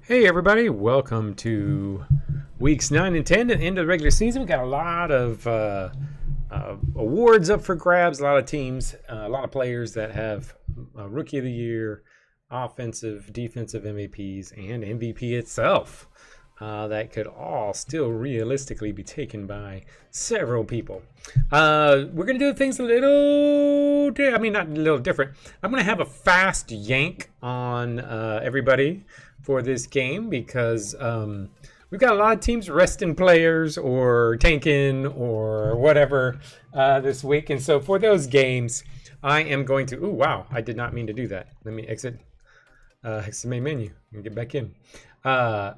Hey everybody, welcome to weeks 9 and 10 at the end of the regular season. We got a lot of awards up for grabs, a lot of teams, a lot of players that have Rookie of the Year, offensive, defensive MVPs, and MVP itself that could all still realistically be taken by several people. We're going to do things a little, not a little different. I'm going to have a fast yank on everybody for this game because we've got a lot of teams resting players or tanking or whatever this week. And so for those games, I am going to, wow, I did not mean to do that. Let me exit main menu and get back in. I'm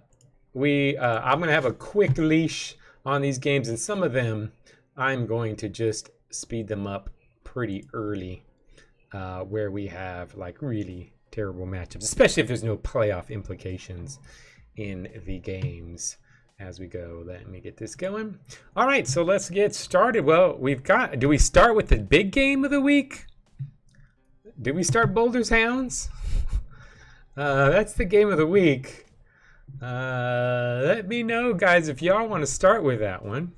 going to have a quick leash on these games, and some of them I'm going to just speed them up pretty early where we have like really terrible matchups, especially if there's no playoff implications in the games as we go. Let me get this going. All right, so let's get started. Well, do we start with the big game of the week? Do we start Boulder's Hounds? That's the game of the week. Let me know, guys, if y'all want to start with that one.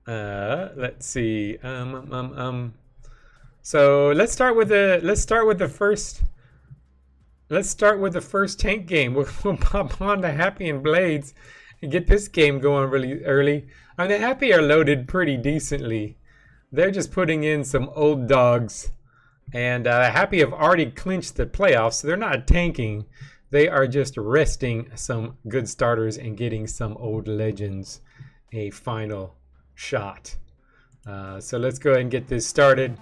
Let's see. So let's start with the first tank game. We'll pop on the Happy and Blades and get this game going really early. I mean, the Happy are loaded pretty decently. They're just putting in some old dogs, and Happy have already clinched the playoffs, so they're not tanking. They are just resting some good starters and getting some old legends a final shot. So let's go ahead and get this started.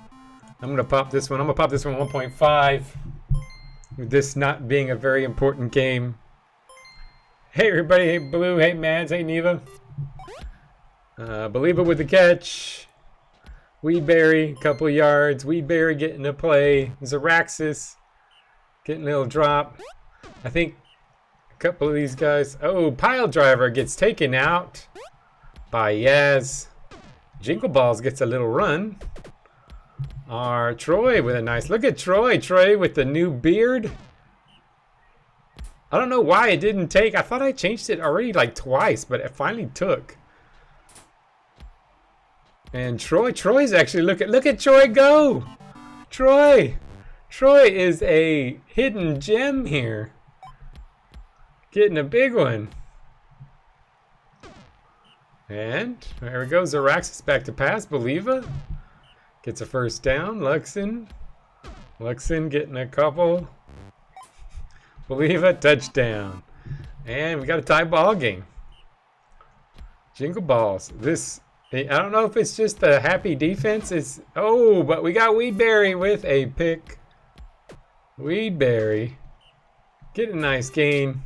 I'm going to pop this one. I'm going to pop this one 1.5. With this not being a very important game. Hey everybody. Hey Blue. Hey Mads. Hey Neva. Believer with the catch. Weedberry, couple yards. Weedberry getting a play. Zaraxis getting a little drop. I think a couple of these guys. Oh, Pile Driver gets taken out by Yaz. Jingle Balls gets a little run. Troy with a nice look at Troy. Troy with the new beard. I don't know why it didn't take. I thought I changed it already like twice, but it finally took. And Troy's actually look at Troy go. Troy is a hidden gem here. Getting a big one. And there we go. Zaraxis back to pass. Believer gets a first down. Luxon getting a couple. Believer touchdown. And we got a tie ball game. Jingle Balls. I don't know if it's just the Happy defense. But we got Weedberry with a pick. Weedberry get a nice gain.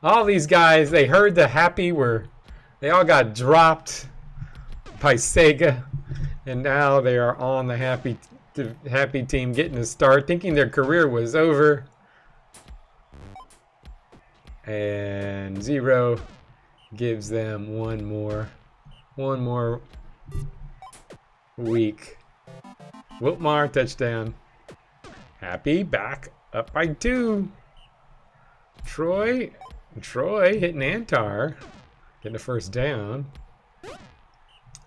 All these guys, they heard the Happy they all got dropped by Sega, and now they are on the Happy team getting a start, thinking their career was over. And Zero gives them one more week. Wiltmar touchdown. Happy back up by 2. Troy hitting Antar. Getting a first down.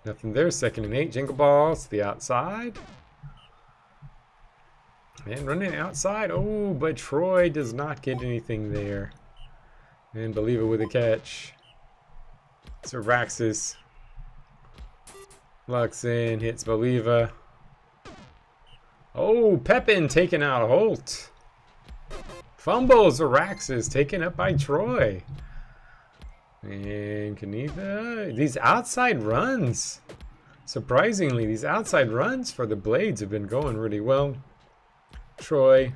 Nothing there. 2nd and 8. Jingle Balls to the outside. And running outside. Oh, but Troy does not get anything there. And Believer with a catch. Zaraxis. Luxon hits Believer. Oh, Pepin taking out Holt. Fumble. Zaraxis taken up by Troy. And Kanitha. These outside runs. Surprisingly, these outside runs for the Blades have been going really well. Troy.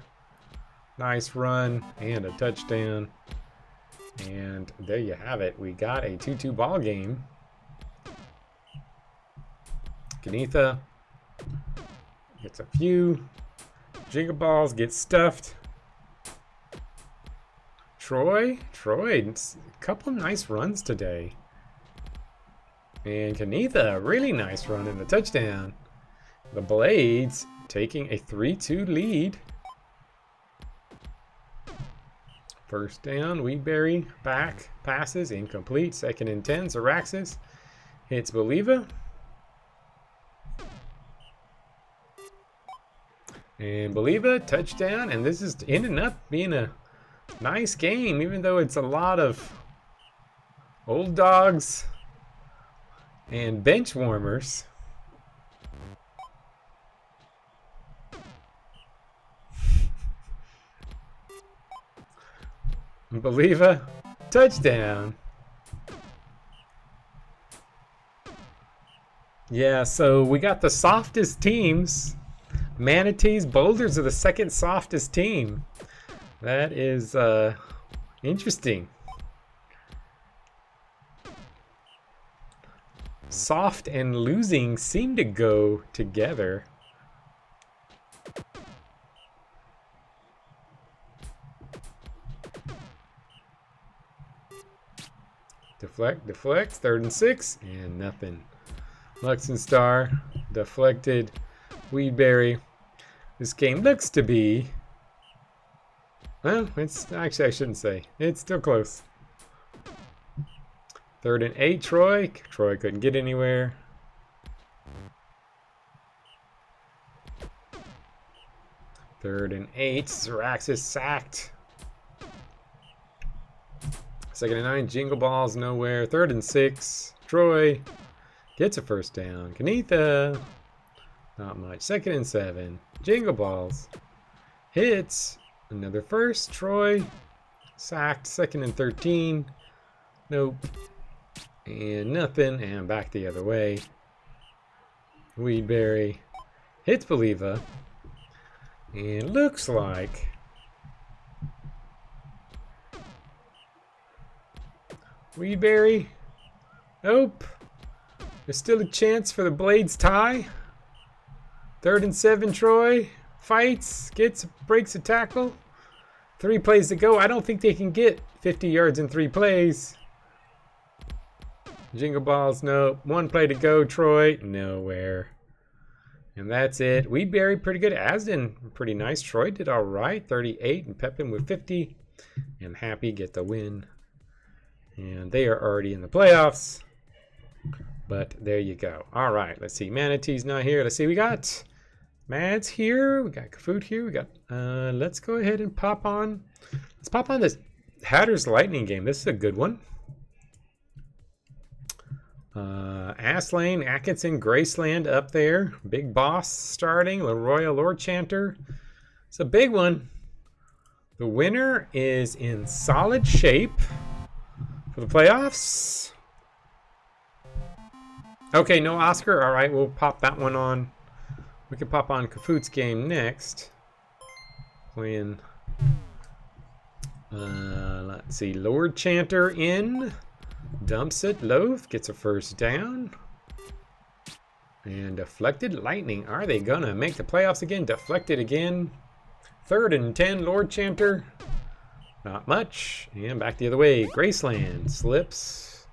Nice run and a touchdown. And there you have it. We got a 2-2 ball game. Kanitha gets a few. Jingle Balls get stuffed. Troy, a couple nice runs today. And Kanitha, a really nice run in the touchdown. The Blades taking a 3-2 lead. First down, Weedberry, back, passes, incomplete. 2nd and 10, Zaraxis hits Believa. And Believa, touchdown, and this is ending up being a nice game, even though it's a lot of old dogs and bench warmers. Believa, touchdown. Yeah, so we got the softest teams. Manatees, Boulders are the 2nd softest team. That is interesting. Soft and losing seem to go together. Deflect, deflect, 3rd and 6, and nothing. Lux and Star, deflected. Weedberry. This game looks to be, well, it's actually, I shouldn't say. It's still close. 3rd and 8, Troy. Troy couldn't get anywhere. Third and 8, Zaraxis sacked. 2nd and 9, Jingle Balls nowhere. 3rd and 6, Troy gets a first down. Kanitha, not much. 2nd and 7, Jingle Balls hits another first. Troy sacked. 2nd and 13, nope, and nothing. And back the other way. Weedberry hits Believa, and looks like Weedberry. Nope. There's still a chance for the Blades tie. 3rd and 7, Troy fights, breaks a tackle. 3 plays to go. I don't think they can get 50 yards in 3 plays. Jingle Balls, no. 1 play to go, Troy, nowhere. And that's it. Weedberry, pretty good. Asden, pretty nice. Troy did all right, 38, and Pepin with 50. And Happy get the win. And they are already in the playoffs. But there you go. All right, let's see. Manatee's not here. Let's see. We got Mads here. We got Kafut here. We got. Let's go ahead and pop on. Let's pop on this Hatters Lightning game. This is a good one. Asslane, Atkinson, Graceland up there. Big Boss starting. Leroy, Lord Chanter. It's a big one. The winner is in solid shape for the playoffs. Okay, no Oscar. All right, we'll pop that one on. We can pop on Kafut's game next. Playing, let's see, Lord Chanter in. Dumps it. Loath gets a first down. And deflected Lightning. Are they going to make the playoffs again? Deflected again. 3rd and 10, Lord Chanter. Not much. And back the other way. Graceland slips.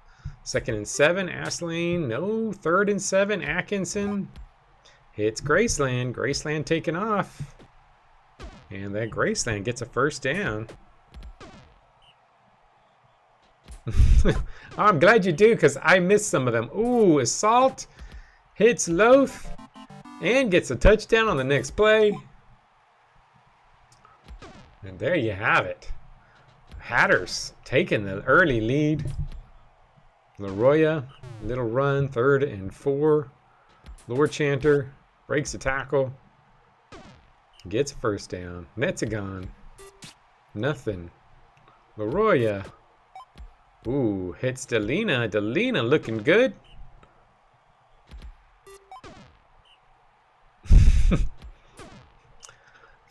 2nd and 7, Asslane. No. 3rd and 7, Atkinson. Hits Graceland. Graceland taken off. And that Graceland gets a first down. I'm glad you do, because I missed some of them. Ooh, Assault hits Loath and gets a touchdown on the next play. And there you have it. Hatters taking the early lead. Leroya, little run, 3rd and 4. Lord Chanter breaks a tackle. Gets a first down. Metzagon, nothing. Leroya. Ooh, hits Delina. Delina looking good.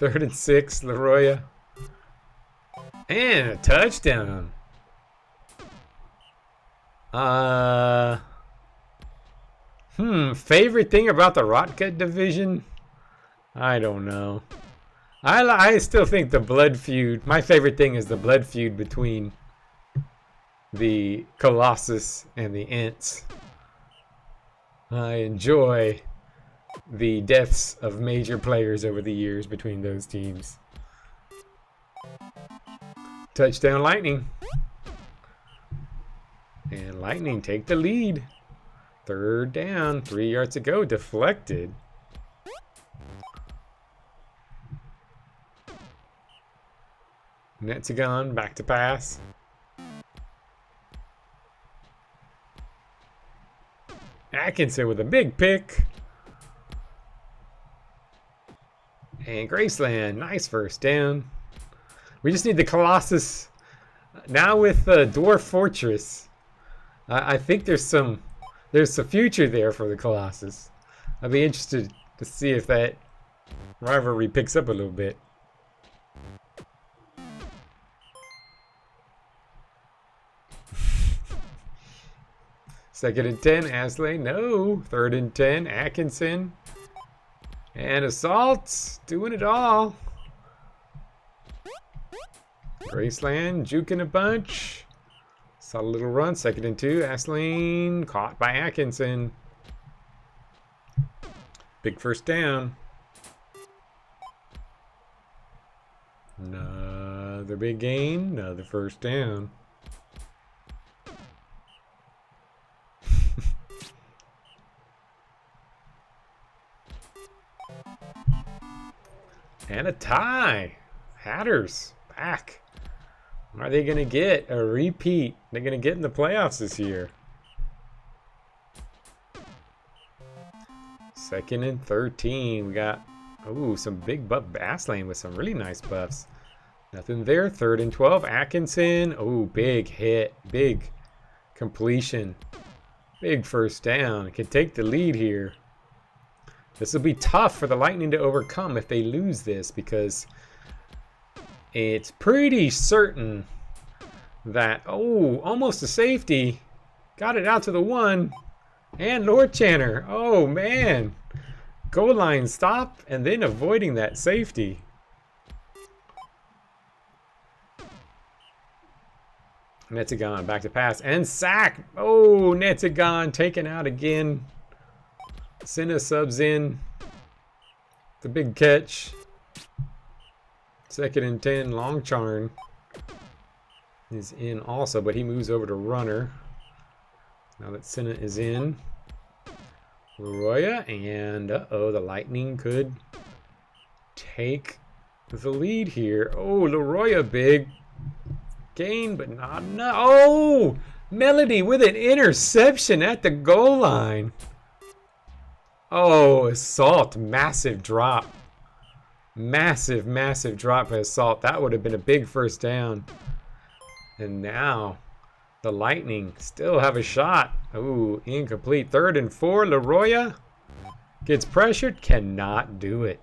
Third and 6, Leroya. And a touchdown. Favorite thing about the Rotgut division? I don't know. I still think the blood feud. My favorite thing is the blood feud between the Colossus and the Ents. I enjoy the deaths of major players over the years between those teams. Touchdown Lightning. And Lightning take the lead. 3rd down, 3 yards to go. Deflected. Netzagon back to pass. Atkinson with a big pick. And Graceland, nice 1st down. We just need the Colossus. Now with the Dwarf Fortress, I think there's some future there for the Colossus. I'd be interested to see if that rivalry picks up a little bit. Second and 10, Asley, no. 3rd and 10, Atkinson. And Assault, doing it all. Graceland, juking a bunch. Saw a little run, 2nd and 2, Asley, caught by Atkinson. Big 1st down. Another big gain, another 1st down. And a tie. Hatters back. Are they going to get a repeat? They're going to get in the playoffs this year. 2nd and 13. We got, some big buff. Bass Lane with some really nice buffs. Nothing there. 3rd and 12. Atkinson. Big hit. Big completion. Big 1st down. Can take the lead here. This will be tough for the Lightning to overcome if they lose this, because it's pretty certain that, almost a safety. Got it out to the 1. And Lord Channer. Oh, man. Goal line stop and then avoiding that safety. Netzagon back to pass and sack. Netzagon taken out again. Senna subs in. The big catch. 2nd and 10, Longcharn is in also, but he moves over to runner. Now that Senna is in. Leroya, and the Lightning could take the lead here. Leroya, big gain, but not enough. Melody with an interception at the goal line. Assault, massive drop. Massive drop by Assault. That would have been a big 1st down. And now the Lightning still have a shot. Incomplete. 3rd and 4. Leroya gets pressured. Cannot do it.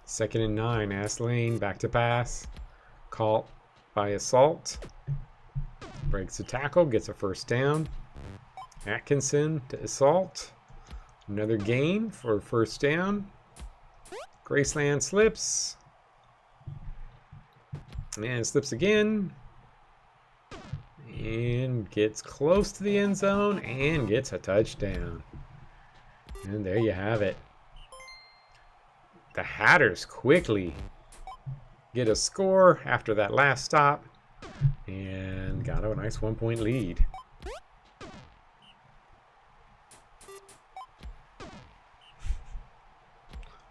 2nd and 9. Aslane back to pass. Caught by Assault. Breaks the tackle. Gets a 1st down. Atkinson to Assault. Another gain for 1st down. Graceland slips. And slips again. And gets close to the end zone and gets a touchdown. And there you have it. The Hatters quickly get a score after that last stop. And got a nice 1-point lead.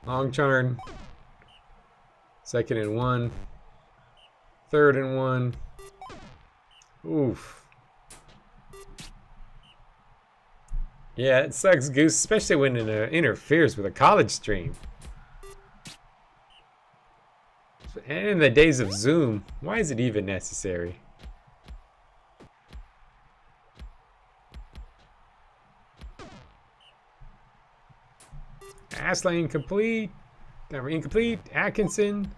Longcharn. 2nd and 1. 3rd and 1. Oof. Yeah, it sucks, Goose, especially when it interferes with a college stream. And in the days of Zoom, why is it even necessary? Aslane incomplete. Atkinson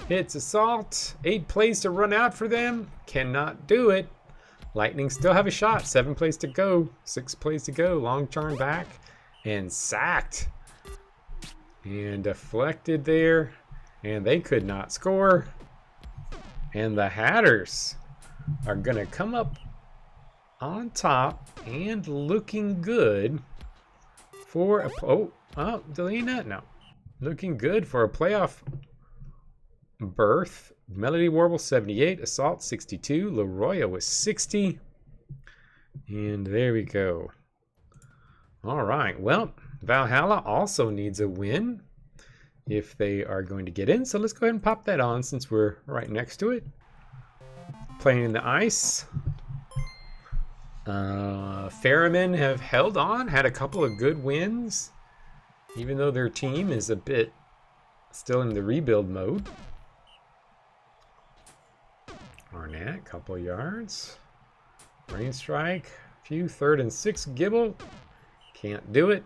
hits Assault. 8 plays to run out for them. Cannot do it. Lightning still have a shot. 7 plays to go. 6 plays to go. Longcharn back and sacked. And deflected there. And they could not score. And the Hatters are going to come up on top and looking good for a... Delina? No. Looking good for a playoff Birth, Melody Warble 78, Assault 62, Leroya was 60. And there we go. All right, well, Valhalla also needs a win if they are going to get in. So let's go ahead and pop that on since we're right next to it. Playing in the ice. Ferrymen have held on, had a couple of good wins, even though their team is a bit still in the rebuild mode. Arnett, couple yards. Rain Strike, few 3rd and 6. Gibble, can't do it.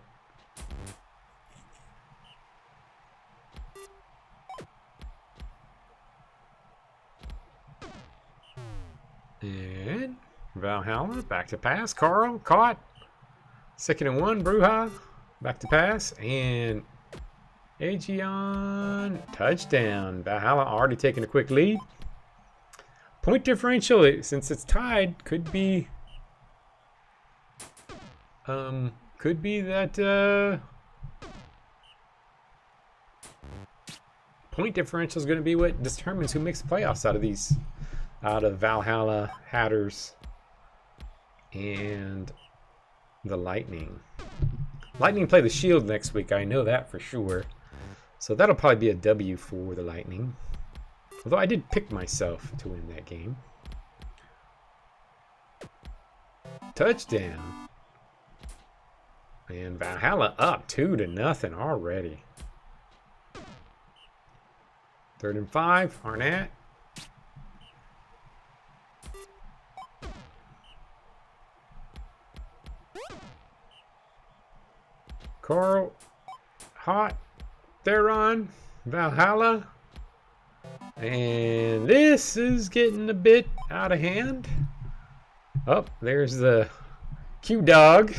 And Valhalla, back to pass. Carl, caught. 2nd and 1, Bruja, back to pass. And Aegeon, touchdown. Valhalla already taking a quick lead. Point differential, since it's tied, could be that point differential is going to be what determines who makes the playoffs out of Valhalla, Hatters, and the Lightning. Lightning play the Shield next week, I know that for sure. So that'll probably be a W for the Lightning. Although I did pick myself to win that game. Touchdown. And Valhalla up 2-0 already. 3rd and 5, Arnett. Carl, hot. They're on Valhalla. And this is getting a bit out of hand. Oh, there's the Q Dog.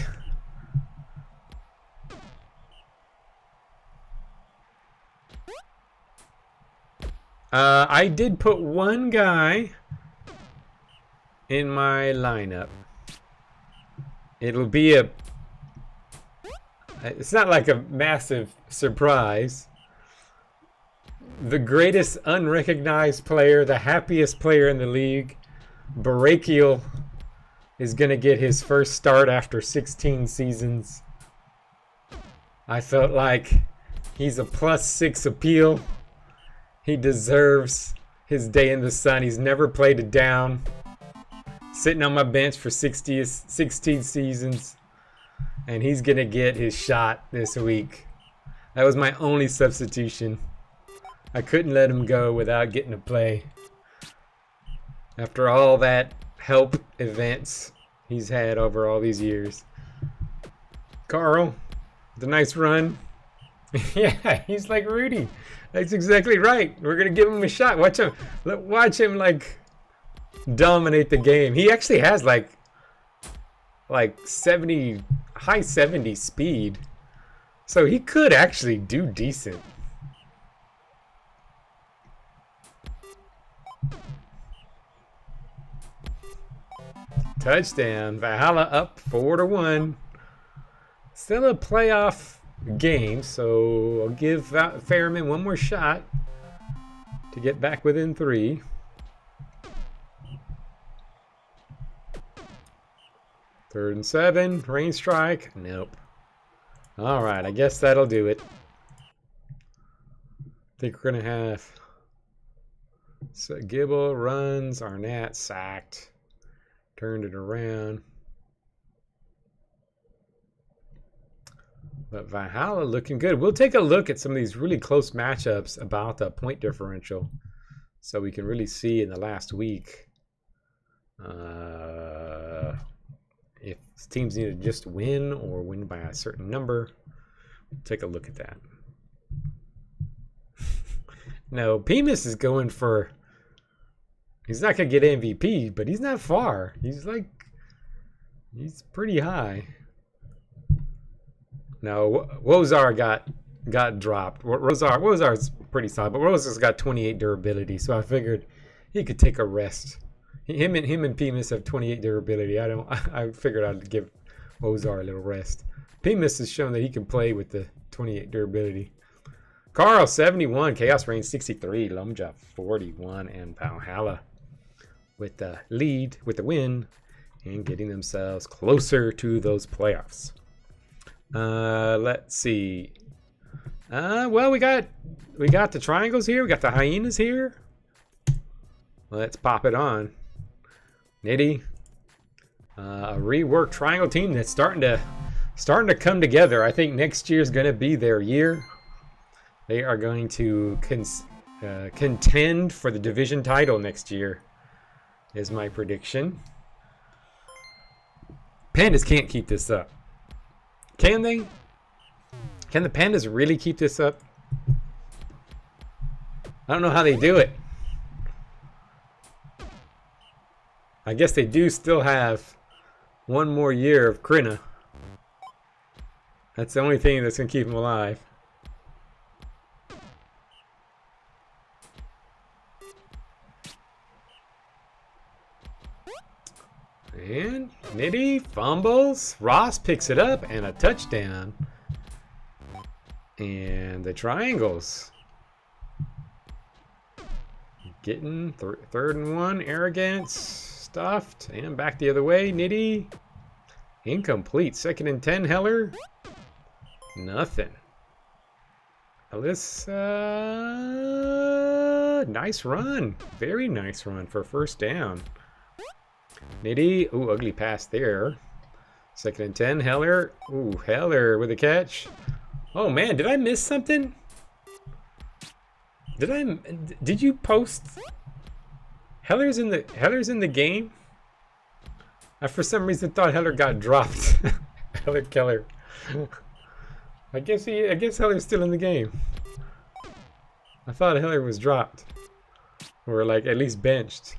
I did put one guy in my lineup. It'll be it's not like a massive surprise. The greatest unrecognized player, the happiest player in the league, Brachial, is going to get his first start after 16 seasons. I felt like he's a +6 appeal. He deserves his day in the sun. He's never played it down. Sitting on my bench for 16 seasons. And he's going to get his shot this week. That was my only substitution. I couldn't let him go without getting to play. After all that help events he's had over all these years. Carl, the nice run. Yeah, he's like Rudy. That's exactly right. We're going to give him a shot. Watch him like dominate the game. He actually has like 70, high 70 speed. So he could actually do decent. Touchdown. Valhalla up 4-1. Still a playoff game, so I'll give Ferryman one more shot to get back within 3. Third and 7. Rain Strike. Nope. All right, I guess that'll do it. I think we're going to have Gibble runs. Arnett sacked. Turned it around. But Valhalla looking good. We'll take a look at some of these really close matchups about the point differential so we can really see in the last week if teams need to just win or win by a certain number. We'll take a look at that. No, Pemis is going for... He's not going to get MVP, but he's not far. He's pretty high. No, Wozar got dropped. Wozar's pretty solid, but Wozar's got 28 durability, so I figured he could take a rest. Him and Pemis have 28 durability. I figured I'd give Wozar a little rest. Pemis has shown that he can play with the 28 durability. Carl 71, Chaos Reign 63, Lumja 41, and Valhalla with the lead, with the win, and getting themselves closer to those playoffs. Let's see. Well, we got the triangles here. We got the hyenas here. Let's pop it on. Nitty, a reworked triangle team that's starting to come together. I think next year is going to be their year. They are going to contend for the division title next year, is my prediction. Pandas can't keep this up. Can they? Can the Pandas really keep this up? I don't know how they do it. I guess they do still have one more year of Krina. That's the only thing that's going to keep them alive. And Nitty fumbles. Ross picks it up and a touchdown. And the triangles getting third and one. Arrogance stuffed and back the other way. Nitty incomplete. 2nd and 10. Heller nothing. Alyssa, nice run. Very nice run for first down. Nitty, ooh, ugly pass there. 2nd and 10. Heller, ooh, Heller with a catch. Oh man, did I miss something? Did you post Heller's in the game? I for some reason thought Heller got dropped. Heller Keller. I guess Heller's still in the game. I thought Heller was dropped. Or like at least benched.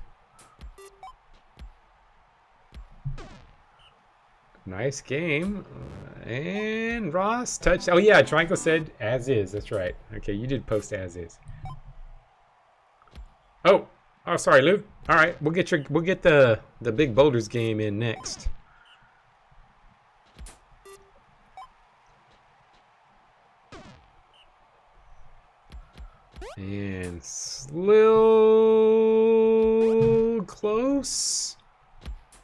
Nice game. And Ross touched. Oh yeah, Triangle said as is. That's right. Okay, you did post as is. Oh, sorry, Luke. All right, we'll get the Big Boulders game in next. And Slil close.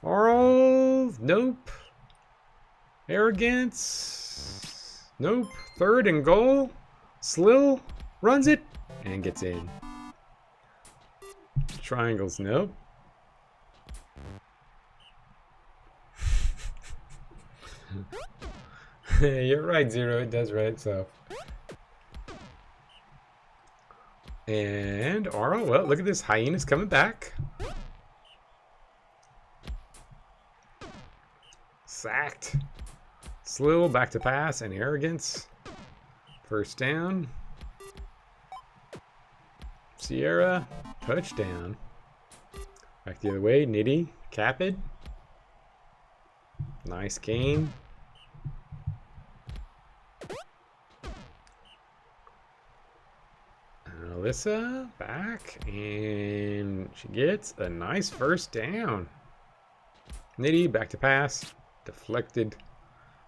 Oral, nope. Arrogance, nope. 3rd and goal. Slil runs it and gets in. Triangles, nope. You're right, Zero. It does run itself. And Oral, well, look at this. Hyena's coming back. Sacked. Slil back to pass and Arrogance. First down. Sierra, touchdown. Back the other way. Nitty, Capid. Nice game. Alyssa back, and she gets a nice first down. Nitty back to pass, deflected.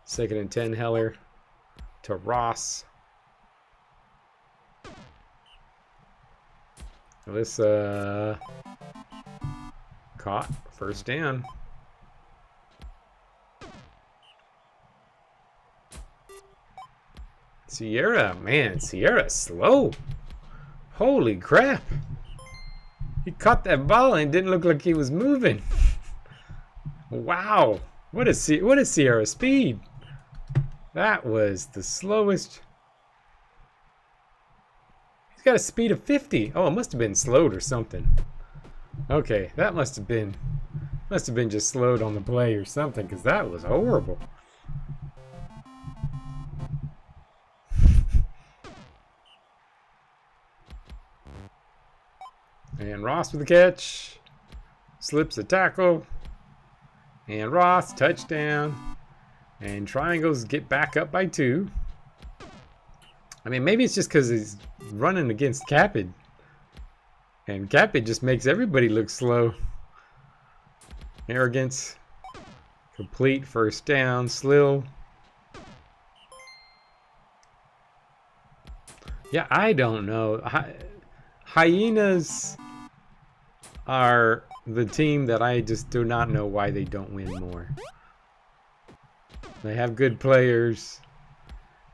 2nd and 10. Heller to Ross. Alyssa caught, first down. Sierra, man, Sierra slow. Holy crap. He caught that ball and it didn't look like he was moving. Wow. What is Sierra speed? That was the slowest. He's got a speed of 50. Oh, it must have been slowed or something. Okay, that must have been just slowed on the play or something, because that was horrible. And Ross with the catch. Slips a tackle. And Ross, touchdown. And Triangles get back up by 2. I mean, maybe it's just because he's running against Capid. And Capid just makes everybody look slow. Arrogance. Complete, first down. Slil. Yeah, I don't know. Hyenas are the team that I just do not know why they don't win more. They have good players.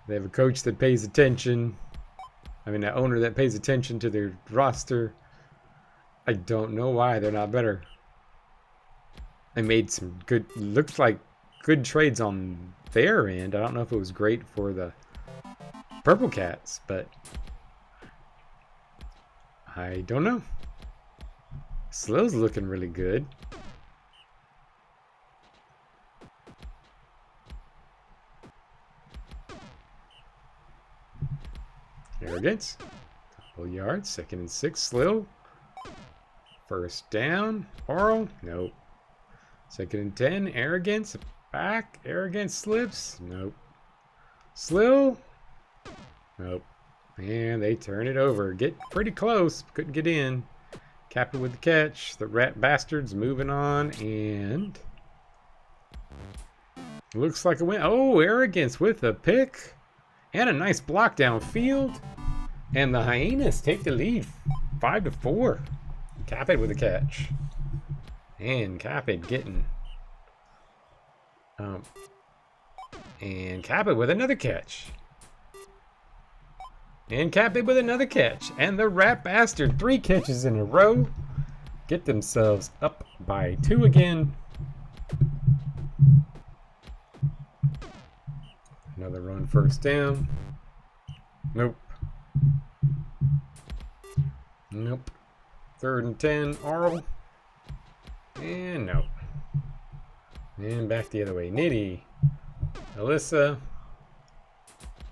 They have a coach that pays attention. I mean, an owner that pays attention to their roster. I don't know why they're not better. They made some good, looks like good trades on their end. I don't know if it was great for the Purple Cats, but I don't know. Slow's looking really good. Arrogance. Couple yards. 2nd and 6. Slow. First down. Oral. Nope. 2nd and 10. Arrogance. Back. Arrogance slips. Nope. Slow. Nope. And they turn it over. Get pretty close. Couldn't get in. Captain with the catch. The rat bastards moving on. And looks like a win. Oh, Arrogance with a pick. And a nice block downfield. And the Hyenas take the lead 5-4. Capit with a catch. And Capit getting... and Capit with another catch. And Capit with another catch. And the Rat Bastard, 3 catches in a row. Get themselves up by 2 again. Another run, first down. Nope. Nope. 3rd and 10, Arl. And nope. And back the other way. Nitty. Alyssa.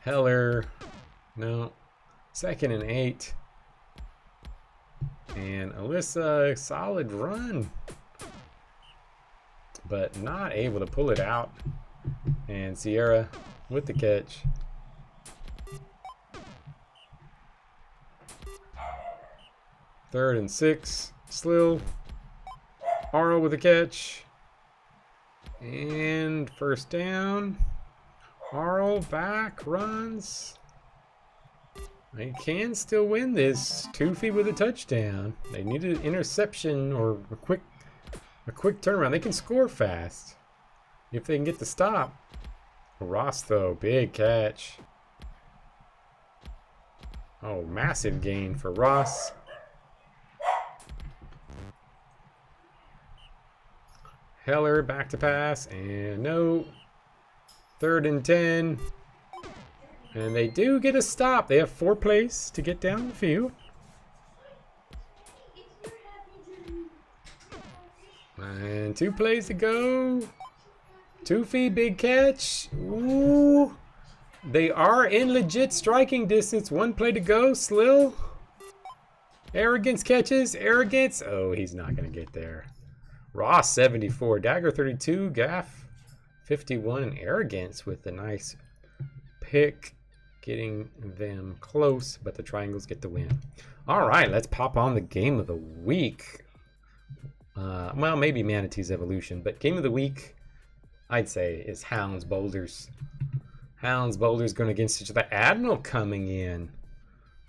Heller. No. 2nd and 8. And Alyssa, solid run. But not able to pull it out. And Sierra with the catch. Third and 6. Slill. Arl with the catch. And first down. Arl back, runs. They can still win this. 2 feet with a touchdown. They need an interception or a quick turnaround. They can score fast if they can get the stop. Ross though, big catch. Oh, massive gain for Ross. Heller back to pass, and no. 3rd and 10. And they do get a stop. They have 4 plays to get down the field. And 2 plays to go. 2 feet, big catch. Ooh. They are in legit striking distance. 1 play to go. Slill. Arrogance catches. Arrogance. Oh, he's not going to get there. Ross, 74. Dagger, 32. Gaff, 51. And Arrogance with a nice pick. Getting them close, but the Triangles get the win. All right, let's pop on the game of the week. Well, maybe Manatee's Evolution, but game of the week, I'd say, is Hounds Boulders. Hounds Boulders going against each other. Admiral coming in.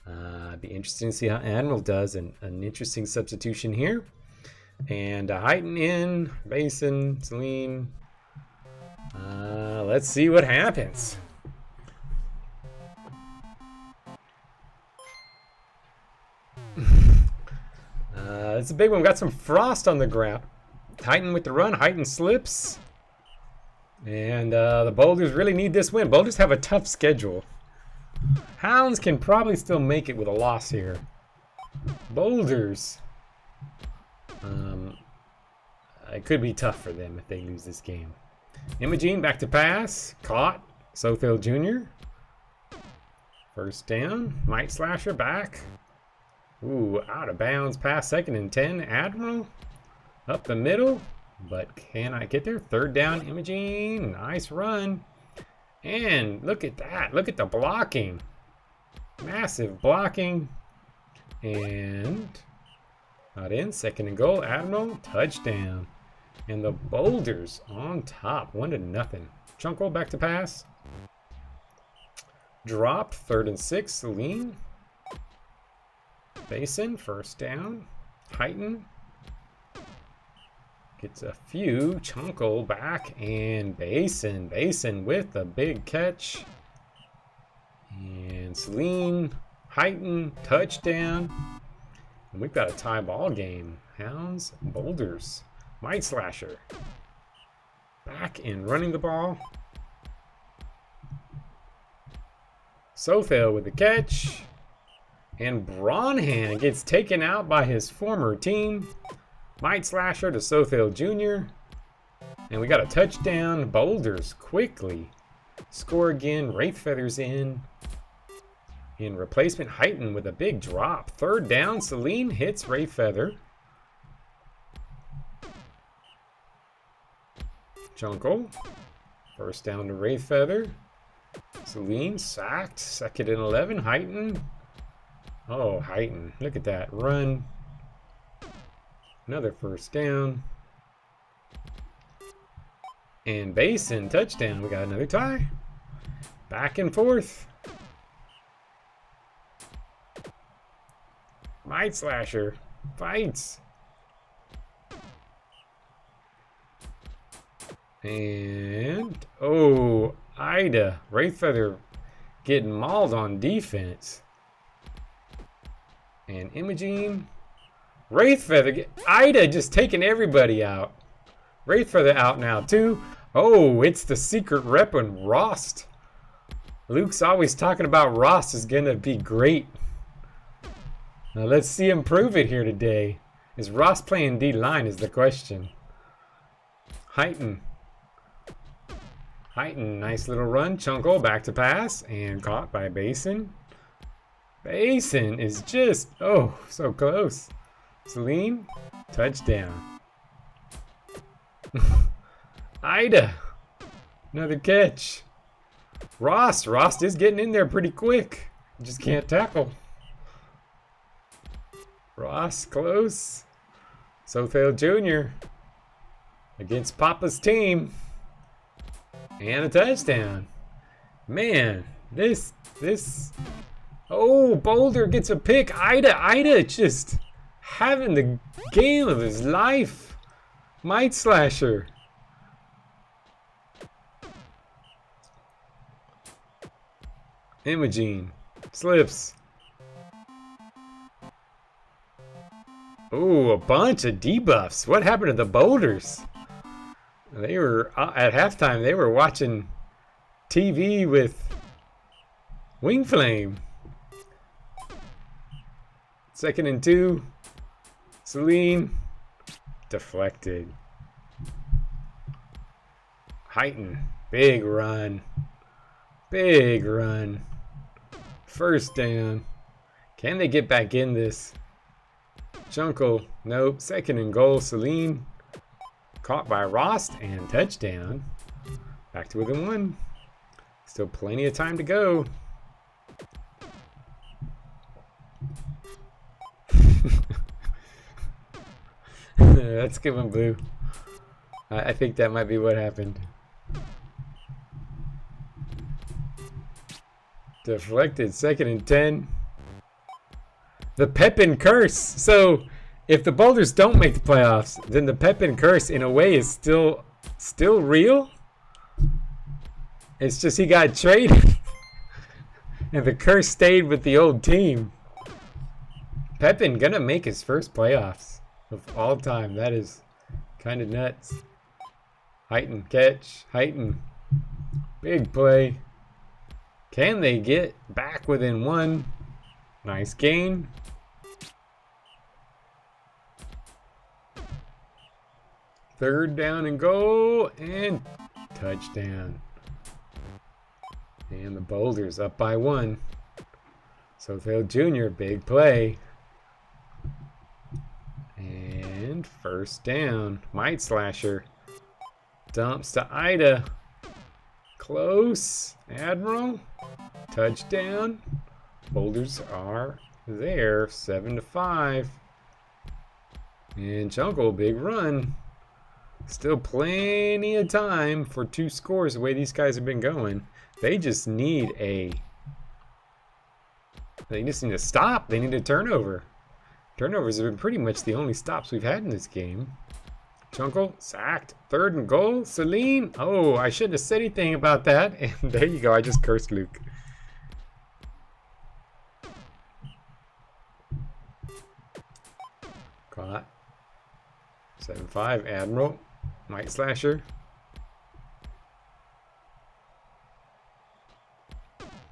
It'd be interesting to see how Admiral does. An interesting substitution here. And Heighten in, Basin, Celine. Let's see what happens. It's a big one. We got some frost on the ground. Heighten with the run. Heighten slips. And the Boulders really need this win. Boulders have a tough schedule. Hounds can probably still make it with a loss here. Boulders. It could be tough for them if they lose this game. Imogene back to pass. Caught. Sothil Jr. First down. Might Slasher back. Ooh, out of bounds. Pass 2nd and 10. Admiral. Up the middle. But can I get there? 3rd down. Imogene. Nice run. And look at that. Look at the blocking. Massive blocking. And not in. 2nd and goal. Admiral. Touchdown. And the Boulders on top. 1-0. Chunk roll back to pass. Drop, 3rd and 6, Celine. Basin, 1st down. Heighten. Gets a few. Chunkle back, and Basin. Basin with a big catch. And Celine, Heighten, touchdown. And we've got a tie ball game. Hounds, Boulders. Might Slasher. Back and running the ball. Sothel with the catch. And Bronhan gets taken out by his former team. Might Slasher to Sothel Jr. And we got a touchdown. Boulders quickly score again. Wraith Feathers in replacement. Heighten with a big drop. 3rd down. Celine hits Wraith Feather. Jungle. 1st down to Wraith Feather. Celine sacked. 2nd and 11. Heighten. Oh, Heighten. Look at that run. Another 1st down. And Basin, touchdown. We got another tie. Back and forth. Might Slasher fights. And, oh, Ida. Wraith Feather getting mauled on defense. And Imogene. Wraith Feather. Ida just taking everybody out. Wraith Feather out now too. Oh, it's the secret weapon, Rost. Luke's always talking about Rost is going to be great. Now let's see him prove it here today. Is Rost playing D-line is the question. Heighten. Heighten, nice little run. Chunkle back to pass and caught by Basin. Basin is just, oh, so close. Celine, touchdown. Ida, another catch. Rost is getting in there pretty quick. Just can't tackle. Ross close. Sothel Jr. against Papa's team. And a touchdown. Man, this. Oh, Boulder gets a pick. Ida just having the game of his life. Might Slasher. Imogene slips. Oh, a bunch of debuffs. What happened to the Boulders? They were at halftime. They were watching TV with Wing Flame. 2nd and 2. Celine deflected. Heighten, big run. Big run. 1st down. Can they get back in this? Chunkle, nope. 2nd and goal. Celine caught by Rost and touchdown. Back to within 1. Still plenty of time to go. That's good one, Blue. I think that might be what happened. Deflected. 2nd and 10. The Pepin curse. So if the Boulders don't make the playoffs, then the Pepin curse in a way is still real. It's just he got traded and the curse stayed with the old team. Pepin gonna make his first playoffs of all time. That is kind of nuts. Heighten catch. Heighten. Big play. Can they get back within 1? Nice gain. Third down and goal and touchdown. And the Boulders up by 1. Sothel Jr. big play. And 1st down. Might Slasher dumps to Ida. Close. Admiral. Touchdown. Boulders are there. 7-5. And Chunkle, big run. Still plenty of time for 2 scores the way these guys have been going. They just need a They just need to stop. They need a turnover. Turnovers have been pretty much the only stops we've had in this game. Chunkle, sacked. 3rd and goal. Celine. Oh, I shouldn't have said anything about that. And there you go. I just cursed Luke. Caught. 7-5. Admiral. Mike Slasher.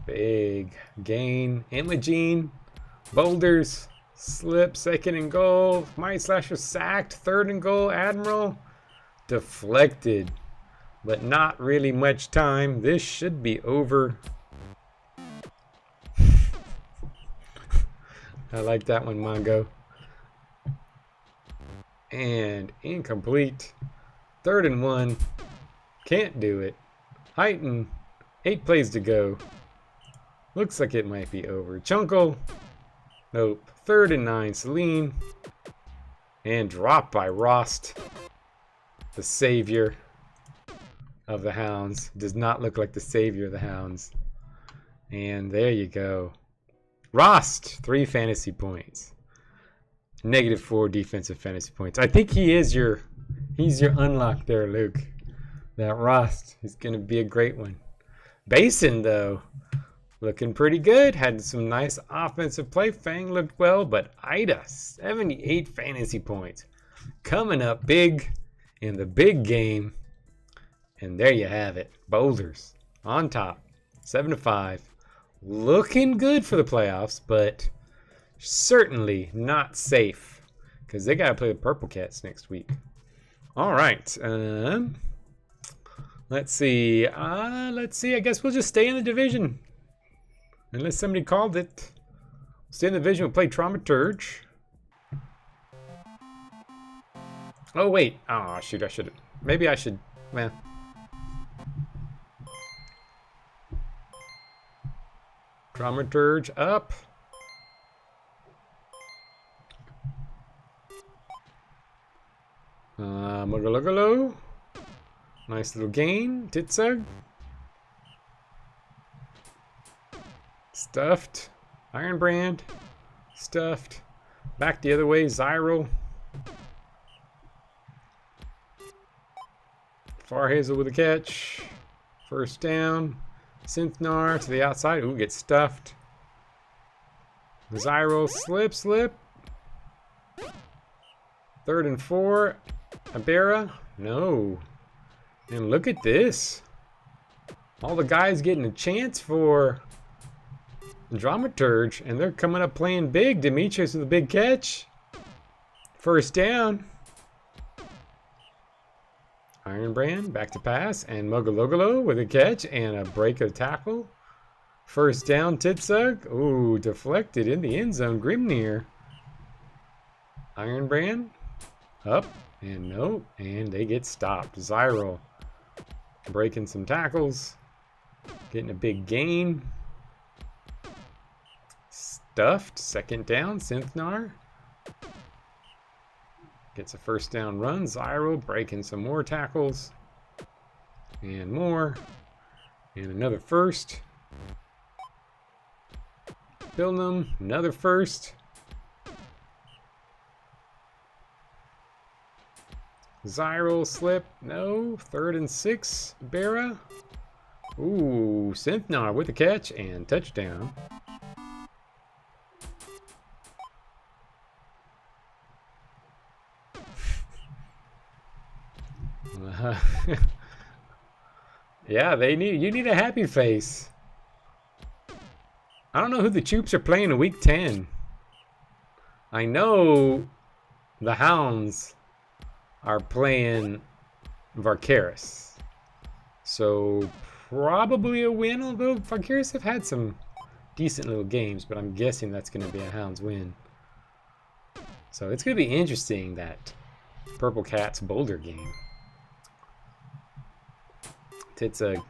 Big gain. Imogene. Boulders. Slip. 2nd and goal. Mike Slasher sacked. 3rd and goal. Admiral. Deflected. But not really much time. This should be over. I like that one, Mongo. And incomplete. 3rd and 1. Can't do it. Heighten. 8 plays to go. Looks like it might be over. Chunkle. Nope. 3rd and 9. Celine. And dropped by Rost. The savior of the Hounds. Does not look like the savior of the Hounds. And there you go. Rost. 3 fantasy points. -4 defensive fantasy points. I think he's your unlock there, Luke. That Rost is going to be a great one. Basin, though, looking pretty good. Had some nice offensive play. Fang looked well, but Ida, 78 fantasy points. Coming up big in the big game. And there you have it. Boulders on top. 7-5. Looking good for the playoffs, but certainly not safe because they got to play the Purple Cats next week. All right. Let's see. I guess we'll just stay in the division. Unless somebody called it. Stay in the division. We'll play Traumaturge. Oh, wait. Oh, shoot. I should. Maybe I should. Man. Traumaturge up. Mugalugalo. Nice little gain. Titsug. Stuffed. Ironbrand. Stuffed. Back the other way. Zyro. Far Hazel with a catch. 1st down. Synthnar to the outside. Ooh, gets stuffed. Zyro. Slip. 3rd and 4. Abera? No. And look at this. All the guys getting a chance for Dramaturge, and they're coming up playing big. Demetrius with a big catch. 1st down. Ironbrand back to pass, and Mogalogalo with a catch and a break of tackle. 1st down, Titsug. Ooh, deflected in the end zone. Grimnir. Ironbrand. Up. And no, and they get stopped. Zyro breaking some tackles, getting a big gain. Stuffed, 2nd down. Synthnar gets a 1st down run. Zyro breaking some more tackles and more, and another 1st. Pilnum, another 1st. Zyro slip, no. 3rd and 6, Bera. Ooh, Synthnar with a catch and touchdown. Yeah, you need a happy face. I don't know who the Choops are playing in week 10. I know the Hounds are playing Varkaris. So probably a win, although Varkaris have had some decent little games, but I'm guessing that's going to be a Hounds win. So it's going to be interesting, that Purple Cats Boulder game. Titsug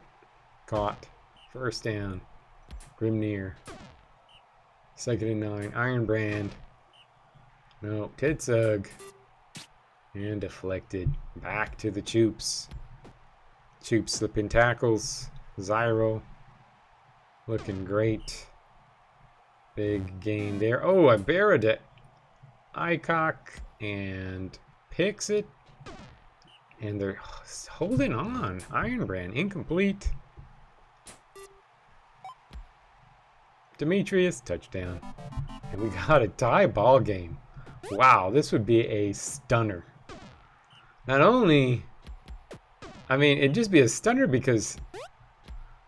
caught. 1st down. Grimnir. 2nd and 9. Ironbrand. No. Titsug. And deflected. Back to the Choops. Choops slipping tackles. Zyro. Looking great. Big gain there. Oh, I buried it. Icock and picks it. And they're holding on. Ironbrand, incomplete. Demetrius, touchdown. And we got a tie ball game. Wow, this would be a stunner. Not only, I mean, it'd just be a stunner because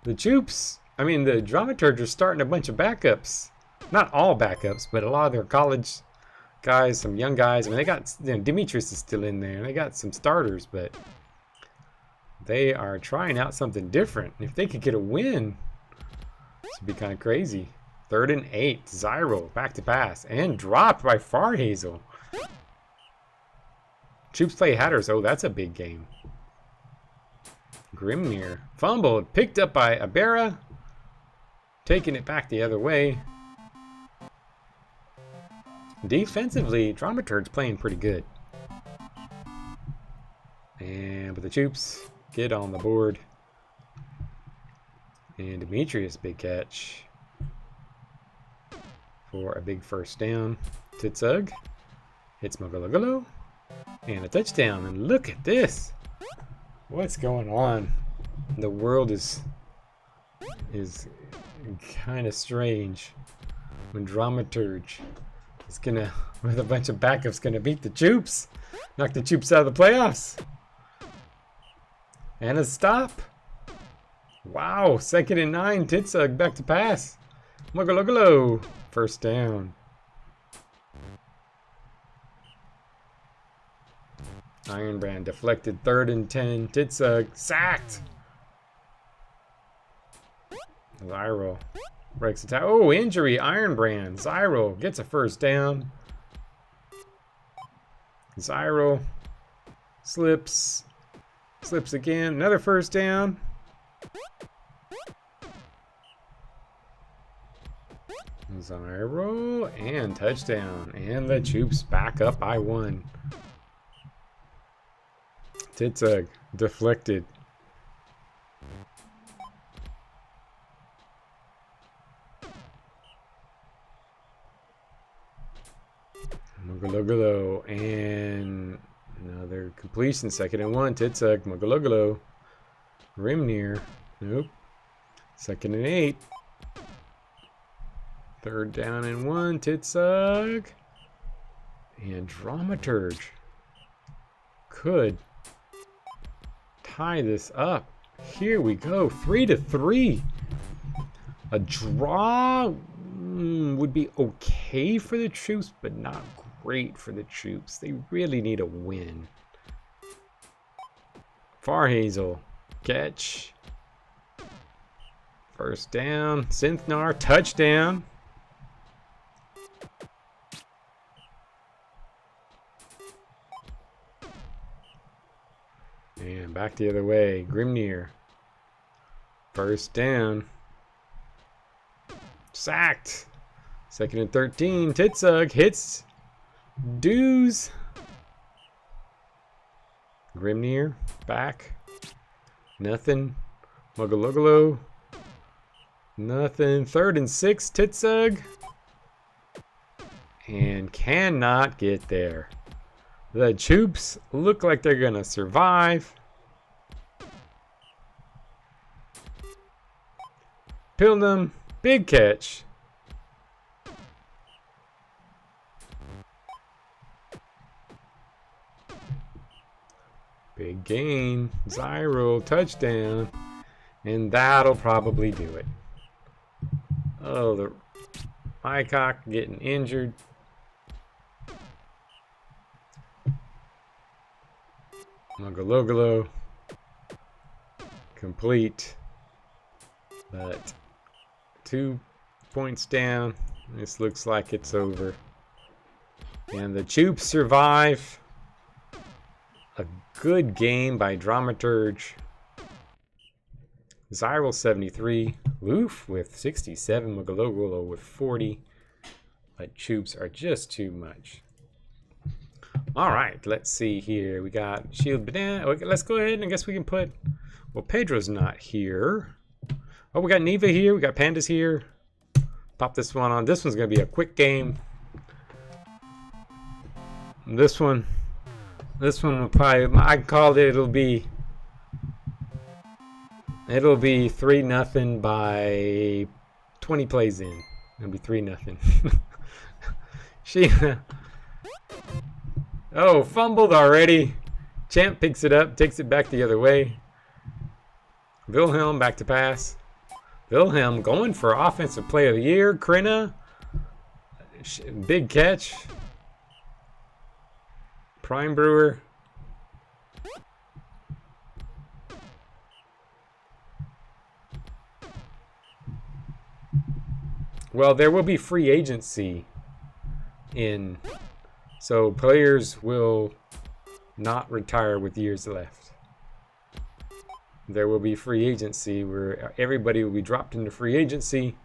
the Jupes, I mean, the Dramaturge are starting a bunch of backups. Not all backups, but a lot of their college guys, some young guys. I mean, they got, you know, Demetrius is still in there. They got some starters, but they are trying out something different. If they could get a win, this would be kind of crazy. 3rd and 8. Zyro back to pass and dropped by Farhazel. Troops play Hatters. Oh, that's a big game. Grimnir fumbled, picked up by Abera, taking it back the other way. Defensively, Dramaturge's playing pretty good. And with the Troops get on the board. And Demetrius, big catch for a big first down. Titsug hits Mogalogalo and a touchdown. And look at this. What's going on? The world is kind of strange when Dramaturge is gonna, with a bunch of backups, gonna beat the Jupes, knock the Jupes out of the playoffs. And a stop. Wow, 2nd and 9. Titsug back to pass. Mogalogalo, first down. Ironbrand deflected, 3rd and 10. Titsug sacked. Zyro breaks the tackle. Oh, injury. Ironbrand. Zyro gets a first down. Zyro slips. Slips again. Another first down. Zyro and touchdown. And the Jupes back up by 1. Titsug deflected. Mogalogalo and another completion. 2nd and 1. Titsug. Mogalogalo. Grimnir. Nope. 2nd and 8. 3rd down and 1. Titsug. And Dramaturge could tie this up. Here we go. 3-3. A draw would be okay for the Troops, but not great for the Troops. They really need a win. Farhazel catch. First down. Synthnar touchdown. And back the other way. Grimnir. First down. Sacked. 2nd and 13. Titsug hits Dews. Grimnir back. Nothing. Mogalogalo. Nothing. 3rd and 6. Titsug. And cannot get there. The Troops look like they're going to survive. Pilnum, big catch. Big gain. Zyro, touchdown. And that'll probably do it. Oh, the Mycock getting injured. Mogalogalo complete, but 2 points down. This looks like it's over. And the Troops survive. A good game by Dramaturge. Zyral 73, Loof with 67, Mogalogalo with 40. But Troops are just too much. All right, let's see here. We got Shield Banana. Okay, let's go ahead and I guess we can put, well, Pedro's not here. Oh, we got Neva here. We got Pandas here. pop this one on. This one's going to be a quick game. This one will probably, I called it, it'll be 3-0 by 20 plays in. It'll be 3-0. Oh, fumbled already. Champ picks it up, takes it back the other way. Wilhelm back to pass. Wilhelm going for Offensive Player of the Year. Krina, big catch. Prime Brewer. Well, there will be free agency in, so players will not retire with years left. There will be free agency where everybody will be dropped into free agency,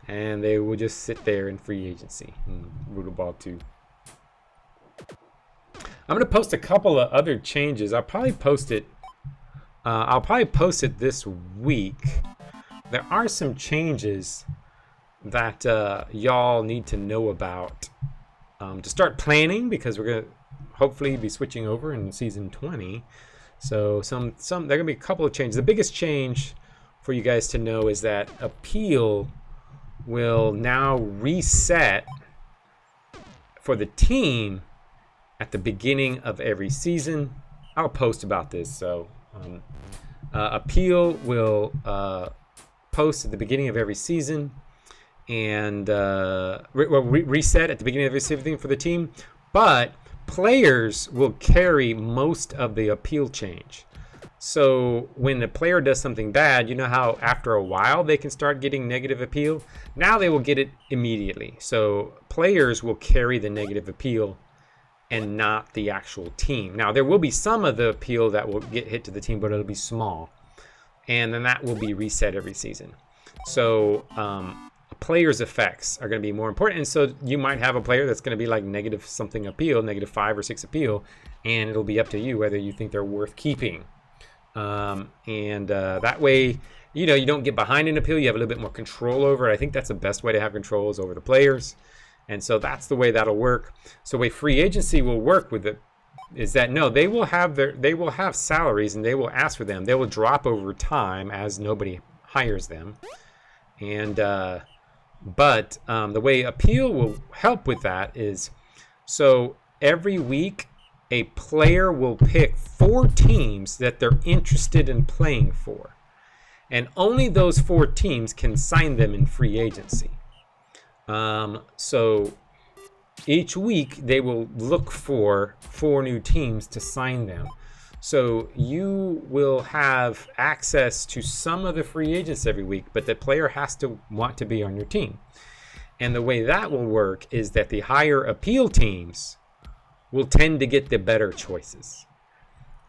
and they will just sit there in free agency in Voodoo Ball 2. I'm going to post a couple of other changes. I'll probably post it this week. There are some changes that y'all need to know about to start planning, because we're going to hopefully be switching over in season 20. So there are going to be a couple of changes. The biggest change for you guys to know is that appeal will now reset for the team at the beginning of every season. I'll post about this. So appeal will post at the beginning of every season, and reset at the beginning of every season for the team. But players will carry most of the appeal change. So when the player does something bad, you know how after a while they can start getting negative appeal? Now they will get it immediately. So players will carry the negative appeal and not the actual team. Now there will be some of the appeal that will get hit to the team, but it'll be small. And then that will be reset every season. So players' effects are going to be more important. And so you might have a player that's going to be like negative something appeal, -5 or 6 appeal, and it'll be up to you whether you think they're worth keeping. That way, you know, you don't get behind an appeal. You have a little bit more control over it. I think that's the best way to have controls over the players. And so that's the way that'll work. So the way free agency will work with it is that no, they will have salaries, and they will ask for them. They will drop over time as nobody hires them. And but the way appeal will help with that is, so every week a player will pick 4 teams that they're interested in playing for, and only those 4 teams can sign them in free agency. So each week they will look for 4 new teams to sign them. So you will have access to some of the free agents every week, but the player has to want to be on your team. And the way that will work is that the higher appeal teams will tend to get the better choices.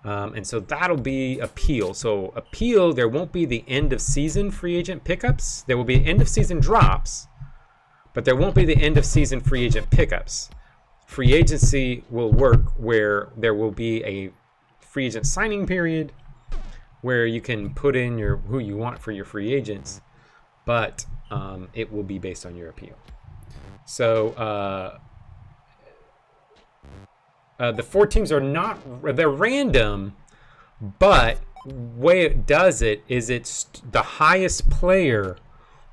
And so that'll be appeal. So appeal, there won't be the end of season free agent pickups. There will be end of season drops, but there won't be the end of season free agent pickups. Free agency will work where there will be a free agent signing period where you can put in who you want for your free agents, but it will be based on your appeal. So the 4 teams they're random, but way it does it is it's the highest player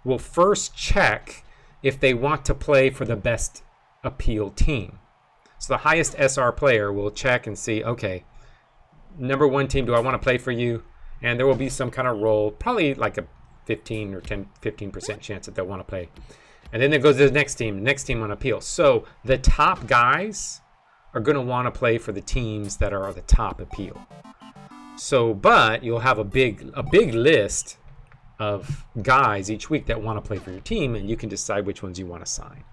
will first check if they want to play for the best appeal team. So the highest SR player will check and see, okay, number 1 team, do I want to play for you? And there will be some kind of roll, probably like a 15 or 15% chance that they'll want to play. And then it goes to the next team on appeal. So the top guys are going to want to play for the teams that are the top appeal. So, but you'll have a big list of guys each week that want to play for your team, and you can decide which ones you want to sign.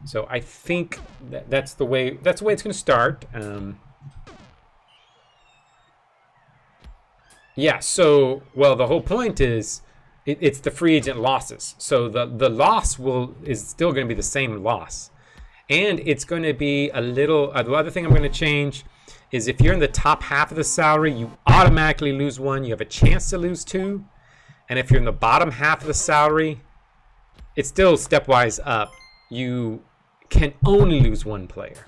So I think that's the way it's going to start. Yeah, so, well, the whole point is it's the free agent losses. So the loss is still going to be the same loss. And it's going to be a little, the other thing I'm going to change is if you're in the top half of the salary, you automatically lose 1. You have a chance to lose 2. And if you're in the bottom half of the salary, it's still stepwise up. You can only lose one player.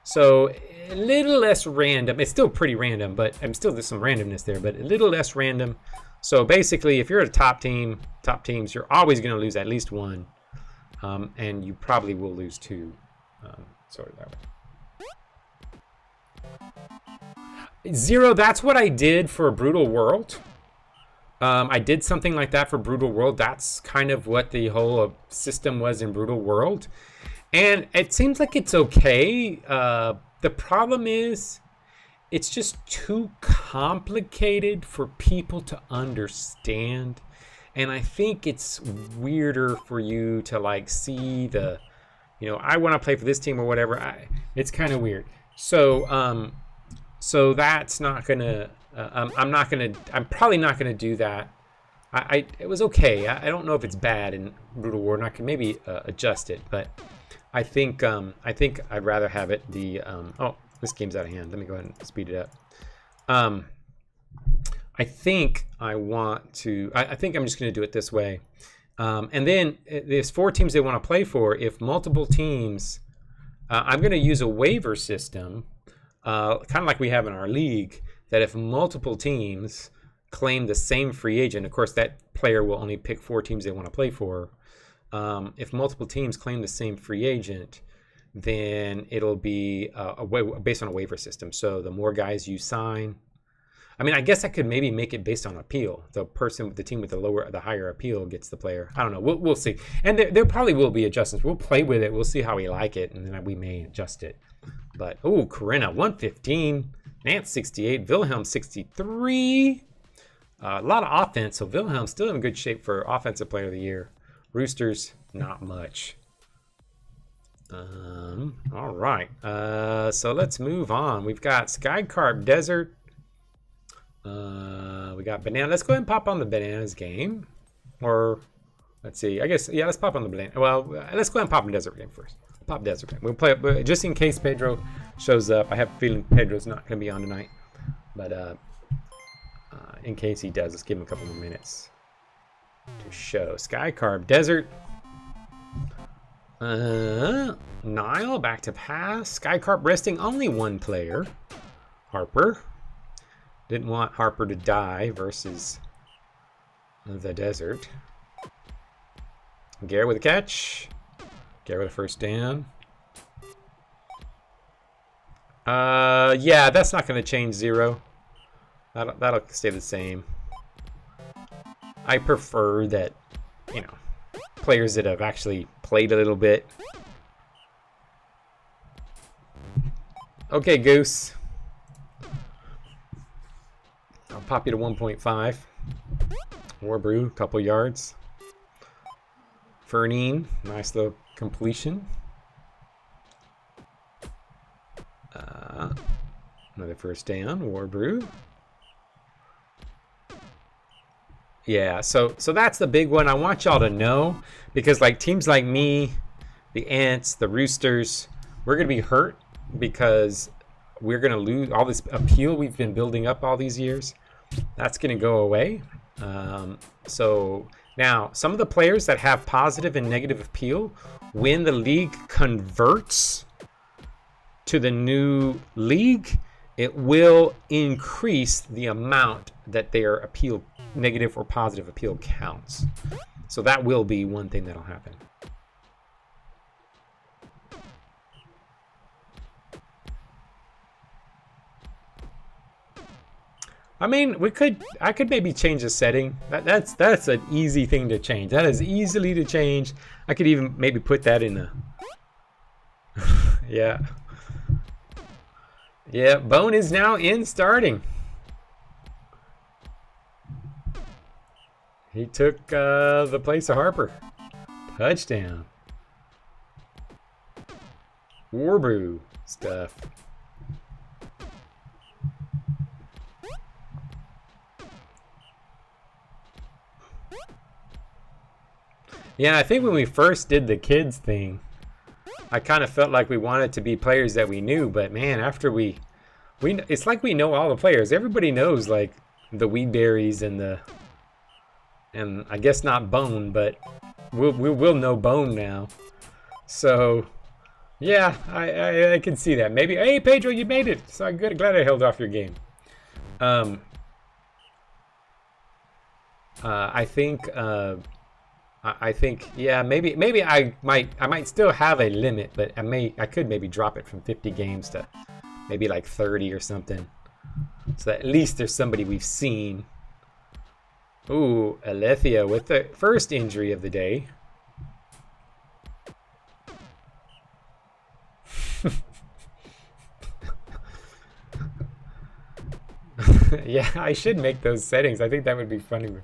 So a little less random. It's still pretty random, but there's some randomness there, but a little less random. So basically, if you're a top teams, you're always going to lose at least one, and you probably will lose two. Sort of that way. 0. That's what I did for Brutal World. I did something like that for Brutal World. That's kind of what the whole system was in Brutal World. And it seems like it's okay. The problem is it's just too complicated for people to understand. And I think it's weirder for you to like see the, I want to play for this team or whatever. It's kind of weird. So, so that's not gonna. I'm probably not gonna do that. It was okay. I don't know if it's bad in Brutal War, and I can maybe adjust it. But I think I'd rather have it. Oh, this game's out of hand. Let me go ahead and speed it up. I think I want to. I think I'm just gonna do it this way. And then there's 4 teams they want to play for. If multiple teams, I'm gonna use a waiver system. Kind of like we have in our league, that if multiple teams claim the same free agent, of course that player will only pick 4 teams they want to play for. If multiple teams claim the same free agent, then it'll be based on a waiver system. So the more guys you sign, I mean, I guess I could maybe make it based on appeal. The team with the higher appeal gets the player. I don't know. We'll see. And there probably will be adjustments. We'll play with it. We'll see how we like it, and then we may adjust it. But, Corinna, 115. Nance, 68. Wilhelm, 63. A lot of offense. So Wilhelm still in good shape for Offensive Player of the Year. Roosters, not much. All right. So let's move on. We've got Skycarp Desert. We got Banana. Let's go ahead and pop on the Bananas game. Or, let's see. I guess, yeah, let's pop on the Banana. Well, let's go ahead and pop on Desert game first. Pop Desert game. We'll play it just in case Pedro shows up. I have a feeling Pedro's not going to be on tonight. But in case he does, let's give him a couple more minutes to show. Skycarp Desert. Nile back to pass. Skycarp resting only one player. Harper. Didn't want Harper to die versus the Desert. Garrett with a catch. Garrett with a first down. Yeah, that's not going to change 0. That'll stay the same. I prefer that, players that have actually played a little bit. Okay, Goose. I'll pop you to 1.5. Warbrew, couple yards. Fernine, nice little completion. Another first down. Warbrew. Yeah, so that's the big one. I want y'all to know, because like teams like me, the Ants, the Roosters, we're going to be hurt because we're going to lose all this appeal we've been building up all these years. That's going to go away. So now, some of the players that have positive and negative appeal, when the league converts to the new league, it will increase the amount that their appeal, negative or positive appeal, counts. So that will be one thing that'll happen. I mean, I could maybe change the setting. That's an easy thing to change. That is easily to change. I could even maybe put that in the yeah. Yeah, Bone is now in starting. He took the place of Harper. Touchdown. Warbrew stuff. Yeah, I think when we first did the kids thing, I kind of felt like we wanted to be players that we knew, but man, after we it's like we know all the players. Everybody knows like the Weedberries and I guess not Bone, but we'll know Bone now. So yeah, I can see that. Maybe, hey Pedro, you made it. So good, glad I held off your game. I think yeah, maybe I might still have a limit, but I could maybe drop it from 50 games to maybe like 30 or something. So at least there's somebody we've seen. Ooh, Alethea with the first injury of the day. Yeah, I should make those settings. I think that would be funny.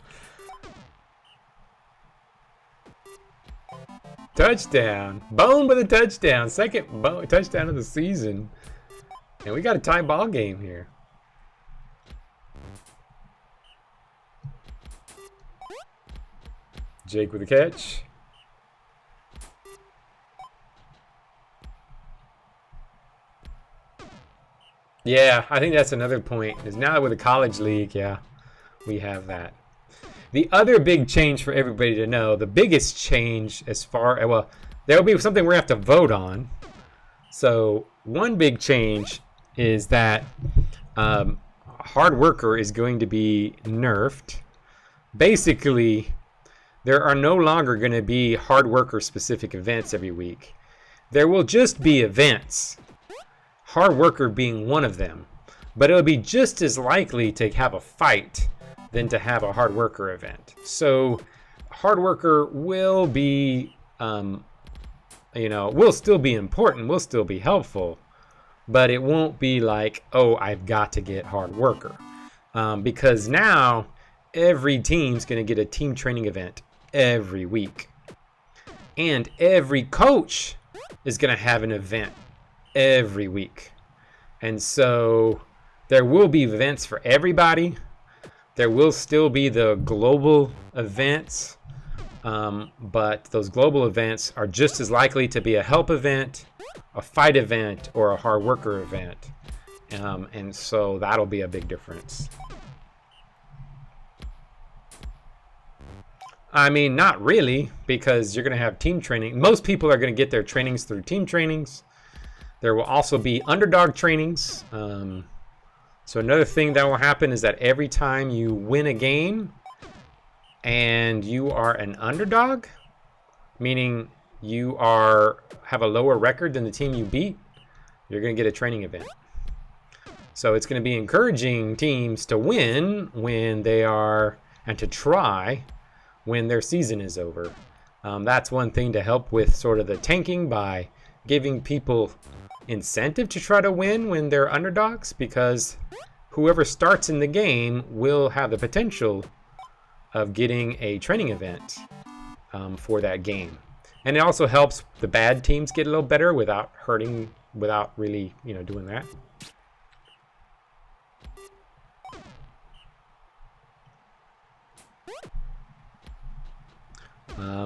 Touchdown. Bone with a touchdown. Second touchdown of the season. And we got a tie ball game here. Jake with a catch. Yeah, I think that's another point. Is now with the college league, yeah, we have that. The other big change for everybody to know, the biggest change as far, well, there'll be something we're going to have to vote on. So one big change is that hard worker is going to be nerfed. Basically, there are no longer going to be hard worker specific events every week. There will just be events, hard worker being one of them, but it'll be just as likely to have a fight than to have a hard worker event. So hard worker will be, will still be important, will still be helpful, but it won't be like, oh, I've got to get hard worker. Because now every team's going to get a team training event every week. And every coach is going to have an event every week. And so there will be events for everybody. There will still be the global events, but those global events are just as likely to be a help event, a fight event, or a hard worker event. And so that'll be a big difference. I mean, not really, because you're going to have team training. Most people are going to get their trainings through team trainings. There will also be underdog trainings. So another thing that will happen is that every time you win a game and you are an underdog, meaning you have a lower record than the team you beat, you're going to get a training event. So it's going to be encouraging teams to win when they are, and to try when their season is over. That's one thing to help with sort of the tanking, by giving people incentive to try to win when they're underdogs, because whoever starts in the game will have the potential of getting a training event for that game. And it also helps the bad teams get a little better without really, doing that.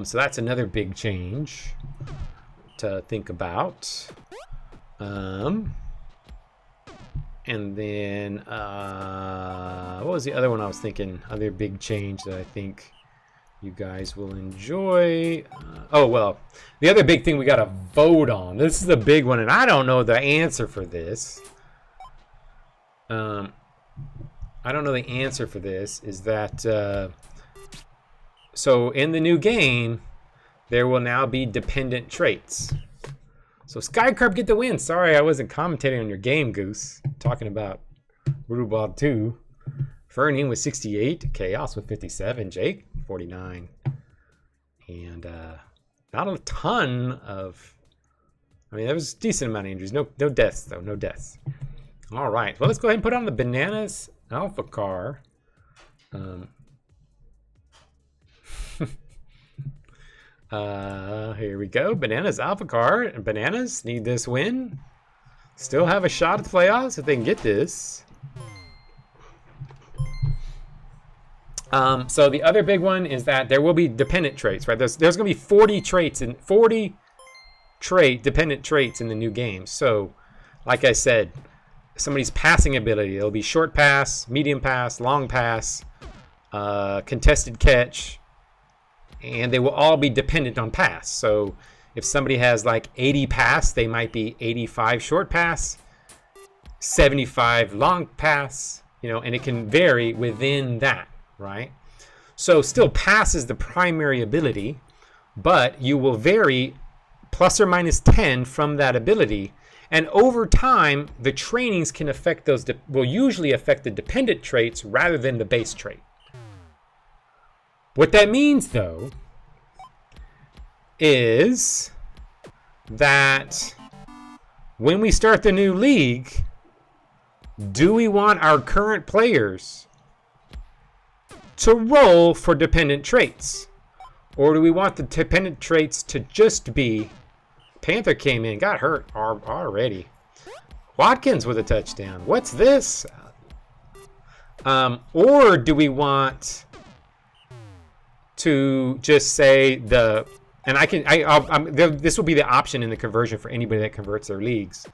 So that's another big change to think about. And then what was the other one I was thinking? Other big change that I think you guys will enjoy. The other big thing we got to vote on. This is a big one, and I don't know the answer for this. I don't know the answer for this. Is that so in the new game, there will now be dependent traits. So Skycarp get the win. Sorry, I wasn't commentating on your game, Goose. Talking about Rubal 2. Fernie with 68. Chaos with 57. Jake, 49. And not a ton of... there was a decent amount of injuries. No deaths, though. No deaths. All right. Well, let's go ahead and put on the Bananas Alpha car. Here we go. Bananas Alpha car. And Bananas need this win. Still have a shot at the playoffs if they can get this. So the other big one is that there will be dependent traits, right? There's going to be 40 dependent traits in the new game. So, like I said, somebody's passing ability. It'll be short pass, medium pass, long pass, contested catch, and they will all be dependent on pass. So if somebody has like 80 pass, they might be 85 short pass, 75 long pass, you know, and it can vary within that, right? So still pass is the primary ability, but you will vary plus or minus 10 from that ability. And over time, the trainings can affect those, will usually affect the dependent traits rather than the base trait. What that means, though, is that when we start the new league, do we want our current players to roll for dependent traits? Or do we want the dependent traits to just be... Panther came in, got hurt already. Watkins with a touchdown. What's this? Or do we want to just say the... And this will be the option in the conversion for anybody that converts their leagues.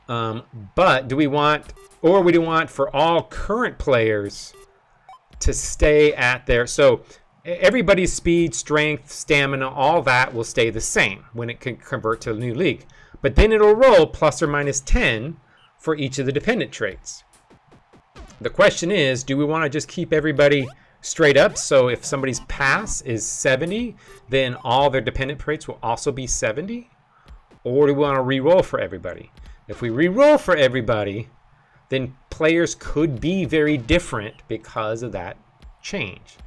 But do we want... Or we do want for all current players to stay at their... So everybody's speed, strength, stamina, all that will stay the same when it can convert to a new league. But then it'll roll plus or minus 10 for each of the dependent traits. The question is, do we want to just keep everybody straight up? So if somebody's pass is 70, then all their dependent traits will also be 70? Or do we want to re-roll for everybody? If we re-roll for everybody, then players could be very different because of that change.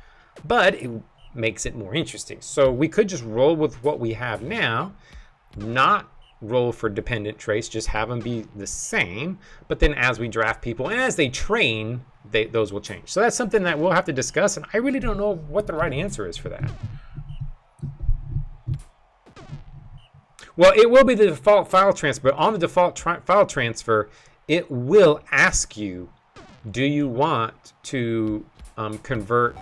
But it makes it more interesting. So we could just roll with what we have now, not roll for dependent traits, just have them be the same. But then as we draft people and as they train, those will change. So that's something that we'll have to discuss, and I really don't know what the right answer is for that. Well, it will be the default file transfer. But on the default file transfer, it will ask you, do you want to convert...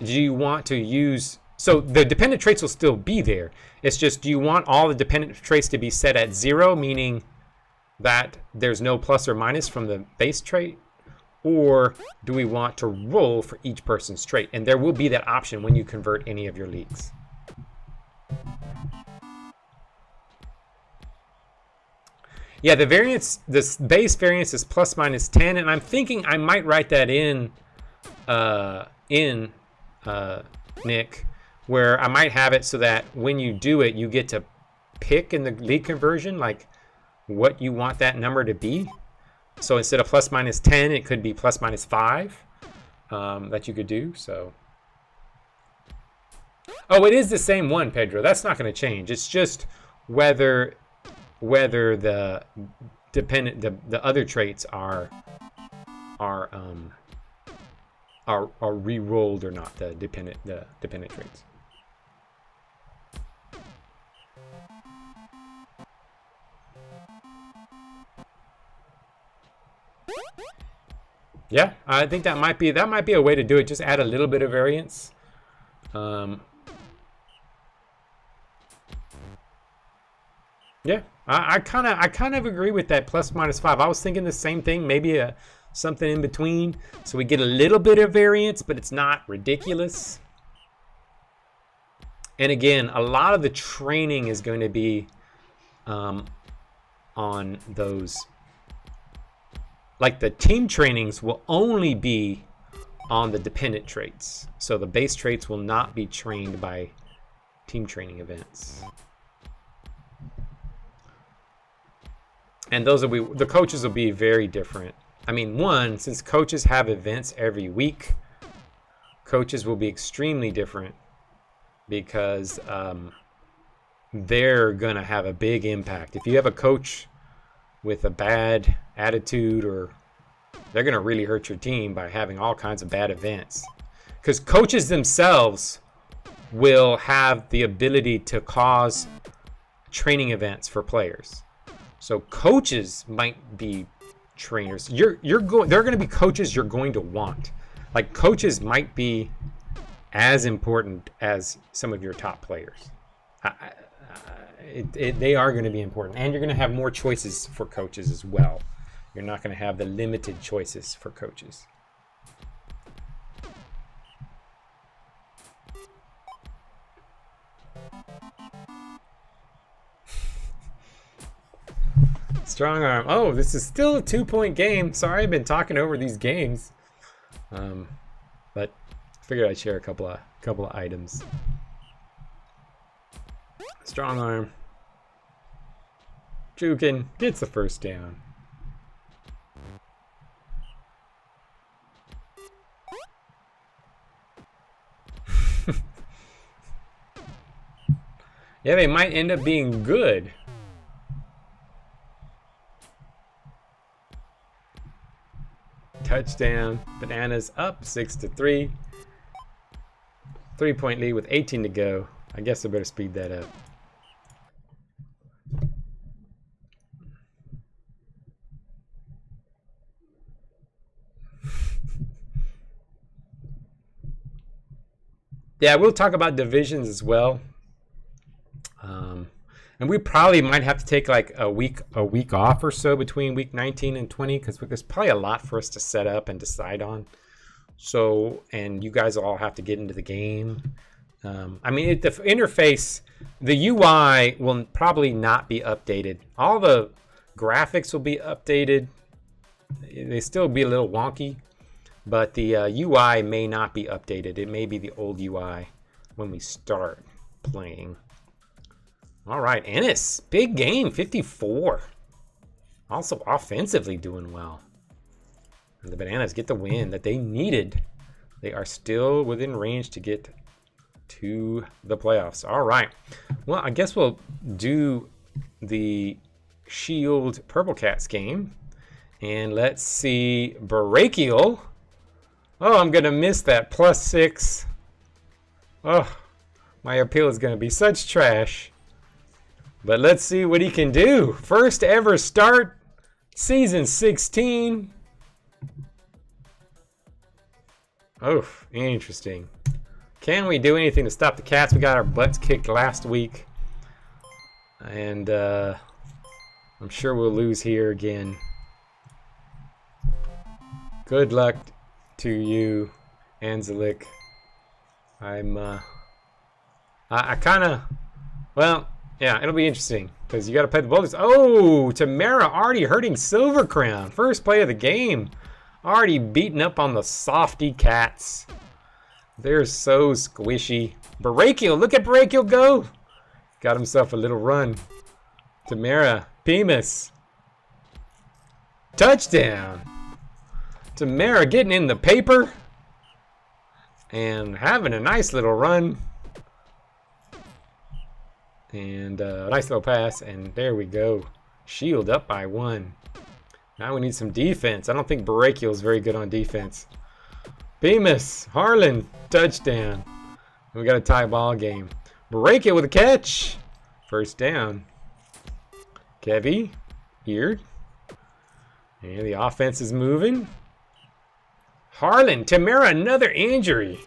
Do you want to use... So the dependent traits will still be there. It's just, do you want all the dependent traits to be set at 0, meaning that there's no plus or minus from the base trait? Or do we want to roll for each person's trait? And there will be that option when you convert any of your leagues. Yeah, the variance, this base variance is plus minus 10, and I'm thinking I might write that in Nick, where I might have it so that when you do it, you get to pick in the league conversion like what you want that number to be. So instead of plus minus 10, it could be plus minus 5 that you could do. So, oh, it is the same one, Pedro. That's not going to change. It's just whether the the other traits are re-rolled or not, the dependent traits. Yeah, I think that might be a way to do it. Just add a little bit of variance. Yeah, I kind of agree with that plus minus 5. I was thinking the same thing, maybe something in between, so we get a little bit of variance, but it's not ridiculous. And again, a lot of the training is going to be on those. Like the team trainings will only be on the dependent traits. So the base traits will not be trained by team training events. And those will be, the coaches will be very different. I mean, one, since coaches have events every week, coaches will be extremely different because they're going to have a big impact. If you have a coach with a bad attitude, or they're going to really hurt your team by having all kinds of bad events. Because coaches themselves will have the ability to cause training events for players. So coaches might be trainers. They're going to be coaches you're going to want. Like coaches might be as important as some of your top players. They are going to be important, and you're going to have more choices for coaches as well. You're not going to have the limited choices for coaches. Strong arm. Oh, this is still a 2-point game. Sorry, I've been talking over these games. But I figured I'd share a couple of items. Strong arm. Jukin gets the first down. Yeah, they might end up being good. Touchdown. Bananas up 6-3. 3-point lead with 18 to go. I guess I better speed that up. Yeah, we'll talk about divisions as well. And we probably might have to take like a week off or so between week 19 and 20 because there's probably a lot for us to set up and decide on. So, and you guys all have to get into the game. I mean, the interface, the UI will probably not be updated. All the graphics will be updated. They still be a little wonky, but the UI may not be updated. It may be the old UI when we start playing. All right, Ennis, big game, 54. Also offensively doing well. And the Bananas get the win that they needed. They are still within range to get to the playoffs. All right. Well, I guess we'll do the Shield Purple Cats game. And let's see, Brachial. Oh, I'm going to miss that +6. Oh, my appeal is going to be such trash. But let's see what he can do. First ever start, season 16. Oh, interesting. Can we do anything to stop the Cats? We got our butts kicked last week. And I'm sure we'll lose here again. Good luck to you, Anzelik. I kind of, well, yeah, it'll be interesting because you got to play the Bulldogs. Oh, Tamara already hurting Silver Crown. First play of the game. Already beating up on the softy Cats. They're so squishy. Brachial, look at Brachial go. Got himself a little run. Tamara, Bemis. Touchdown. Tamara getting in the paper. And having a nice little run. And a nice little pass, and there we go. Shield up by 1. Now we need some defense. I don't think Brachial is very good on defense. Bemis, Harlan, touchdown. And we got a tie ball game. Brachial with a catch. First down. Kevy, eared. And the offense is moving. Harlan, Tamara, another injury.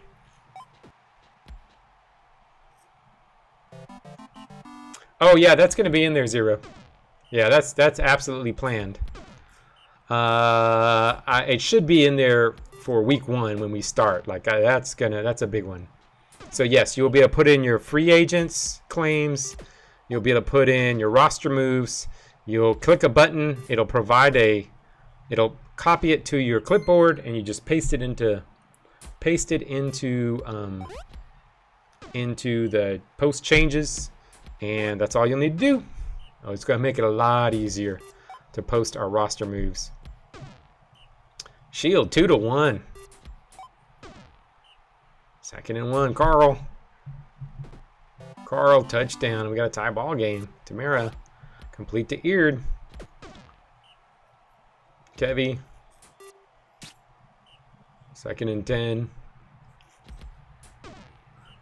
Oh yeah, that's going to be in there, 0. Yeah, that's absolutely planned. It should be in there for week 1 when we start. Like that's a big one. So yes, you'll be able to put in your free agents claims. You'll be able to put in your roster moves. You'll click a button. It'll copy it to your clipboard, and you just paste it into the post changes. And that's all you'll need to do. Oh, it's going to make it a lot easier to post our roster moves. Shield 2-1. 2nd and 1. Carl, touchdown. We got a tie ball game. Tamara, complete to eared. Kevy, 2nd and 10.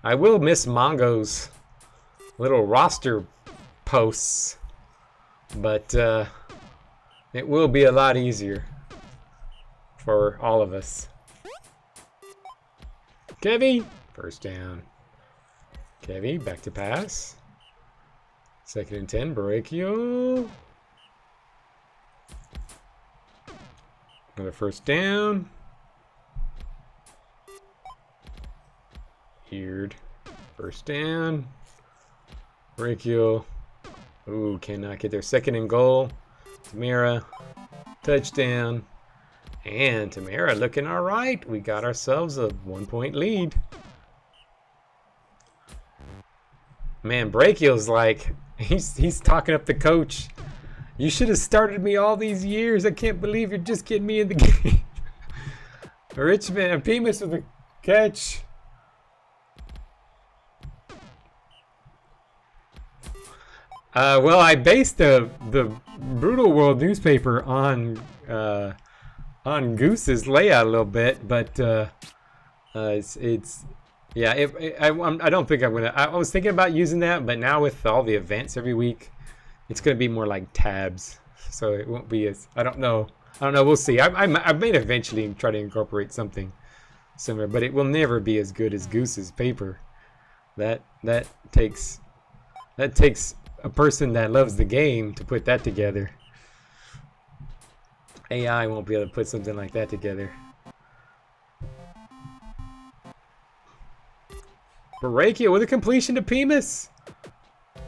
I will miss Mongo's little roster posts, but it will be a lot easier for all of us. Kevy, first down. Kevy, back to pass. 2nd and 10, Brachial. Another first down. Eared, first down. Brachial. Ooh, cannot get their 2nd and goal. Tamara, touchdown. And Tamara looking all right. We got ourselves a 1-point lead. Man, Brachial's like, he's talking up the coach. You should have started me all these years. I can't believe you're just getting me in the game. Richmond, Bemis with a catch. Well, I based the Brutal World newspaper on Goose's layout a little bit, but it's yeah. I don't think I'm gonna. I was thinking about using that, but now with all the events every week, it's gonna be more like tabs, so it won't be as. I don't know. We'll see. I may eventually try to incorporate something similar, but it will never be as good as Goose's paper. That takes a person that loves the game to put that together. AI won't be able to put something like that together. Baracchio with a completion to Bemis.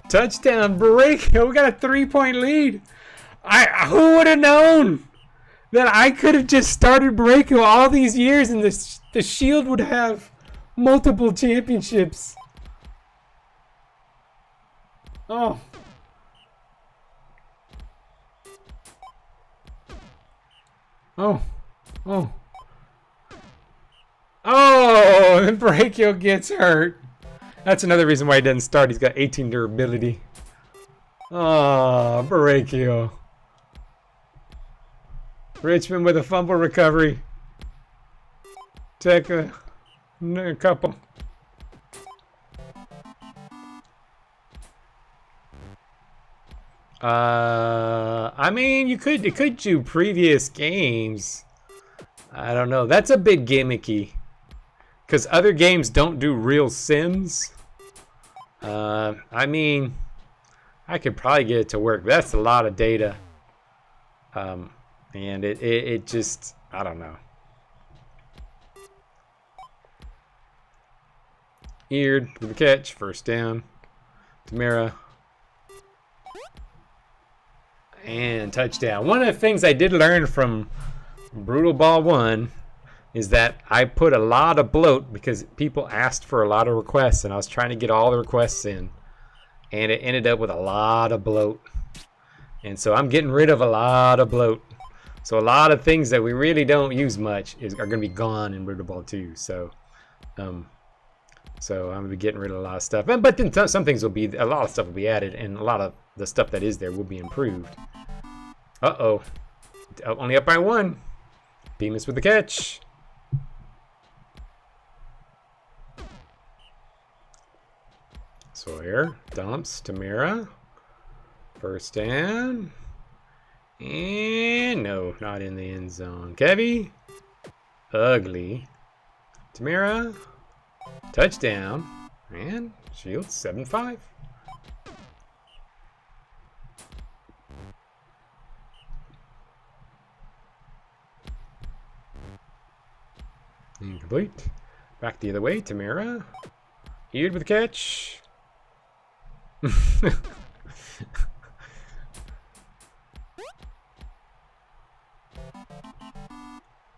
Touchdown, Baracchio. We got a 3-point lead. Who would have known that I could have just started Baracchio all these years and the Shield would have multiple championships. Oh. Oh. Oh. Oh, and Baracchio gets hurt. That's another reason why he doesn't start. He's got 18 durability. Oh, Baracchio. Richmond with a fumble recovery. Take a couple. I mean, you could do previous games. I don't know. That's a bit gimmicky. Because other games don't do real sims. I mean, I could probably get it to work. But that's a lot of data. And it just, I don't know. Eared with the catch. First down. Tamara. And touchdown. One of the things I did learn from Brutal Ball 1 is that I put a lot of bloat because people asked for a lot of requests and I was trying to get all the requests in. And it ended up with a lot of bloat. And so I'm getting rid of a lot of bloat. So a lot of things that we really don't use much are going to be gone in Brutal Ball 2. So I'm going to be getting rid of a lot of stuff. But then some things will be, a lot of stuff will be added and a lot of the stuff that is there will be improved. Uh-oh. Only up by 1. Bemis with the catch. Sawyer dumps Tamara. First down. And no, not in the end zone. Kevy. Ugly. Tamara. Touchdown. And Shield 7-5. Incomplete. Back the other way. Tamara. Eared with the catch.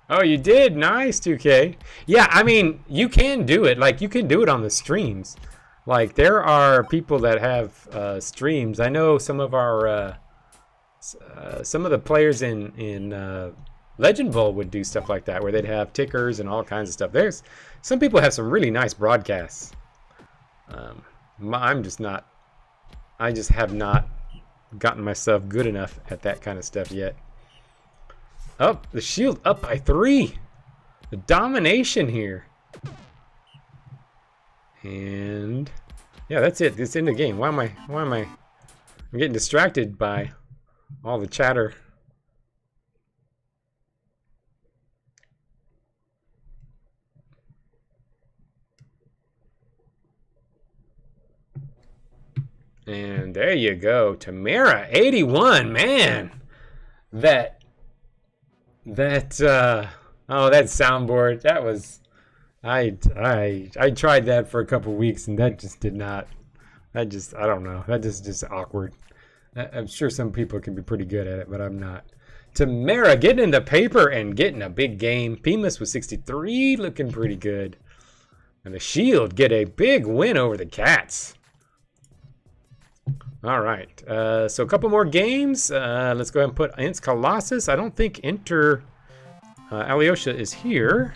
Oh, you did? Nice, 2K. Yeah, I mean, you can do it. Like, you can do it on the streams. Like, there are people that have streams. I know some of our some of the players in Legend Bowl would do stuff like that, where they'd have tickers and all kinds of stuff. There's some people have some really nice broadcasts. I'm just not. I just have not gotten myself good enough at that kind of stuff yet. Oh, the Shield up by 3. The domination here. And yeah, that's it. It's in the game. Why am I? I'm getting distracted by all the chatter. And there you go. Tamara, 81, man. That oh, that soundboard, that was, I tried that for a couple weeks and that just did not, I don't know, that just awkward. I'm sure some people can be pretty good at it, but I'm not. Tamara getting in the paper and getting a big game. Pimas with 63, looking pretty good. And the Shield get a big win over the Cats. All right, so a couple more games. Let's go ahead and put Ints Colossus. I don't think Enter Alyosha is here.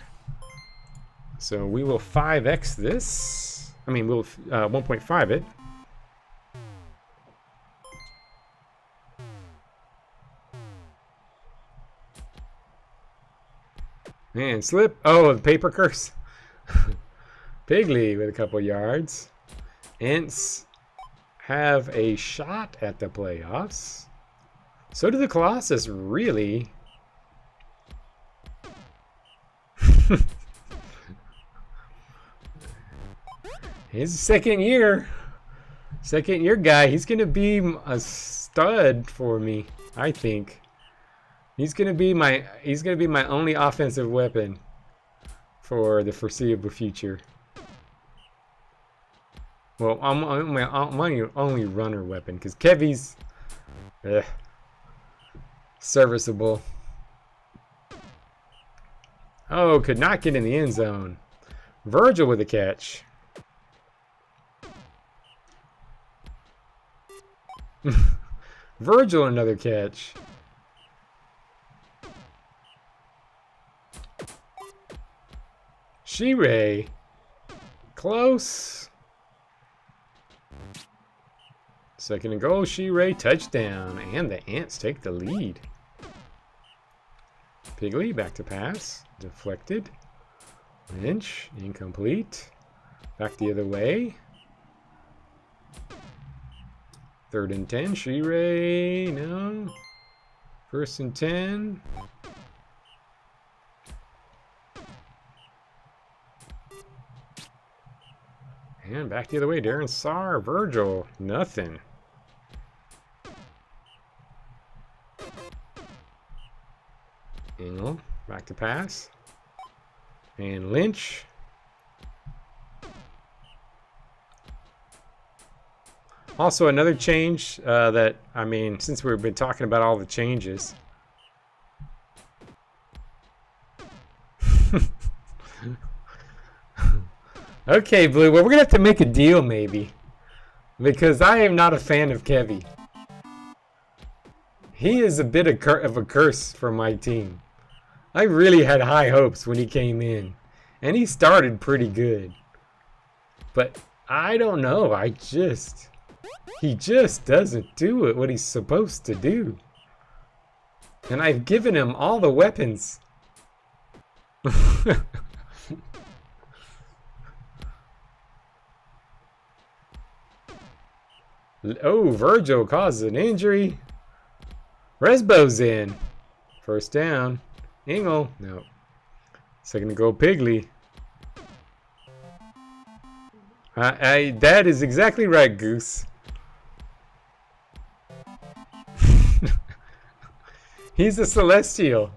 So we will 5x this. I mean, we'll 1.5 it. Man, slip. Oh, the paper curse. Piggly with a couple yards. Ints have a shot at the playoffs. So do the Colossus, really. His second year guy. He's gonna be a stud for me, I think. He's gonna be my only offensive weapon for the foreseeable future. Well, I'm my only runner weapon because Kevy's serviceable. Oh, could not get in the end zone. Virgil with a catch. Virgil another catch. Shirei. Close. Second and goal, Shirei, touchdown. And the Ants take the lead. Piggly back to pass. Deflected. Lynch, incomplete. Back the other way. 3rd and 10, Shirei, no. 1st and 10. And back the other way, Darren Saar, Virgil, nothing. Engel, back to pass. And Lynch. Also, another change that, I mean, since we've been talking about all the changes. Okay, Blue, well, we're going to have to make a deal, maybe. Because I am not a fan of Kevy. He is a bit of a curse for my team. I really had high hopes when he came in. And he started pretty good. But I don't know, he just doesn't do it what he's supposed to do. And I've given him all the weapons. Oh, Virgil causes an injury. Resbo's in. 1st down. Engel. No. 2nd to go, Piggly. That is exactly right, Goose. He's a Celestial.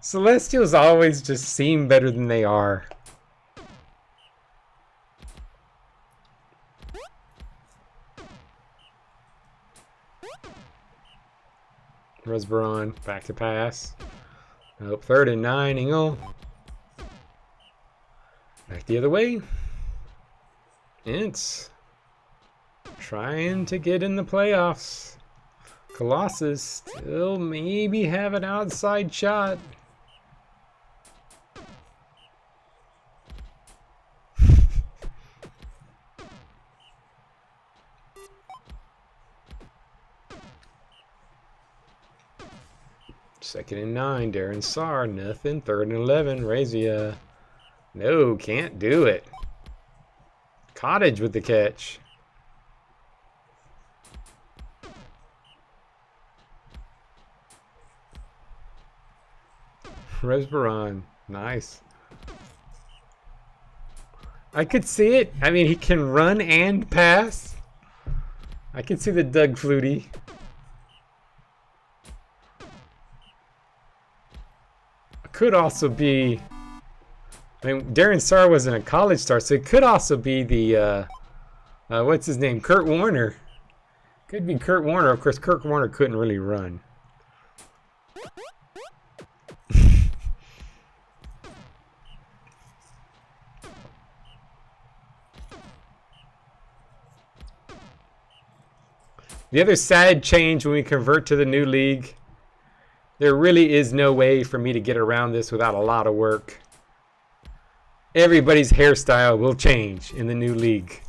Celestials always just seem better than they are. Resbaron, back to pass. Oh, 3rd and 9, Engel. Back the other way. It's trying to get in the playoffs. Colossus still maybe have an outside shot. Second and 9, Darren Saar, nothing. 3rd and 11, Razia. No, can't do it. Cottage with the catch. Resbaron, nice. I could see it. I mean, he can run and pass. I can see the Doug Flutie. Could also be, I mean, Darren Saar wasn't a college star, so it could also be the, what's his name, Kurt Warner. Could be Kurt Warner. Of course, Kurt Warner couldn't really run. The other sad change when we convert to the new league, there really is no way for me to get around this without a lot of work. Everybody's hairstyle will change in the new league.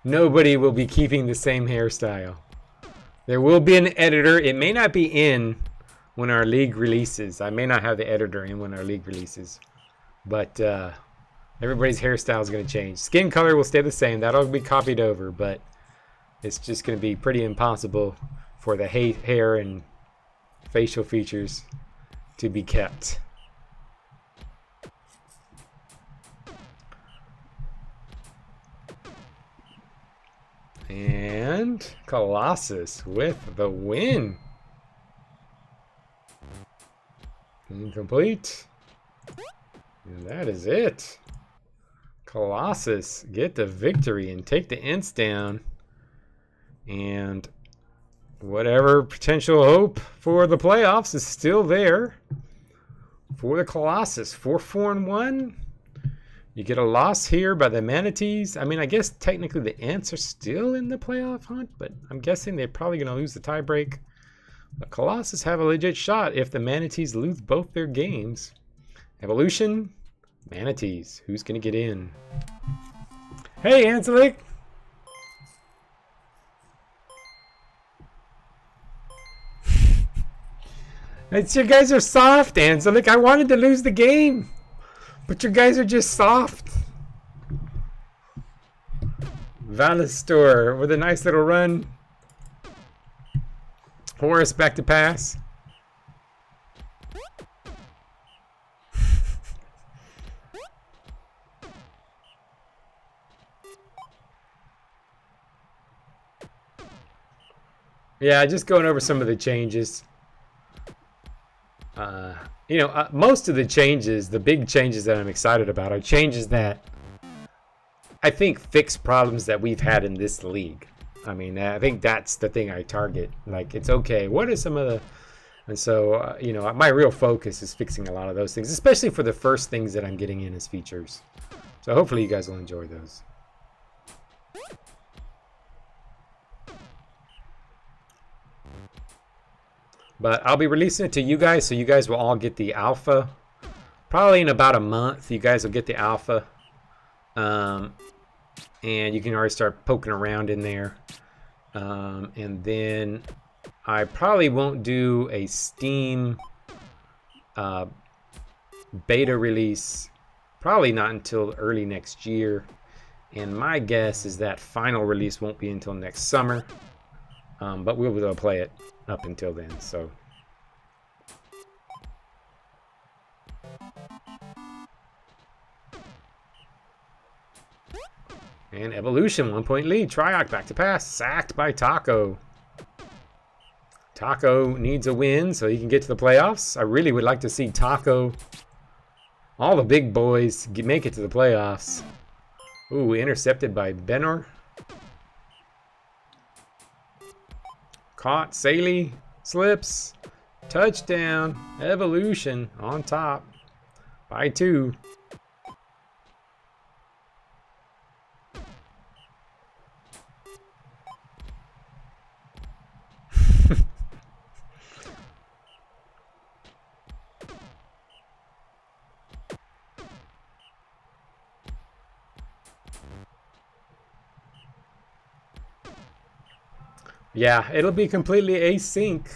Nobody will be keeping the same hairstyle. There will be an editor. It may not be in when our league releases. I may not have the editor in when our league releases. But everybody's hairstyle is going to change. Skin color will stay the same. That'll be copied over, but it's just going to be pretty impossible for the hair and facial features to be kept. And Colossus with the win. Incomplete. And that is it. Colossus get the victory and take the Ents down. And whatever potential hope for the playoffs is still there for the Colossus. 4-4-1. You get a loss here by the Manatees. I mean, I guess technically the Ents are still in the playoff hunt, but I'm guessing they're probably going to lose the tiebreak. The Colossus have a legit shot if the Manatees lose both their games. Evolution, Manatees. Who's going to get in? Hey, Anselic! You guys are soft, Anselic. I wanted to lose the game. But your guys are just soft. Valistor with a nice little run. Horace back to pass. Yeah, just going over some of the changes. Most of the changes, the big changes that I'm excited about are changes that I think fix problems that we've had in this league. I mean, I think that's the thing I target. Like, it's okay. What are some of the... And so, my real focus is fixing a lot of those things, especially for the first things that I'm getting in as features. So hopefully you guys will enjoy those. But I'll be releasing it to you guys, so you guys will all get the alpha. Probably in about a month, you guys will get the alpha. And you can already start poking around in there. And then I probably won't do a Steam beta release. Probably not until early next year. And my guess is that final release won't be until next summer. But we'll be able to play it up until then, so. And Evolution, 1 point lead. Triarch back to pass. Sacked by Taco. Taco needs a win so he can get to the playoffs. I really would like to see Taco, all the big boys, make it to the playoffs. Ooh, intercepted by Benor. Caught, Saley, slips, touchdown, Evolution on top by 2. Yeah, it'll be completely async.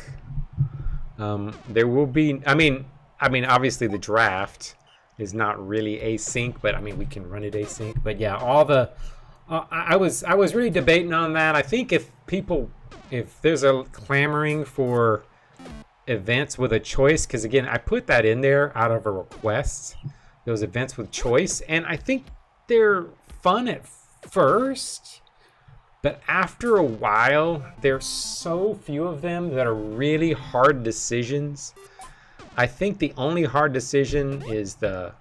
There will be, I mean, obviously the draft is not really async, but I mean, we can run it async. But yeah, all the, I was really debating on that. I think if there's a clamoring for events with a choice, because again, I put that in there out of a request, those events with choice, and I think they're fun at first. But after a while, there's so few of them that are really hard decisions. I think the only hard decision is the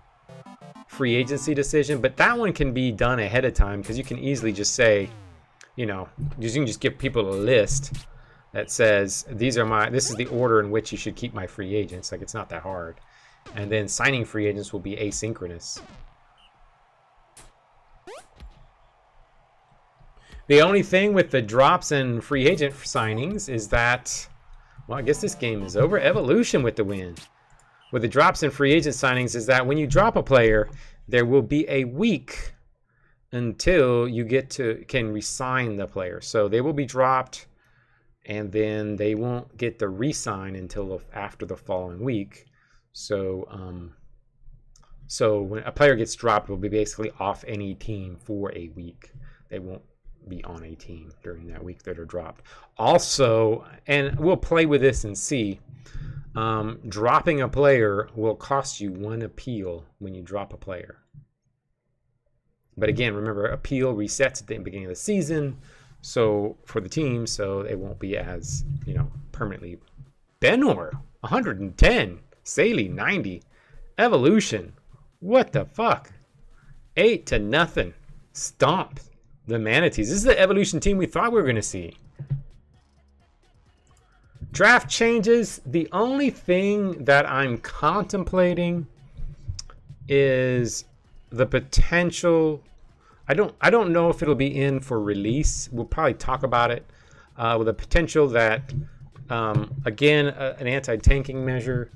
free agency decision, but that one can be done ahead of time because you can easily just say, you know, you can just give people a list that says this is the order in which you should keep my free agents. Like, it's not that hard. And then signing free agents will be asynchronous. The only thing with the drops and free agent signings is that, well, I guess this game is over. Evolution with the win. With the drops and free agent signings is that when you drop a player, there will be a week until you can re-sign the player. So they will be dropped, and then they won't get the re-sign until after the following week. So when a player gets dropped, it will be basically off any team for a week. They won't be on a team during that week that are dropped. Also, and we'll play with this and see, dropping a player will cost you 1 appeal when you drop a player. But again, remember, appeal resets at the beginning of the season, so for the team, so they won't be as, you know, permanently. Benor 110, Saley 90, Evolution, what the fuck, 8-0, stomp the Manatees. This is the Evolution team we thought we were going to see. Draft changes. The only thing that I'm contemplating is the potential. I don't know if it'll be in for release. We'll probably talk about it with the potential that, again, an anti-tanking measure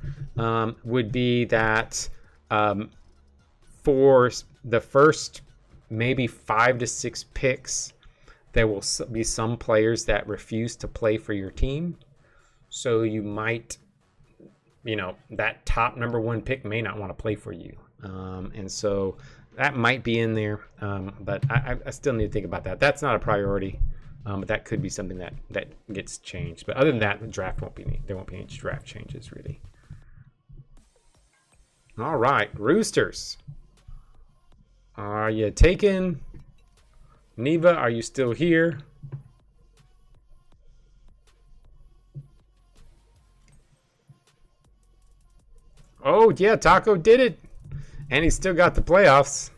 would be that for the first maybe 5 to 6 picks, there will be some players that refuse to play for your team. So you might, you know, that top number 1 pick may not want to play for you. And so that might be in there. But I still need to think about that. That's not a priority. But that could be something that gets changed. But other than that, the draft there won't be any draft changes, really. All right, Roosters. Are you taken? Neva, are you still here? Oh, yeah, Taco did it. And he's still got the playoffs.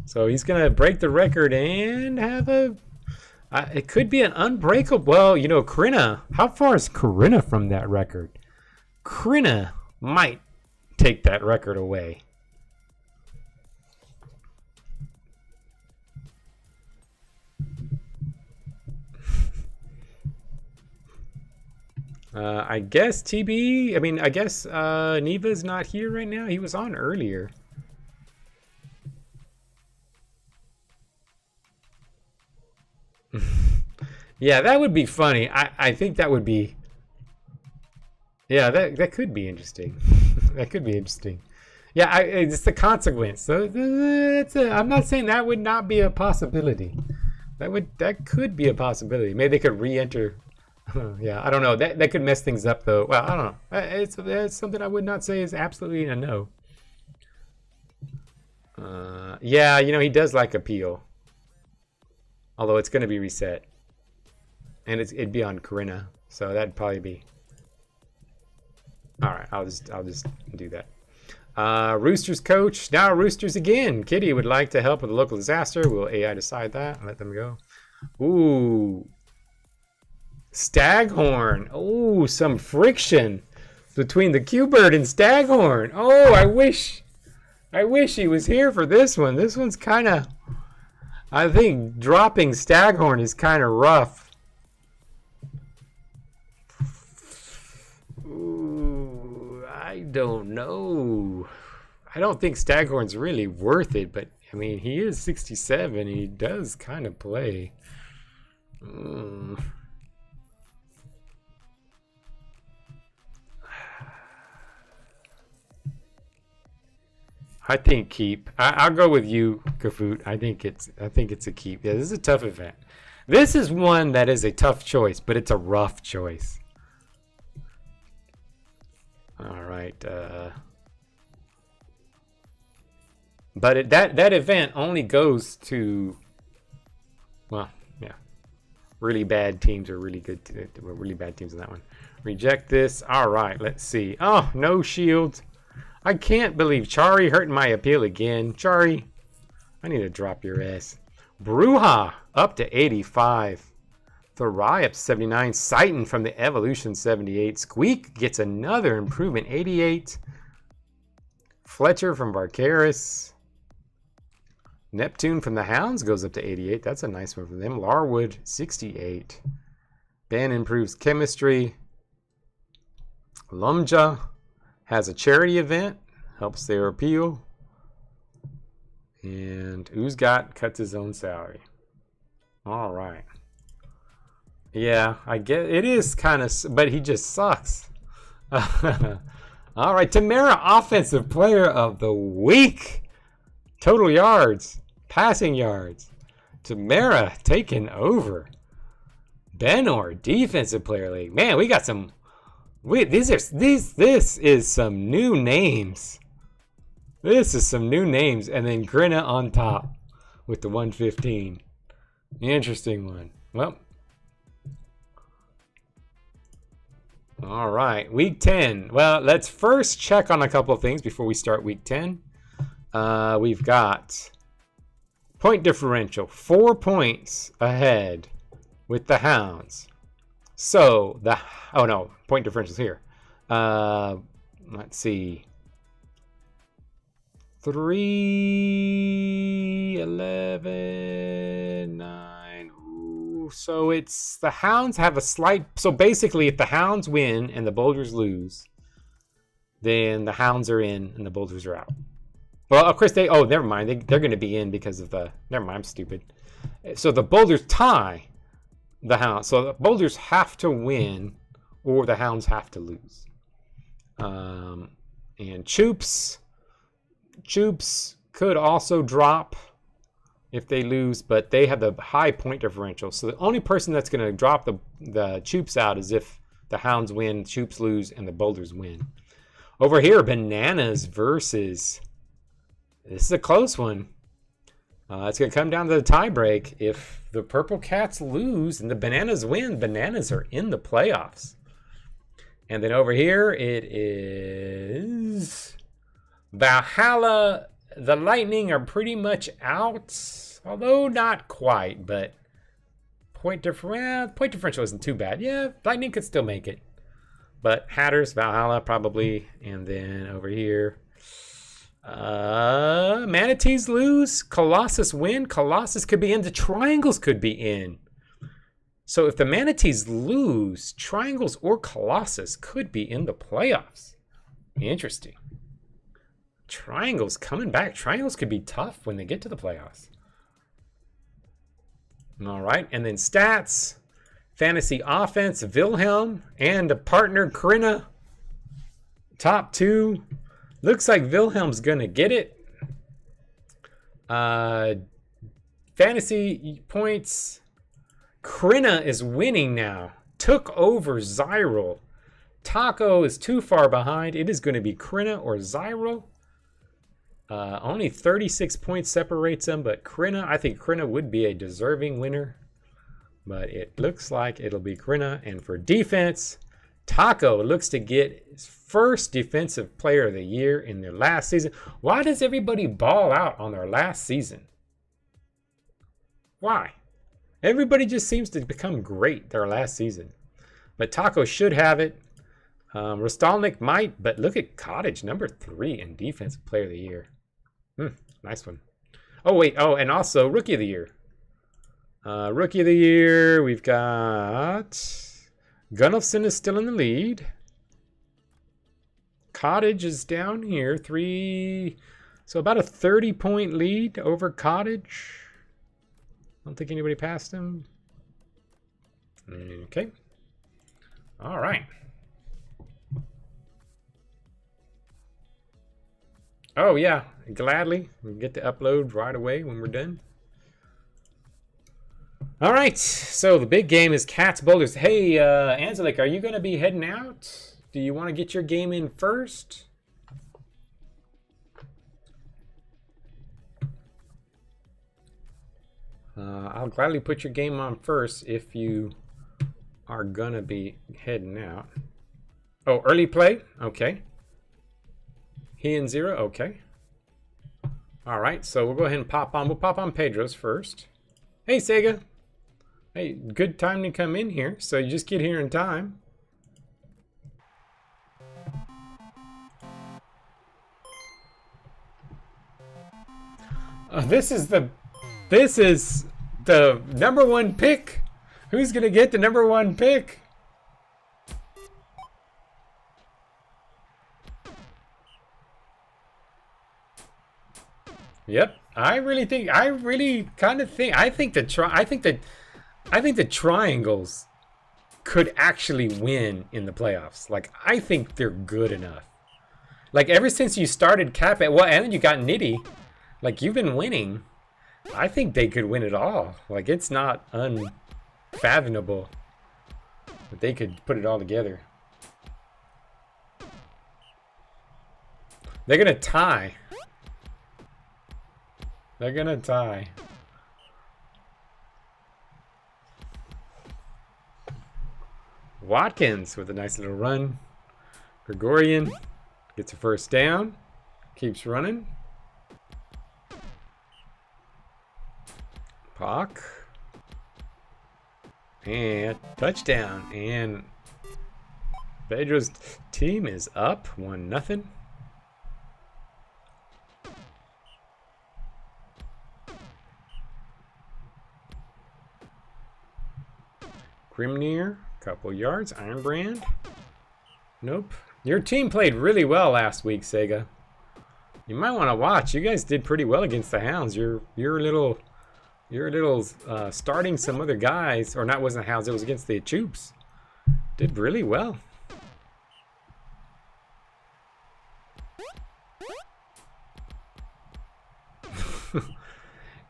So he's going to break the record and have it could be an unbreakable. Well, you know, Corinna. How far is Corinna from that record? Corinna might take that record away. I guess Neva's not here right now. He was on earlier. Yeah, that would be funny. I think that would be... Yeah, that could be interesting. That could be interesting. Yeah, it's the consequence. So I'm not saying that would not be a possibility. That could be a possibility. Maybe they could re-enter... Yeah, I don't know. That could mess things up, though. Well, I don't know. It's something I would not say is absolutely a no. Yeah, you know, he does like appeal. Although it's going to be reset. And it'd be on Corinna. So that'd probably be... All right, I'll just do that. Roosters coach. Now Roosters again. Kitty would like to help with a local disaster. Will AI decide that and let them go? Ooh. Staghorn. Oh, some friction between the Q-Bird and Staghorn. Oh, I wish he was here for this one. This one's kind of... I think dropping Staghorn is kind of rough. Ooh, I don't know. I don't think Staghorn's really worth it, but I mean, he is 67. He does kind of play. I think keep. I'll go with you, Kafut. I think it's a keep. Yeah, this is a tough event. This is one that is a tough choice, but it's a rough choice. All right. But that event only goes to, well, yeah, really bad teams or really good, really bad teams in that one. Reject this. All right, let's see. Oh, no shields. I can't believe Chari hurting my appeal again. Chari, I need to drop your ass. Bruja. up to 85. Thoriah up to 79. Sighton from the Evolution 78. Squeak gets another improvement, 88. Fletcher from Barcaris. Neptune from the Hounds goes up to 88. That's a nice one for them. Larwood, 68. Ben improves chemistry. Lumja has a charity event. Helps their appeal. And Uzgat cuts his own salary. All right. Yeah, I get it is kind of, but he just sucks. All right, Tamara, Offensive Player of the Week. Total yards, passing yards. Tamara taking over. Benor, Defensive Player League. Man, we got some. This is some new names. This is some new names, and then Grinna on top with the 115. Interesting one. Well. All right, week 10. Well, let's first check on a couple of things before we start week 10. We've got point differential, 4 points ahead with the Hounds. So point differential's here. Let's see. 3, 11, 9. So it's the Hounds have a slight. So basically, if the Hounds win and the Boulders lose, then the Hounds are in and the Boulders are out. Well, of course never mind. They're going to be in because of the. Never mind. I'm stupid. So the Boulders tie the Hounds. So the Boulders have to win, or the Hounds have to lose. And Choops could also drop if they lose, but they have the high point differential. So the only person that's going to drop the Choops out is if the Hounds win, Choops lose, and the Boulders win. Over here, Bananas versus. This is a close one. It's going to come down to the tie break. If the Purple Cats lose and the Bananas win, Bananas are in the playoffs. And then over here, it is Valhalla. The Lightning are pretty much out, although not quite, but point differential isn't too bad. Yeah, Lightning could still make it. But Hatters, Valhalla probably, and then over here, Manatees lose, Colossus win, Colossus could be in, the Triangles could be in. So if the Manatees lose, Triangles or Colossus could be in the playoffs. Interesting. Triangles coming back. Triangles could be tough when they get to the playoffs. All right, and then stats. Fantasy offense, Wilhelm and a partner, Krina. Top 2. Looks like Wilhelm's going to get it. Fantasy points. Krina is winning now. Took over Zyril. Taco is too far behind. It is going to be Krina or Zyril. Only 36 points separates them, but I think Krina would be a deserving winner. But it looks like it'll be Krina. And for defense, Taco looks to get his first Defensive Player of the Year in their last season. Why does everybody ball out on their last season? Why? Everybody just seems to become great their last season. But Taco should have it. Rostalnik might, but look at Cottage, number 3 in Defensive Player of the Year. Nice one. Oh, wait. Oh, and also Rookie of the Year. Rookie of the Year, we've got Gunnelson is still in the lead. Cottage is down here, 3. So about a 30-point lead over Cottage. I don't think anybody passed him. Okay. All right. Oh, yeah. Gladly. We'll get the upload right away when we're done. All right. So the big game is Cats Boulders. Hey, Angelique, are you going to be heading out? Do you want to get your game in first? I'll gladly put your game on first if you are going to be heading out. Oh, early play? Okay. He and 0? Okay. All right, so we'll go ahead and pop on. We'll pop on Pedro's first. Hey, Sega. Hey, good time to come in here, so you just get here in time. This is the #1 pick. Who's gonna get the #1 pick? Yep, I think the triangles could actually win in the playoffs. Like, I think they're good enough. Like, ever since you started Cap at, well, and then you got Nitty, like, you've been winning. I think they could win it all. Like, it's not unfathomable that they could put it all together. They're gonna tie. They're gonna tie. Watkins with a nice little run. Gregorian gets a first down. Keeps running. Pock. And touchdown. And Pedro's team is up 1-0. Grimnir, couple yards. Ironbrand. Nope. Your team played really well last week, Sega. You might want to watch. You guys did pretty well against the Hounds. You're a little starting some other guys, or not, wasn't the Hounds, it was against the Choops. Did really well.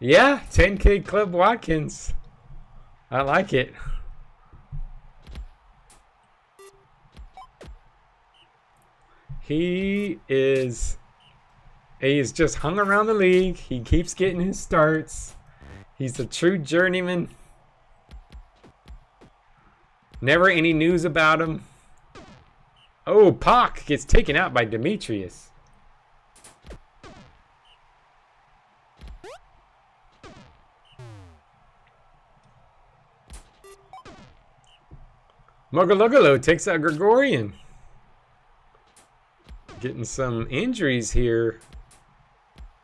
Yeah, 10K Club Watkins. I like it. He's just hung around the league. He keeps getting his starts. He's a true journeyman. Never any news about him. Oh, Pac gets taken out by Demetrius. Mogalugalo takes out Gregorian. Getting some injuries here,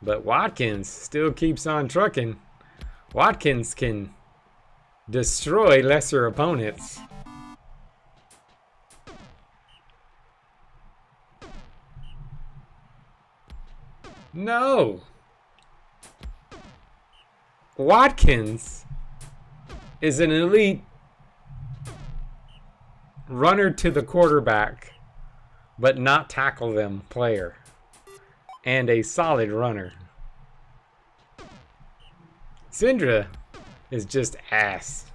but Watkins still keeps on trucking. Watkins can destroy lesser opponents. No! Watkins is an elite runner to the quarterback, but not tackle them player, and a solid runner. Syndra is just ass.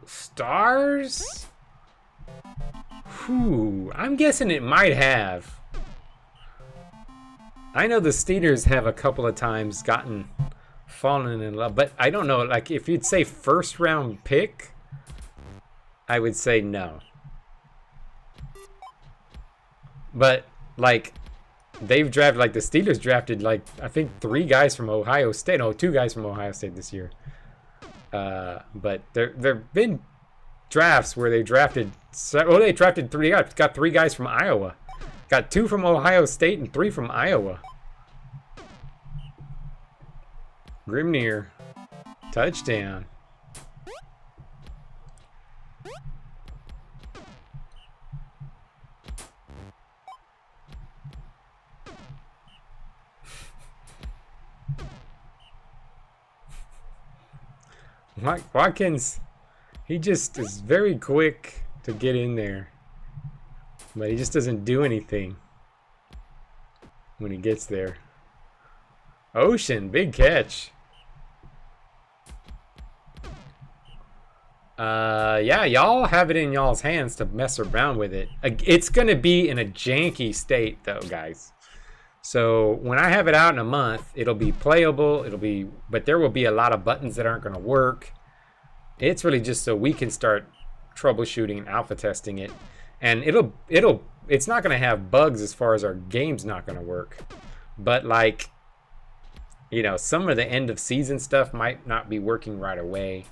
Stars? Whew, I'm guessing it might have. I know the Steelers have a couple of times fallen in love, but I don't know. Like, if you'd say first round pick, I would say no. But like, they've drafted, like the Steelers drafted, like, I think 3 guys from Ohio State. No, 2 guys from Ohio State this year. But there've been drafts where they drafted 3 guys. Got 3 guys from Iowa. Got 2 from Ohio State and 3 from Iowa. Grimnir. Touchdown. Watkins, he just is very quick to get in there, but he just doesn't do anything when he gets there. Ocean, big catch. Yeah, y'all have it in y'all's hands to mess around with it. It's gonna be in a janky state though, guys. So when I have it out in a month, it'll be playable. But there will be a lot of buttons that aren't gonna work. It's really just so we can start troubleshooting and alpha testing it, and it's not going to have bugs as far as our game's not going to work, but like, you know, some of the end of season stuff might not be working right away.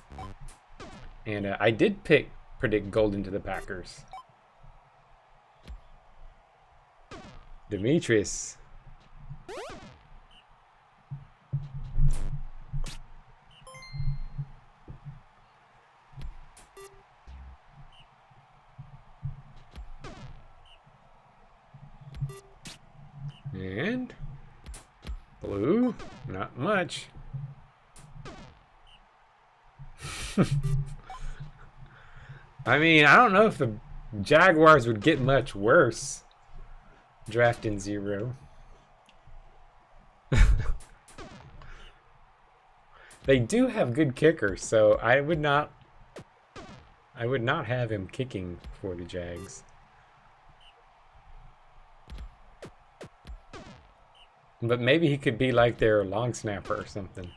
And I did predict Golden to the Packers. Demetrius. And blue, not much. I mean, I don't know if the Jaguars would get much worse drafting 0. They do have good kickers, so I would not have him kicking for the Jags. But maybe he could be like their long snapper or something.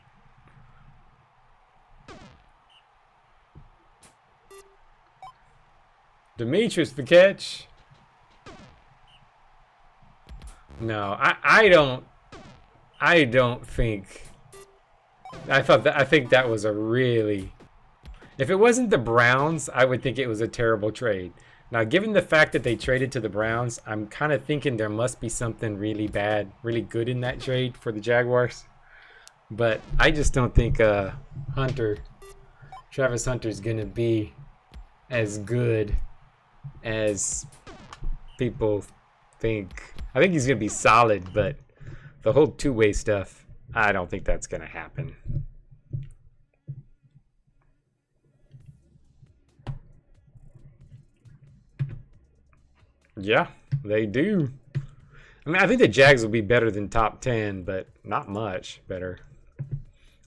Demetrius the catch. No, I don't think. I think that was a really. If it wasn't the Browns, I would think it was a terrible trade. Now, given the fact that they traded to the Browns, I'm kind of thinking there must be something really bad, really good in that trade for the Jaguars. But I just don't think Travis Hunter's going to be as good as people think. I think he's going to be solid, but the whole two-way stuff, I don't think that's going to happen. Yeah, they do. I mean, I think the Jags will be better than top 10, but not much better.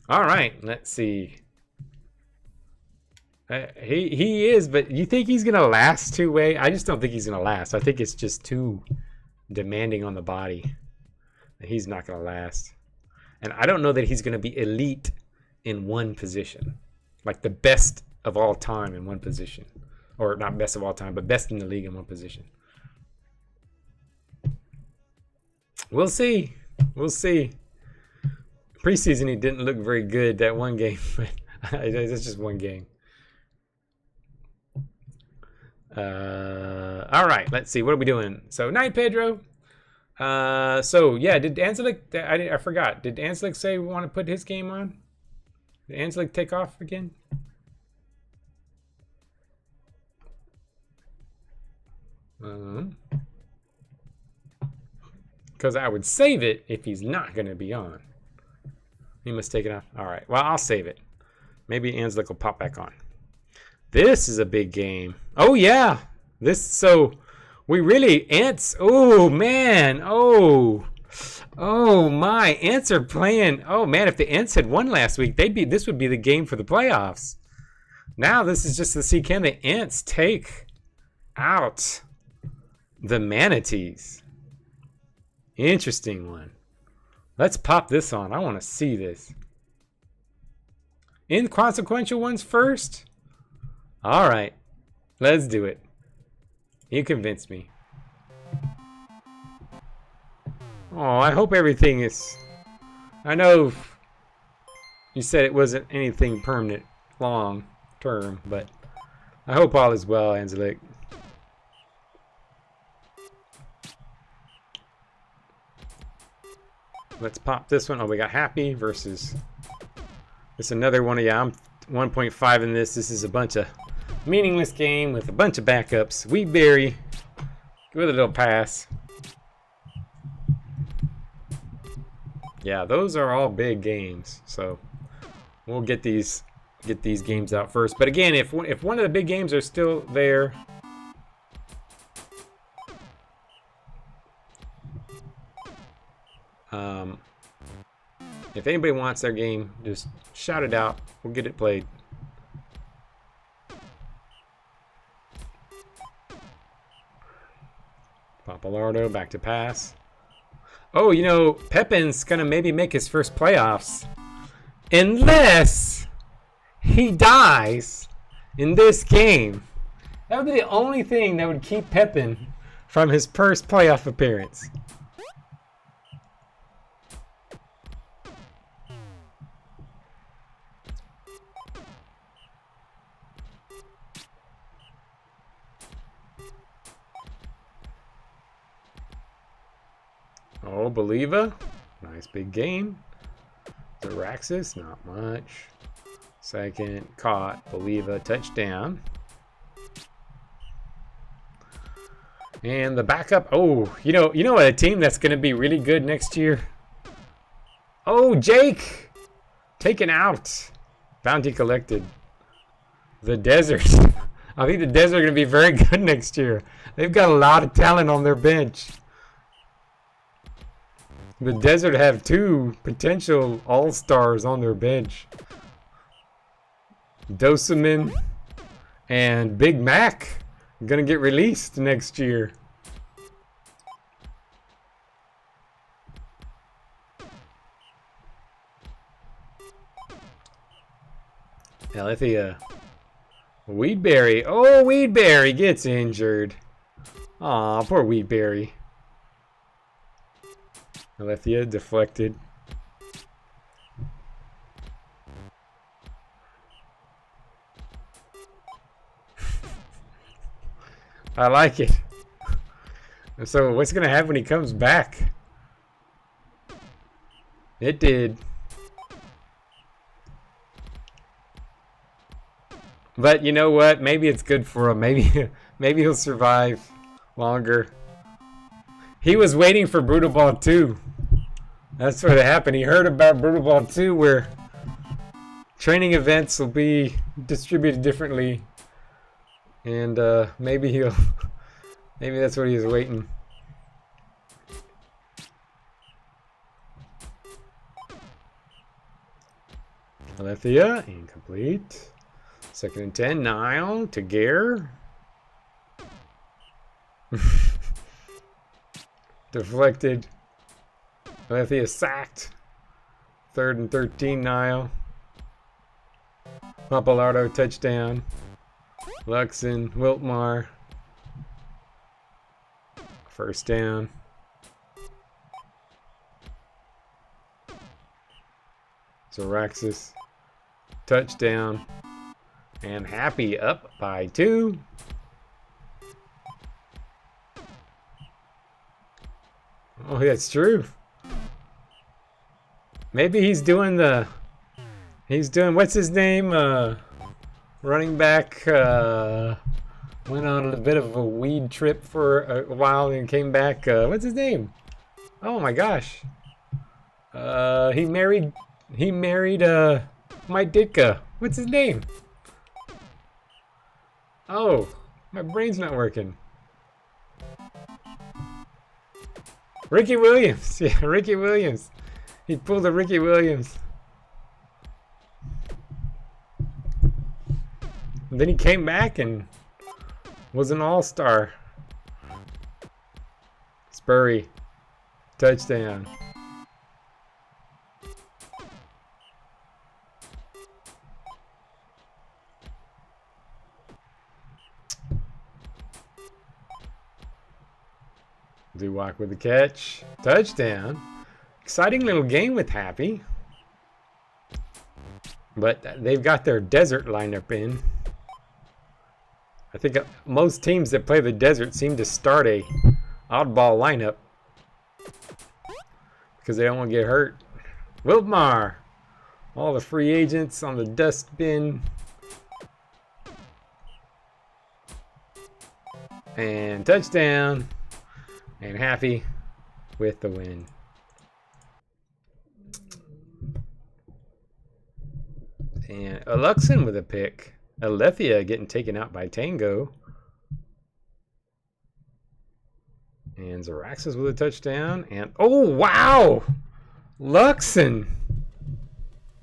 All right, let's see. He is, but you think he's going to last two-way? I just don't think he's going to last. I think it's just too demanding on the body. He's not going to last. And I don't know that he's going to be elite in one position. Like the best of all time in one position. Or not best of all time, but best in the league in one position. We'll see. We'll see. Preseason, he didn't look very good that one game, but it's just one game. All right, let's see. What are we doing? So, night, Pedro. So, yeah, did Anselic, I forgot. Did Anselic say we want to put his game on? Did Anselic take off again? Because I would save it if he's not going to be on. He must take it off. All right. Well, I'll save it. Maybe Anslick will pop back on. This is a big game. Oh, yeah. So we really Ants. Oh, man. Oh, my. Ants are playing. Oh, man. If the Ants had won last week, this would be the game for the playoffs. Now this is just to see, can the Ants take out the Manatees? Interesting one. Let's pop this on. I want to see this. Inconsequential ones first? All right. Let's do it. You convinced me. Oh, I hope everything is... I know you said it wasn't anything permanent long term, but I hope all is well, Angelique. Let's pop this one. Oh, we got Happy versus... It's another one. Yeah, I'm 1.5 in this. This is a bunch of meaningless game with a bunch of backups. Weedberry with a little pass. Yeah, those are all big games. So we'll get these games out first. But again, if one of the big games are still there... if anybody wants their game, just shout it out. We'll get it played. Papalardo back to pass. Oh, you know, Pepin's gonna maybe make his first playoffs. Unless he dies in this game. That would be the only thing that would keep Pepin from his first playoff appearance. Oh, Believer. Nice big gain. Zaraxis, not much. Second, caught. Believer, touchdown. And the backup. Oh, you know what? A team that's going to be really good next year. Oh, Jake. Taken out. Bounty collected. The Desert. I think the Desert are going to be very good next year. They've got a lot of talent on their bench. The Desert have 2 potential all-stars on their bench. Dosamin and Big Mac are going to get released next year. Alethea. Weedberry. Oh, Weedberry gets injured. Aw, poor Weedberry. Alethea deflected. I like it. So what's going to happen when he comes back? It did. But you know what? Maybe it's good for him. Maybe he'll survive longer. He was waiting for Brutal Ball 2. That's what happened. He heard about Brutal Ball 2 where training events will be distributed differently. And maybe that's what he was waiting. Alethea, incomplete. 2nd and 10, Nile to Gare. Deflected. Alethea sacked. 3rd and 13, Nile. Papalardo touchdown. Luxon, Wiltmar. 1st down. Zaraxis. Touchdown. And Happy up by 2. Oh, that's true. Maybe he's doing what's his name? Running back went on a bit of a weed trip for a while and came back. What's his name? Oh my gosh. He married Mike Ditka. What's his name? Oh, my brain's not working. Ricky Williams. Yeah, Ricky Williams. He pulled a Ricky Williams. And then he came back and was an all-star. Spurry. Touchdown. Duwak with the catch. Touchdown. Exciting little game with Happy. But they've got their desert lineup in. I think most teams that play the desert seem to start a oddball lineup because they don't want to get hurt. Wiltmar. All the free agents on the dustbin. And touchdown. And Happy with the win. And Luxon with a pick. Alethea getting taken out by Tango. And Zaraxis with a touchdown. And oh, wow! Luxon.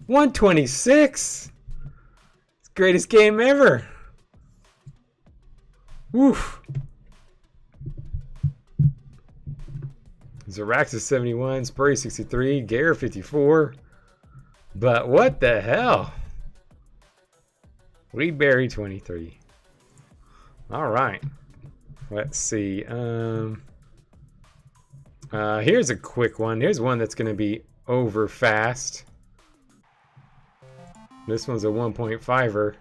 126. It's the greatest game ever. Woof. Zaraxis 71, Spurry 63, Gare 54. But what the hell? Weedberry 23. All right. Let's see. Here's a quick one. Here's one that's going to be over fast. This one's a 1.5er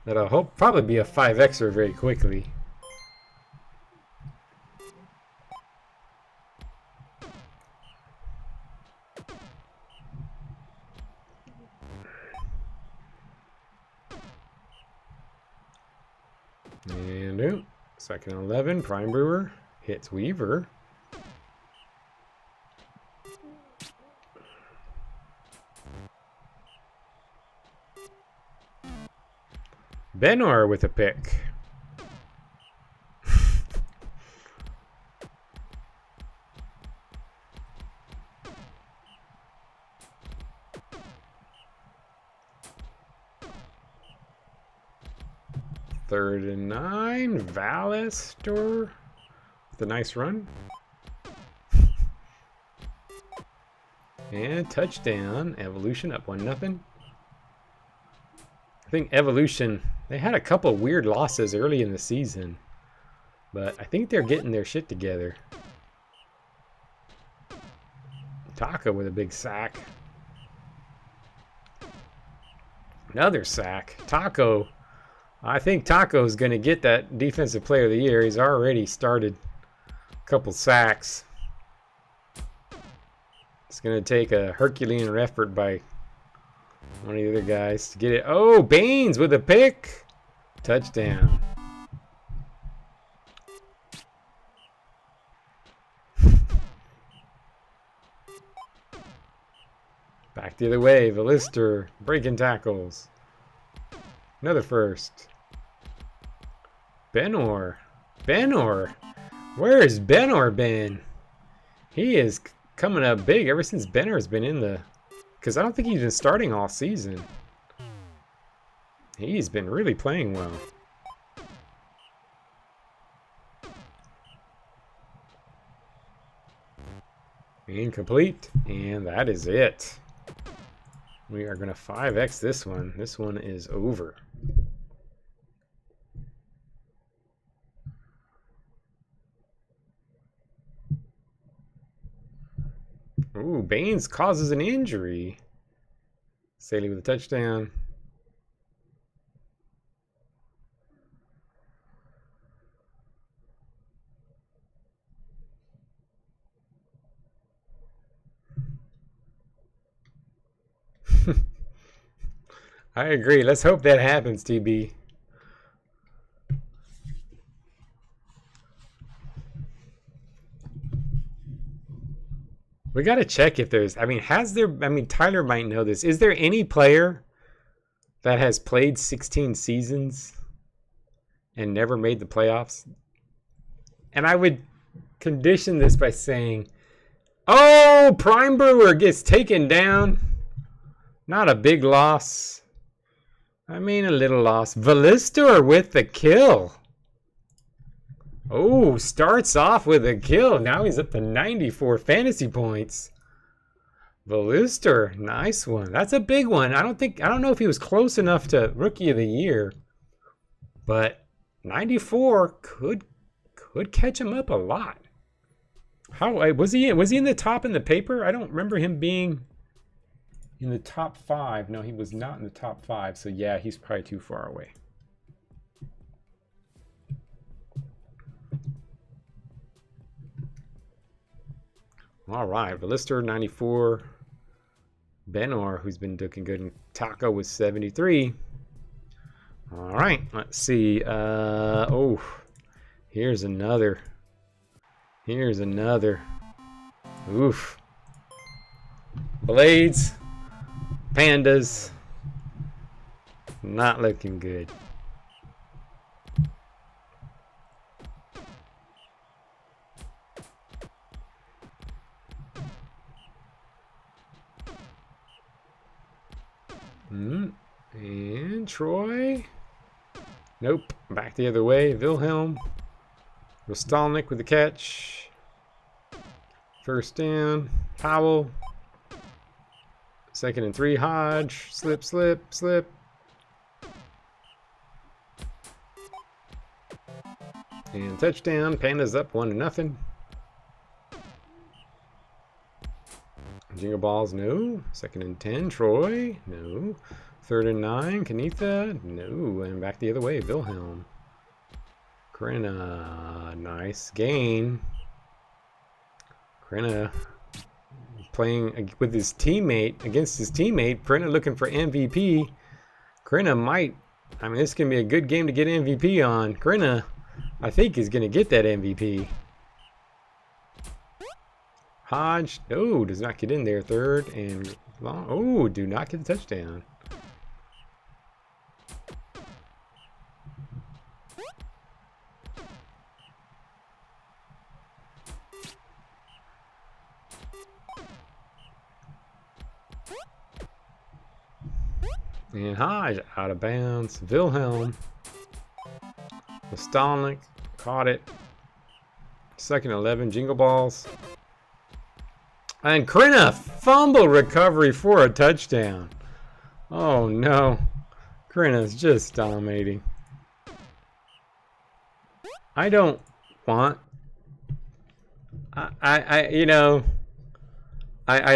that'll hope probably be a 5xer very quickly. And second 11, Prime Brewer hits Weaver. Benor with a pick. Third and 9, Vallister with a nice run. And touchdown, Evolution up 1-0. I think Evolution, they had a couple weird losses early in the season, but I think they're getting their shit together. Taco with a big sack. Another sack. Taco. I think Taco's going to get that Defensive Player of the Year. He's already started a couple sacks. It's going to take a Herculean effort by one of the other guys to get it. Oh, Baines with a pick. Touchdown. Back the other way. Vallister breaking tackles. Another first. Benor. Benor. Where has Benor been? He is coming up big ever since Benor's been in the... Because I don't think he's been starting all season. He's been really playing well. Incomplete. And that is it. We are going to 5x this one. This one is over. Ooh, Baines causes an injury. Saley with a touchdown. I agree. Let's hope that happens, TB. We got to check if there's, Tyler might know this. Is there any player that has played 16 seasons and never made the playoffs? And I would condition this by saying, oh, Prime Brewer gets taken down. Not a big loss. I mean, a little loss. Vallister with the kill. Oh, starts off with a kill. Now he's up to 94 fantasy points. Vallister, nice one. That's a big one. I don't know if he was close enough to Rookie of the Year, but 94 could catch him up a lot. How was he in the top in the paper? I don't remember him being in the top 5. No, he was not in the top 5. So yeah, he's probably too far away. All right, Vallister 94, Benor, who's been looking good, and Taco was 73. All right, let's see. Oh, here's another. Here's another. Oof. Blades, Pandas, not looking good. And Troy. Nope. Back the other way. Wilhelm. Rostalnik with the catch. First down. Powell. Second and 3. Hodge. Slip, slip, slip. And touchdown. Panda's up 1-0. Jingle balls, no. 2nd and 10, Troy, no. 3rd and 9, Kanitha, no. And back the other way, Wilhelm. Krenna, nice gain. Krenna playing with his teammate, against his teammate. Krenna looking for MVP. Krenna might, I mean, this can be a good game to get MVP on. Krenna, I think, is going to get that MVP. Hodge, oh, does not get in there. 3rd and long. Oh, do not get the touchdown. And Hodge out of bounds. Wilhelm. Stalnick caught it. 2nd and 11, Jingle balls. And Krenna, fumble recovery for a touchdown. Oh no. Krenna's just dominating. I don't want... I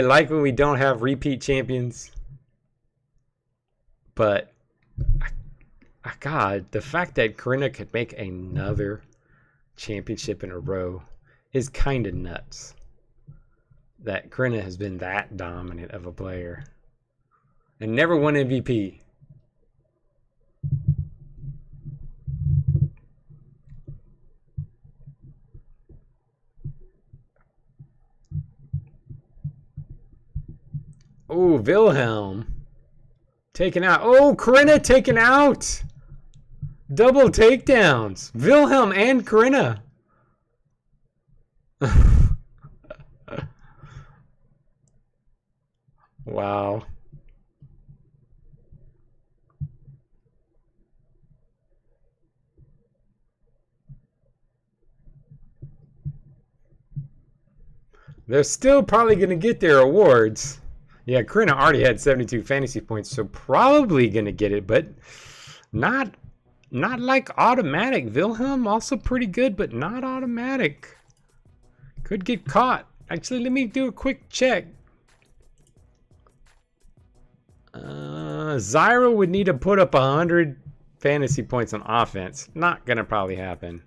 like when we don't have repeat champions. But, God, the fact that Krenna could make another championship in a row is kind of nuts. That Krenna has been that dominant of a player and never won MVP. Oh, Wilhelm taken out. Oh, Krenna taken out. Double takedowns. Wilhelm and Krenna. Wow. They're still probably going to get their awards. Yeah, Krenna already had 72 fantasy points, so probably going to get it, but not like automatic. Wilhelm also pretty good, but not automatic. Could get caught. Actually, let me do a quick check. Zyro would need to put up 100 fantasy points on offense. Not gonna probably happen.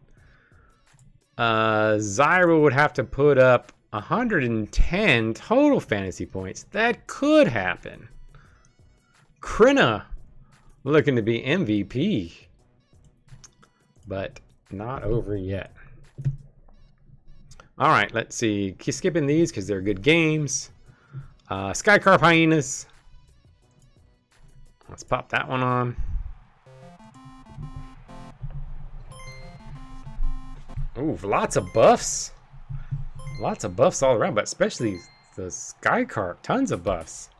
Zyro would have to put up 110 total fantasy points. That could happen. Krenna looking to be MVP, but not over yet. All right, let's see. Keep skipping these because they're good games. Skycarp Hyenas. Let's pop that one on. Ooh, lots of buffs. Lots of buffs all around, but especially the Skycarp. Tons of buffs.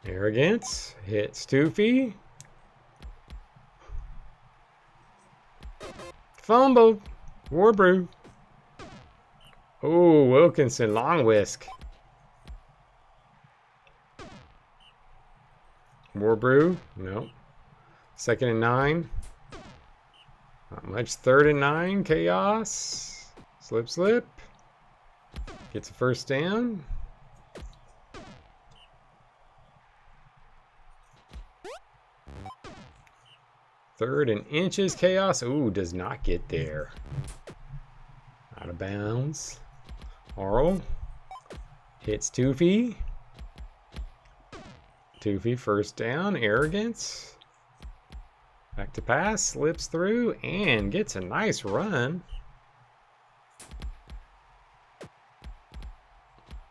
Arrogance. Hit Stoofy. Fumble. Warbrew. Oh, Wilkinson, long whisk. Warbrew, no. 2nd and 9. Not much. 3rd and 9, Chaos. Slip. Gets a first down. Third and inches, Chaos. Ooh, does not get there. Out of bounds. Oral hits Toofy. Toofy first down. Arrogance. Back to pass. Slips through and gets a nice run.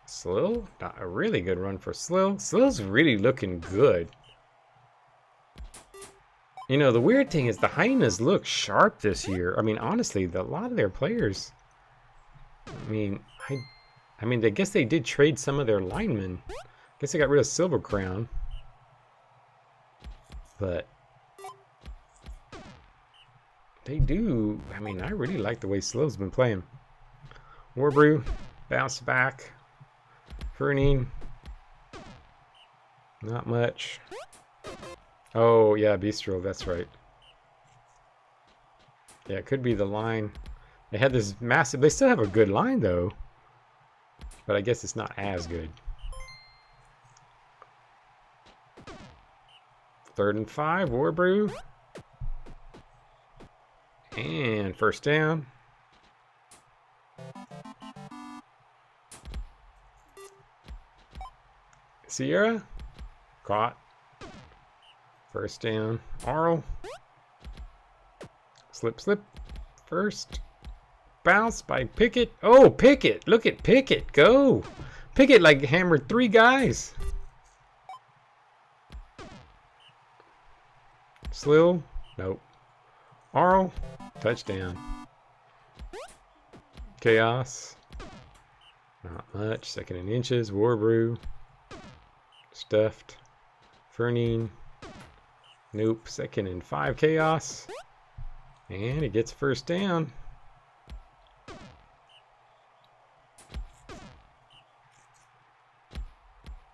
Slill. Not a really good run for Slill. Slill's really looking good. You know, the weird thing is the Hyenas look sharp this year. I mean, honestly, a lot of their players... I mean, I guess they did trade some of their linemen. I guess they got rid of Silver Crown. But they do. I mean, I really like the way Slow's been playing. Warbrew, bounce back. Fernie. Not much. Oh, yeah, Bistro, that's right. Yeah, it could be the line. They had this massive... They still have a good line, though. But I guess it's not as good. 3rd and 5, Warbrew. And first down. Sierra. Caught. First down. Arl. Slip, slip. First. Bounce by Pickett. Oh, Pickett. Look at Pickett. Go. Pickett like hammered 3 guys. Slill. Nope. Arl. Touchdown. Chaos. Not much. 2nd and inches. Warbrew. Stuffed. Fernine. Nope. 2nd and 5. Chaos. And he gets first down.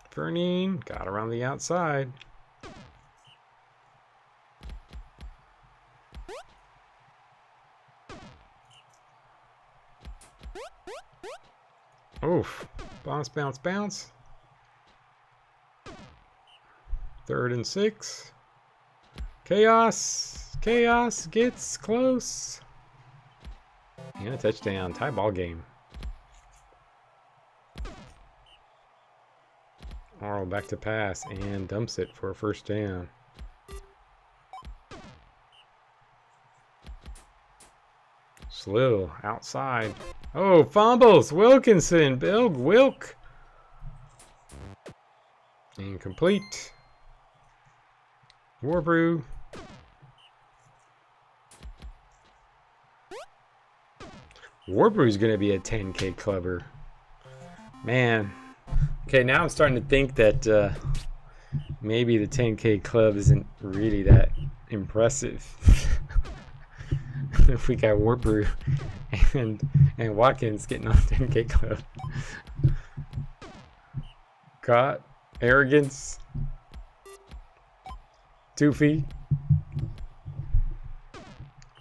Fernine got around the outside. Oof. Bounce, bounce, bounce. 3rd and 6. Chaos. Chaos gets close. And a touchdown. Tie ball game. Arl back to pass and dumps it for a first down. Slill outside. Oh, fumbles. Wilkinson. Bill Wilk. Incomplete. Warbrew. Warbrew's going to be a 10K clubber. Man. Okay, now I'm starting to think that maybe the 10K club isn't really that impressive. If we got Warbrew and Watkins getting on 10K club. Caught. Arrogance. Toofy.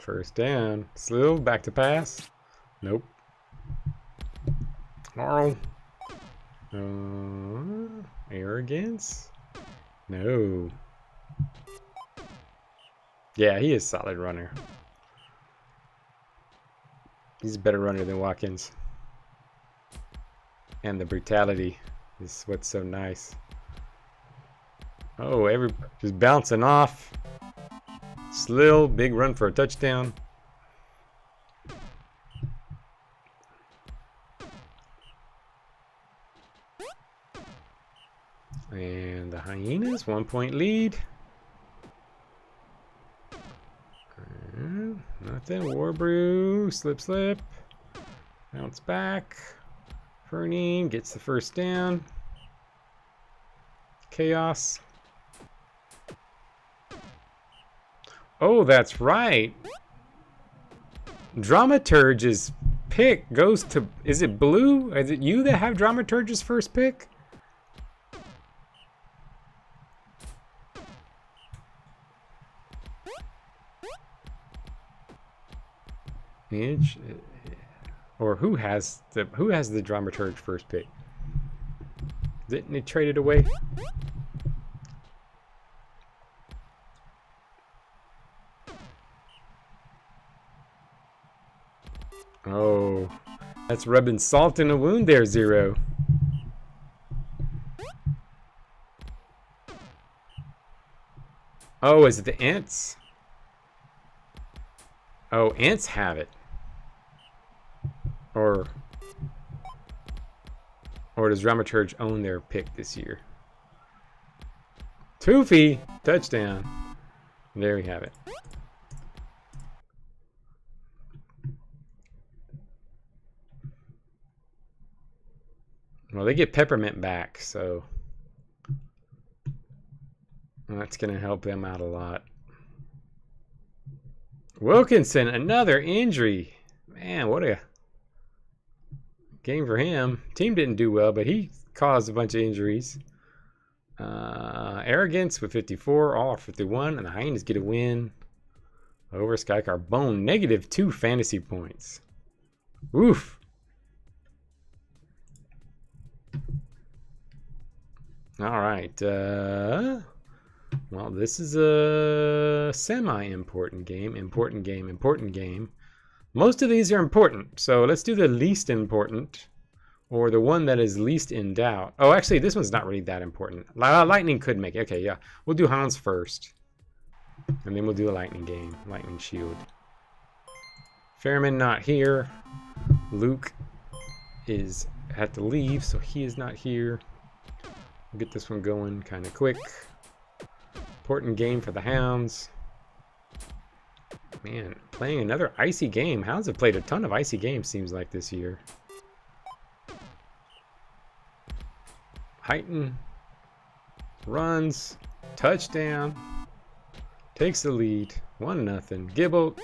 First down. Slill back to pass. Nope. Arl. Arrogance? No. Yeah, he is a solid runner. He's a better runner than Watkins. And the brutality is what's so nice. Oh, just bouncing off. Slill, big run for a touchdown. And the Hyenas, 1-point lead. Nothing. Warbrew, slip, slip. Bounce back. Fernine gets the first down. Chaos. Oh, that's right. Dramaturge's pick goes to... Is it Blue? Is it you that have Dramaturge's first pick? Or who has the Dramaturge first pick? Didn't he trade it away? Oh, that's rubbing salt in a wound there, Zero. Oh, is it the Ants? Oh, Ants have it. Or does Dramaturge own their pick this year? Toofy, touchdown. There we have it. Well, they get Peppermint back, so that's going to help them out a lot. Wilkinson, another injury. Man, what a game for him. Team didn't do well, but he caused a bunch of injuries. Arrogance with 54, all 51, and the Hyenas get a win over Skycar Bone. -2 fantasy points. Oof. All right. Well, this is a semi-important game. Important game. Most of these are important, so let's do the least important, or the one that is least in doubt. Oh, actually, this one's not really that important. Lightning could make it. Okay, yeah. We'll do Hounds first, and then we'll do a Lightning game. Lightning Shield. Fairman not here. Luke had to leave, so he is not here. We'll get this one going kind of quick. Important game for the Hounds. Man, playing another icy game. Hounds have played a ton of icy games, seems like, this year. Heighton runs, touchdown, takes the lead, 1-0. Gibble,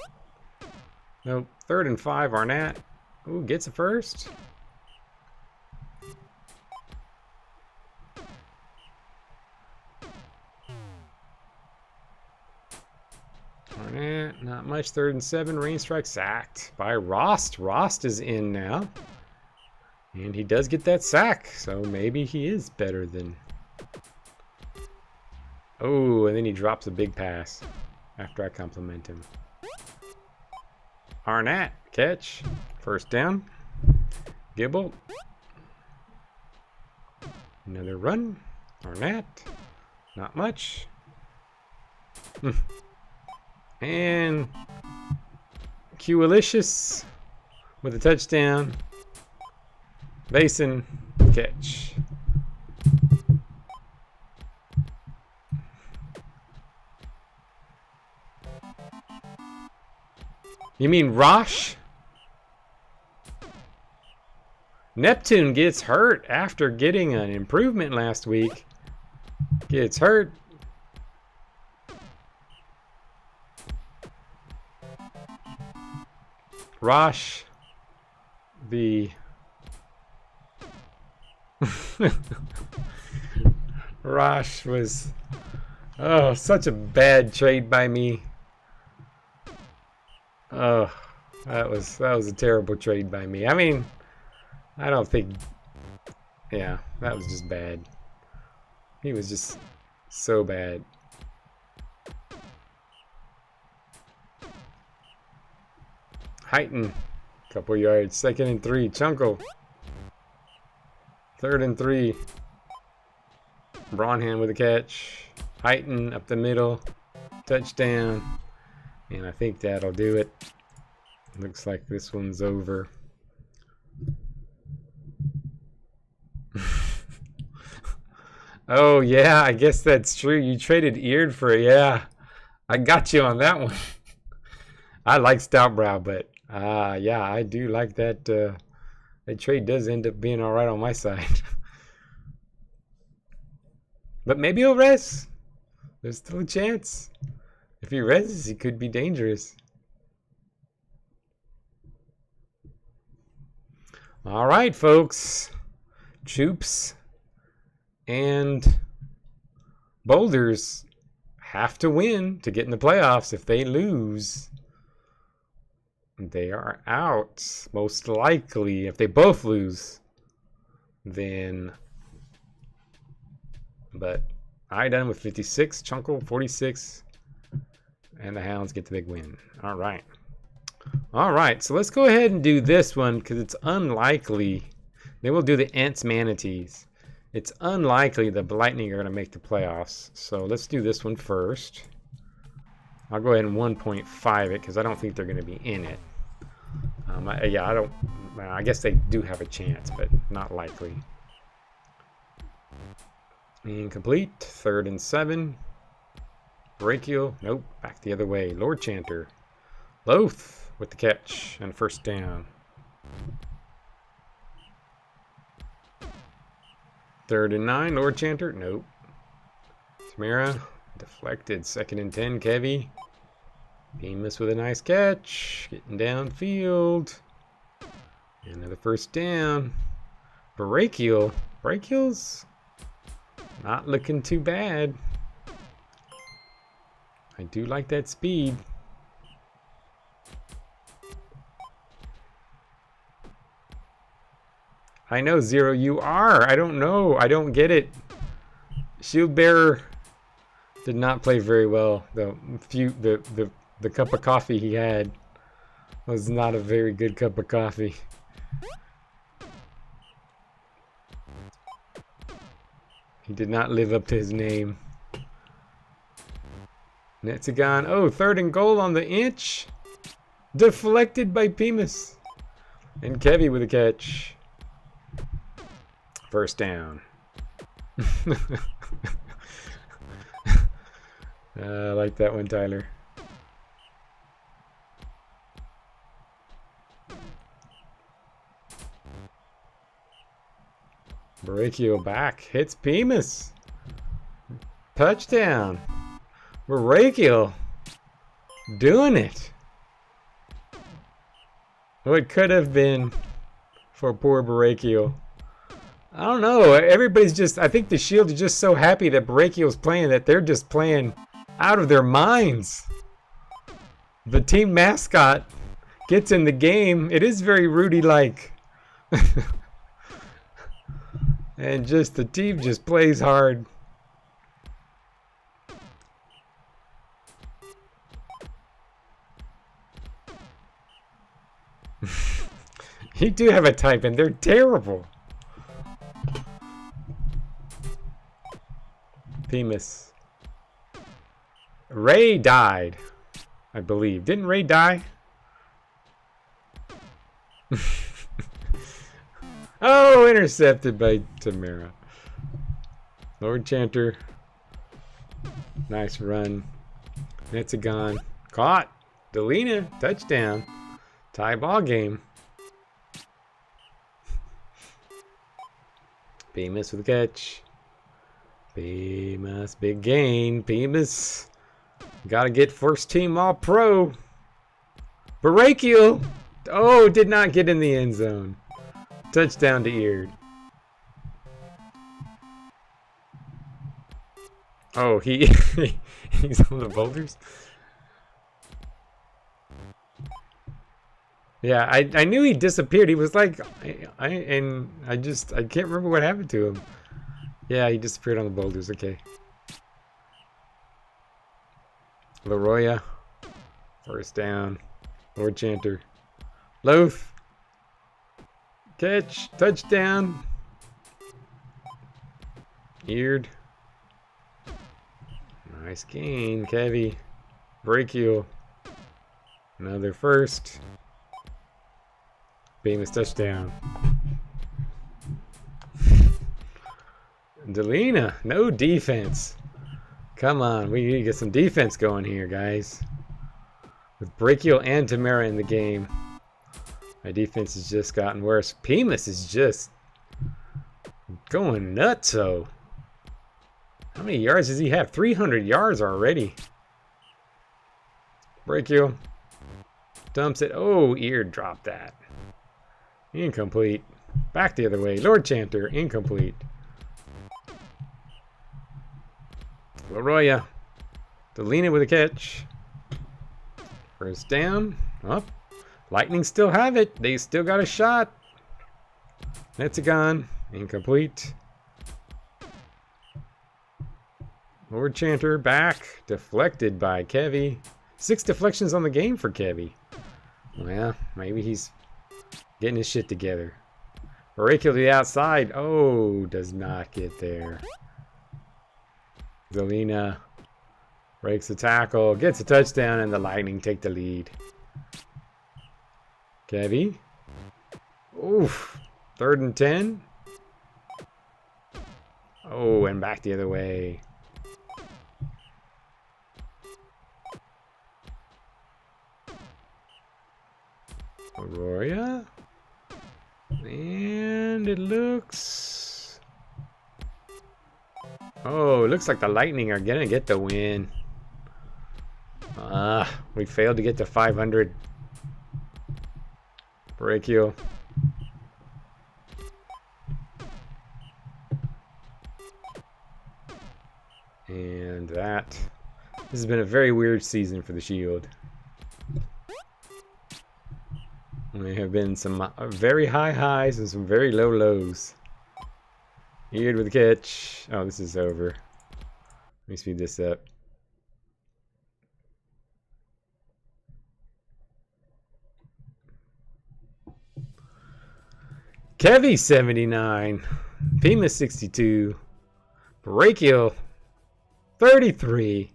nope. 3rd and 5. Arnett, ooh, gets a first. Arnett, not much. 3rd and 7. Rain strike sacked by Rost. Rost is in now. And he does get that sack, so maybe he is better than... Oh, and then he drops a big pass after I compliment him. Arnett, catch. 1st down. Gibble. Another run. Arnett. Not much. And Q-alicious with a touchdown. Basin, catch. You mean Rosh? Neptune gets hurt after getting an improvement last week. Gets hurt. Rosh, the Rosh was, oh, such a bad trade by me. Oh, that was a terrible trade by me. I mean, I don't think, yeah, that was just bad. He was just so bad. Heighton, couple yards. 2nd and 3. Chunkle. 3rd and 3. Braunham with a catch. Heighton up the middle. Touchdown. And I think that'll do it. Looks like this one's over. Oh, yeah, I guess that's true. You traded Eared for, yeah. I got you on that one. I like Stoutbrow, but yeah, I do like that. That trade does end up being all right on my side. But maybe he'll res. There's still a chance. If he reses, he could be dangerous. All right, folks. Troops and Boulders have to win to get in the playoffs. If they lose, they are out, most likely. If they both lose, then... But I done with 56, Chunkle 46, and the Hounds get the big win. All right. All right, so let's go ahead and do this one because it's unlikely. Then we'll do the Ents Manatees. It's unlikely the Lightning are going to make the playoffs. So let's do this one first. I'll go ahead and 1.5 it because I don't think they're going to be in it. I guess they do have a chance, but not likely. Incomplete. 3rd and 7. Brachial. Nope. Back the other way. Lord Chanter. Loth with the catch and 1st down. 3rd and 9. Lord Chanter. Nope. Tamara. Deflected. 2nd and 10. Kevy. Beamus with a nice catch. Getting downfield. Another 1st down. Brachial. Brachial's Not looking too bad. I do like that speed. I know, Zero, you are. I don't know. I don't get it. Shield Bearer did not play very well. The cup of coffee he had was not a very good cup of coffee. He did not live up to his name. Netzagon. Oh, 3rd and goal on the inch. Deflected by Bemis. And Kevy with a catch. First down. I like that one, Tyler. Barricchio back. Hits Bemis. Touchdown. Barricchio. Doing it. What could have been for poor Barricchio. I don't know. Everybody's just, I think the Shield is just so happy that Barricchio's playing that they're just playing out of their minds. The team mascot gets in the game. It is very Rudy-like. And just the team just plays hard. You do have a type and they're terrible. Bemis. Ray died, I believe. Didn't Ray die? Oh, intercepted by Tamara. Lord Chanter. Nice run. Netzagon. Caught. Delina. Touchdown. Tie ball game. Bemis with a catch. Bemis, big gain. Bemis. Gotta get first team all pro. Barricchio. Oh, did not get in the end zone. Touchdown to Eared. Oh, he's on the boulders. Yeah, I knew he disappeared. He was like, I can't remember what happened to him. Yeah, he disappeared on the boulders. Okay. Leroya. First down. Lord Chanter. Loaf. Catch. Touchdown. Eared. Nice gain. Kevy. Barricchio. Another first. Bemis touchdown. Delina, no defense. Come on, we need to get some defense going here, guys. With Barricchio and Tamara in the game, my defense has just gotten worse. Bemis is just going nuts. So, how many yards does he have? 300 yards already. Barricchio dumps it. Oh, Eared dropped that. Incomplete. Back the other way. Lord Chanter, incomplete. Leroya. Delina with a catch. First down. Up. Lightning still have it. They still got a shot. Netzagon. Incomplete. Lord Chanter back. Deflected by Kevy. 6 deflections on the game for Kevy. Well, maybe he's getting his shit together. Barricchio to the outside. Oh, does not get there. Delina breaks the tackle, gets a touchdown, and the Lightning take the lead. Kevy. Oof. 3rd and 10. Oh, and back the other way. Aurora. And it looks... Oh, it looks like the Lightning are gonna get the win. We failed to get to 500. Barricchio. And that. This has been a very weird season for the Shield. There have been some very high highs and some very low lows. Weird with the catch. Oh, this is over. Let me speed this up. Kevy 79, Pima 62, Brachial 33.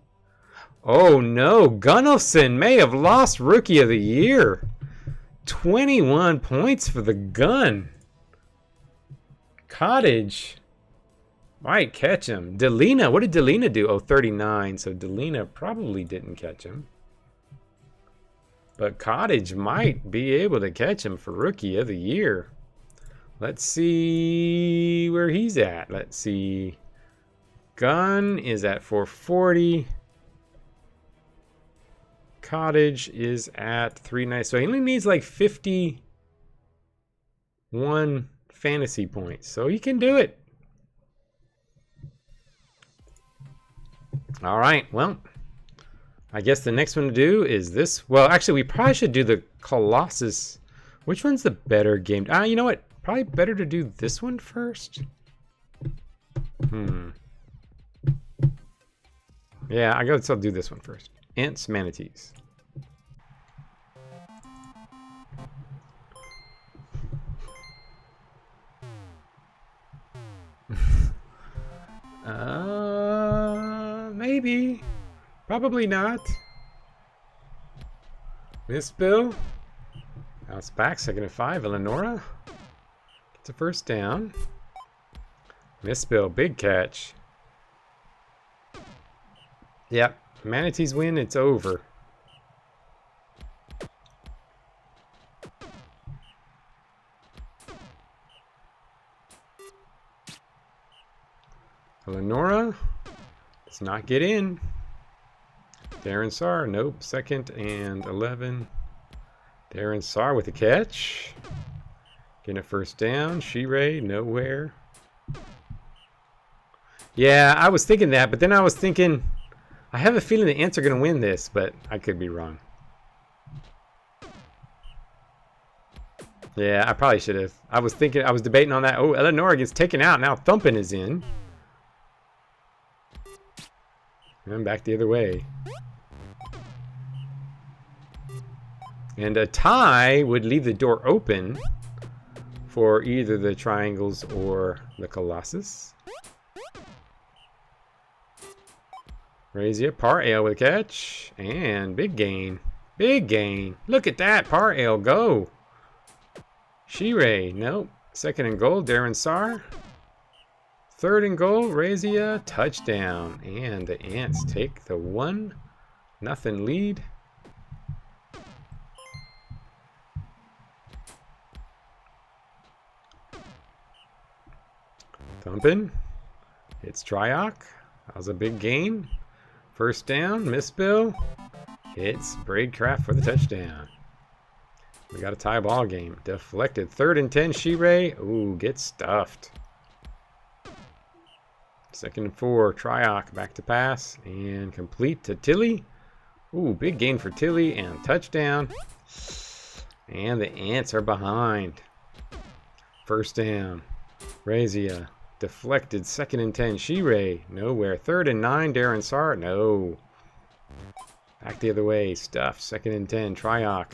Oh no, Gunnelson may have lost Rookie of the Year. 21 points for the gun. Cottage might catch him. Delina, what did Delina do? Oh, 39. So Delina probably didn't catch him. But Cottage might be able to catch him for Rookie of the Year. Let's see where he's at. Let's see. Gun is at 440. Cottage is at 390. So he only needs like 51 fantasy points. So he can do it. All right. Well, I guess the next one to do is this. Well, actually, we probably should do the Colossus. Which one's the better game? You know what? Probably better to do this one first. Yeah, I guess I'll do this one first. Ants, manatees. Maybe. Probably not. Miss Bill. Bounce back, second and 5. Eleonora gets a first down. Miss Bill, big catch. Yep, manatees win, it's over. Eleonora does not get in. Darren Sarr, nope. Second and 11. Darren Sarr with a catch. Getting a first down. Shirei, nowhere. Yeah, I was thinking that, but then I was thinking, I have a feeling the Ants are going to win this, but I could be wrong. Yeah, I probably should have. I was debating on that. Oh, Eleonora gets taken out. Now Thumpin is in. And back the other way. And a tie would leave the door open for either the triangles or the Colossus. Razia, Par Ale with a catch. And big gain. Big gain. Look at that. Par Ale, go. Shirei, nope. Second and goal, Darren Sarr. Third and goal, Razia, touchdown. And the Ants take the 1-0 lead. Thumpin'. It's Triok. That was a big gain. First down, Miss Bill. Hits Braidcraft for the touchdown. We got a tie ball game. Deflected. Third and 10, Shirei. Ooh, gets stuffed. Second and 4, Triok back to pass and complete to Tilly. Ooh, big gain for Tilly and touchdown. And the Ants are behind. First down, Razia. Deflected. Second and 10, Shirei. Nowhere. Third and 9, Darren Sarr. No. Back the other way. Stuffed. Second and 10, Triok.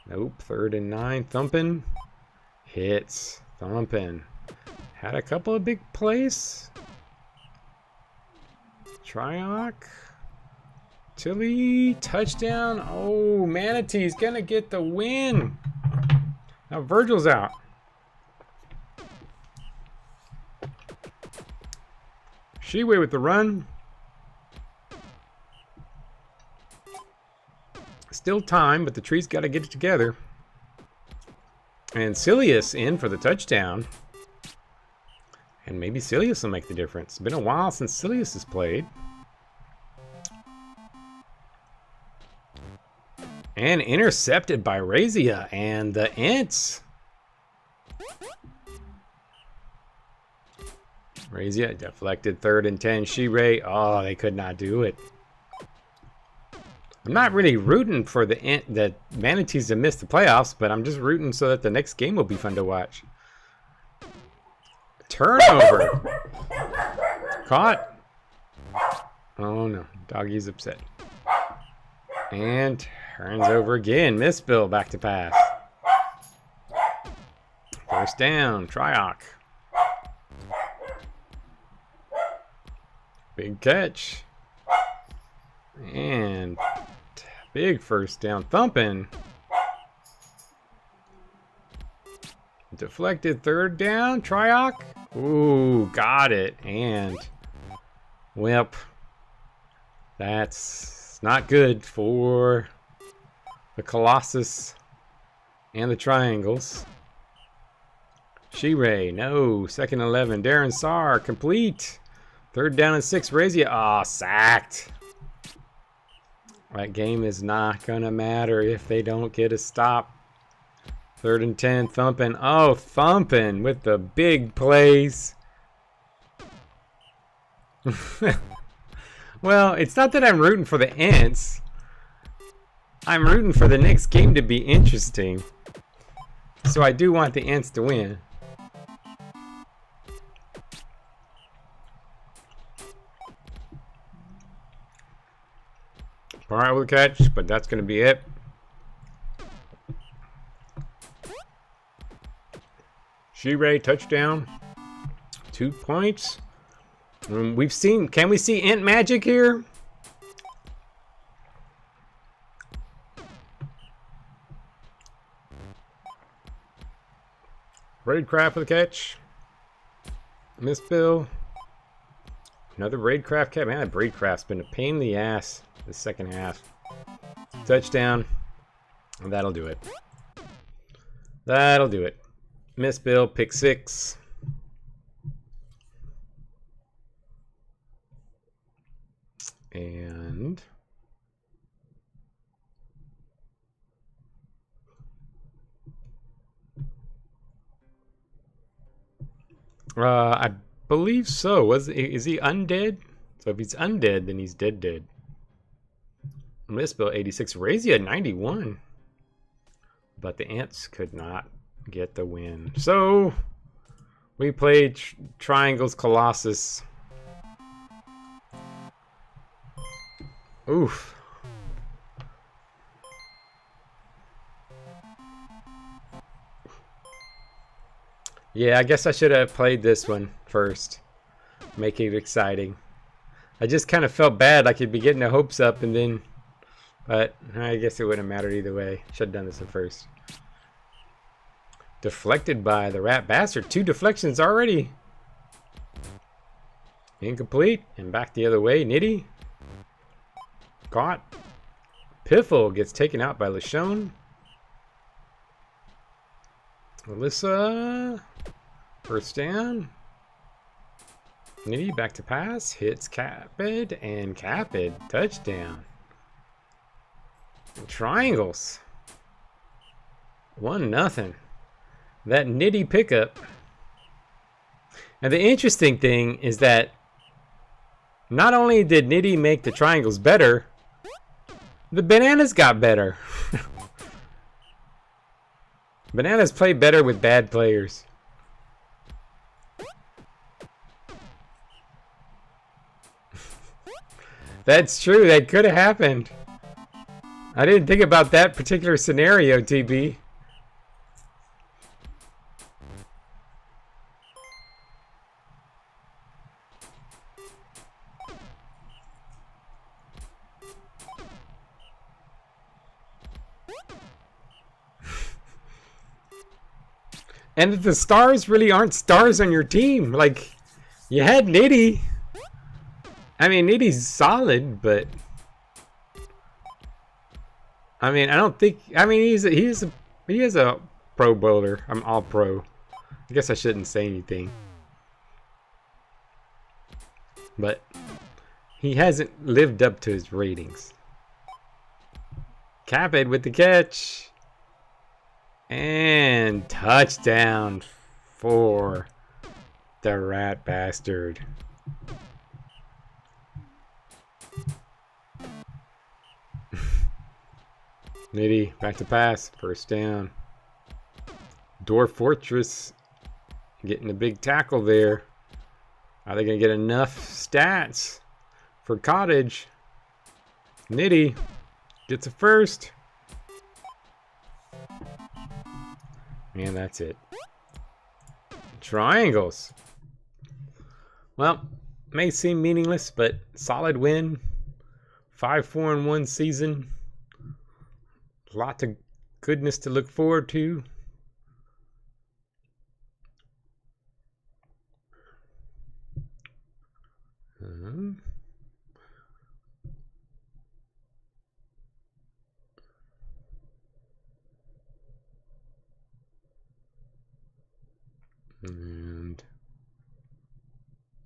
Nope. Third and 9, Thumpin'. Hits. Thumpin'. Had a couple of big plays. Triok. Tilly. Touchdown. Oh, Manatee's gonna get the win. Now Virgil's out. Sheway with the run. Still time, but the tree's got to get it together. And Silius in for the touchdown. And maybe Silius will make the difference. It's been a while since Silius has played. And intercepted by Razia and the Ants. Razia deflected 3rd and 10. She-Ray. Oh, they could not do it. I'm not really rooting for the Manatees to miss the playoffs, but I'm just rooting so that the next game will be fun to watch. Turnover. Caught. Oh no, doggy's upset. And turns over again. Missbill back to pass. 1st down, Triarch. Big catch. And big 1st down, thumping. Deflected 3rd down, Triarch. Ooh, got it. And whip. That's not good for the Colossus and the Triangles. She-Ray, no. 2nd and 11. Darren Saar, complete. 3rd down and 6. Razia, sacked. That game is not going to matter if they don't get a stop. 3rd and 10, thumping. Oh, thumping with the big plays. Well, it's not that I'm rooting for the Ants. I'm rooting for the next game to be interesting. So I do want the Ants to win. Alright, we'll catch, but that's going to be it. She-Ray, touchdown. 2 points. We've seen, can we see Ant magic here? Raidcraft with a catch. Missbill. Another Raidcraft catch. Man, that Raidcraft's been a pain in the ass the second half. Touchdown. And that'll do it. That'll do it. Missbill, pick 6. And I believe so. Is he undead? So if he's undead, then he's dead. Missbill 86, Razia 91. But the Ants could not get the win. So we played Triangles Colossus. Oof. Yeah, I guess I should have played this one first. Make it exciting. I just kind of felt bad like you'd be getting the hopes up and then... But I guess it wouldn't have mattered either way. Should have done this at first. Deflected by the Rat Bastard. 2 deflections already. Incomplete. And back the other way. Nitty. Caught. Piffle gets taken out by Lashone. Alyssa. 1st down. Nitty back to pass. Hits Capid. And Capid. Touchdown. Triangles. 1-0. That Nitty pickup. And the interesting thing is that not only did Nitty make the Triangles better, the Bananas got better. Bananas play better with bad players. That's true. That could have happened. I didn't think about that particular scenario, TB. And the stars really aren't stars on your team. Like, you had Nitty. I mean, Nitty's solid, but... I mean, I don't think... I mean, he is a pro bowler. I'm all pro. I guess I shouldn't say anything. But he hasn't lived up to his ratings. Capid with the catch. And touchdown for The rat bastard. Nitty, back to pass. First down. Dwarf Fortress getting a big tackle there. Are they going to get enough stats for Cottage? Nitty gets a first. And that's it. Triangles. Well, may seem meaningless, but solid win. 5-4-1 season. Lots of goodness to look forward to.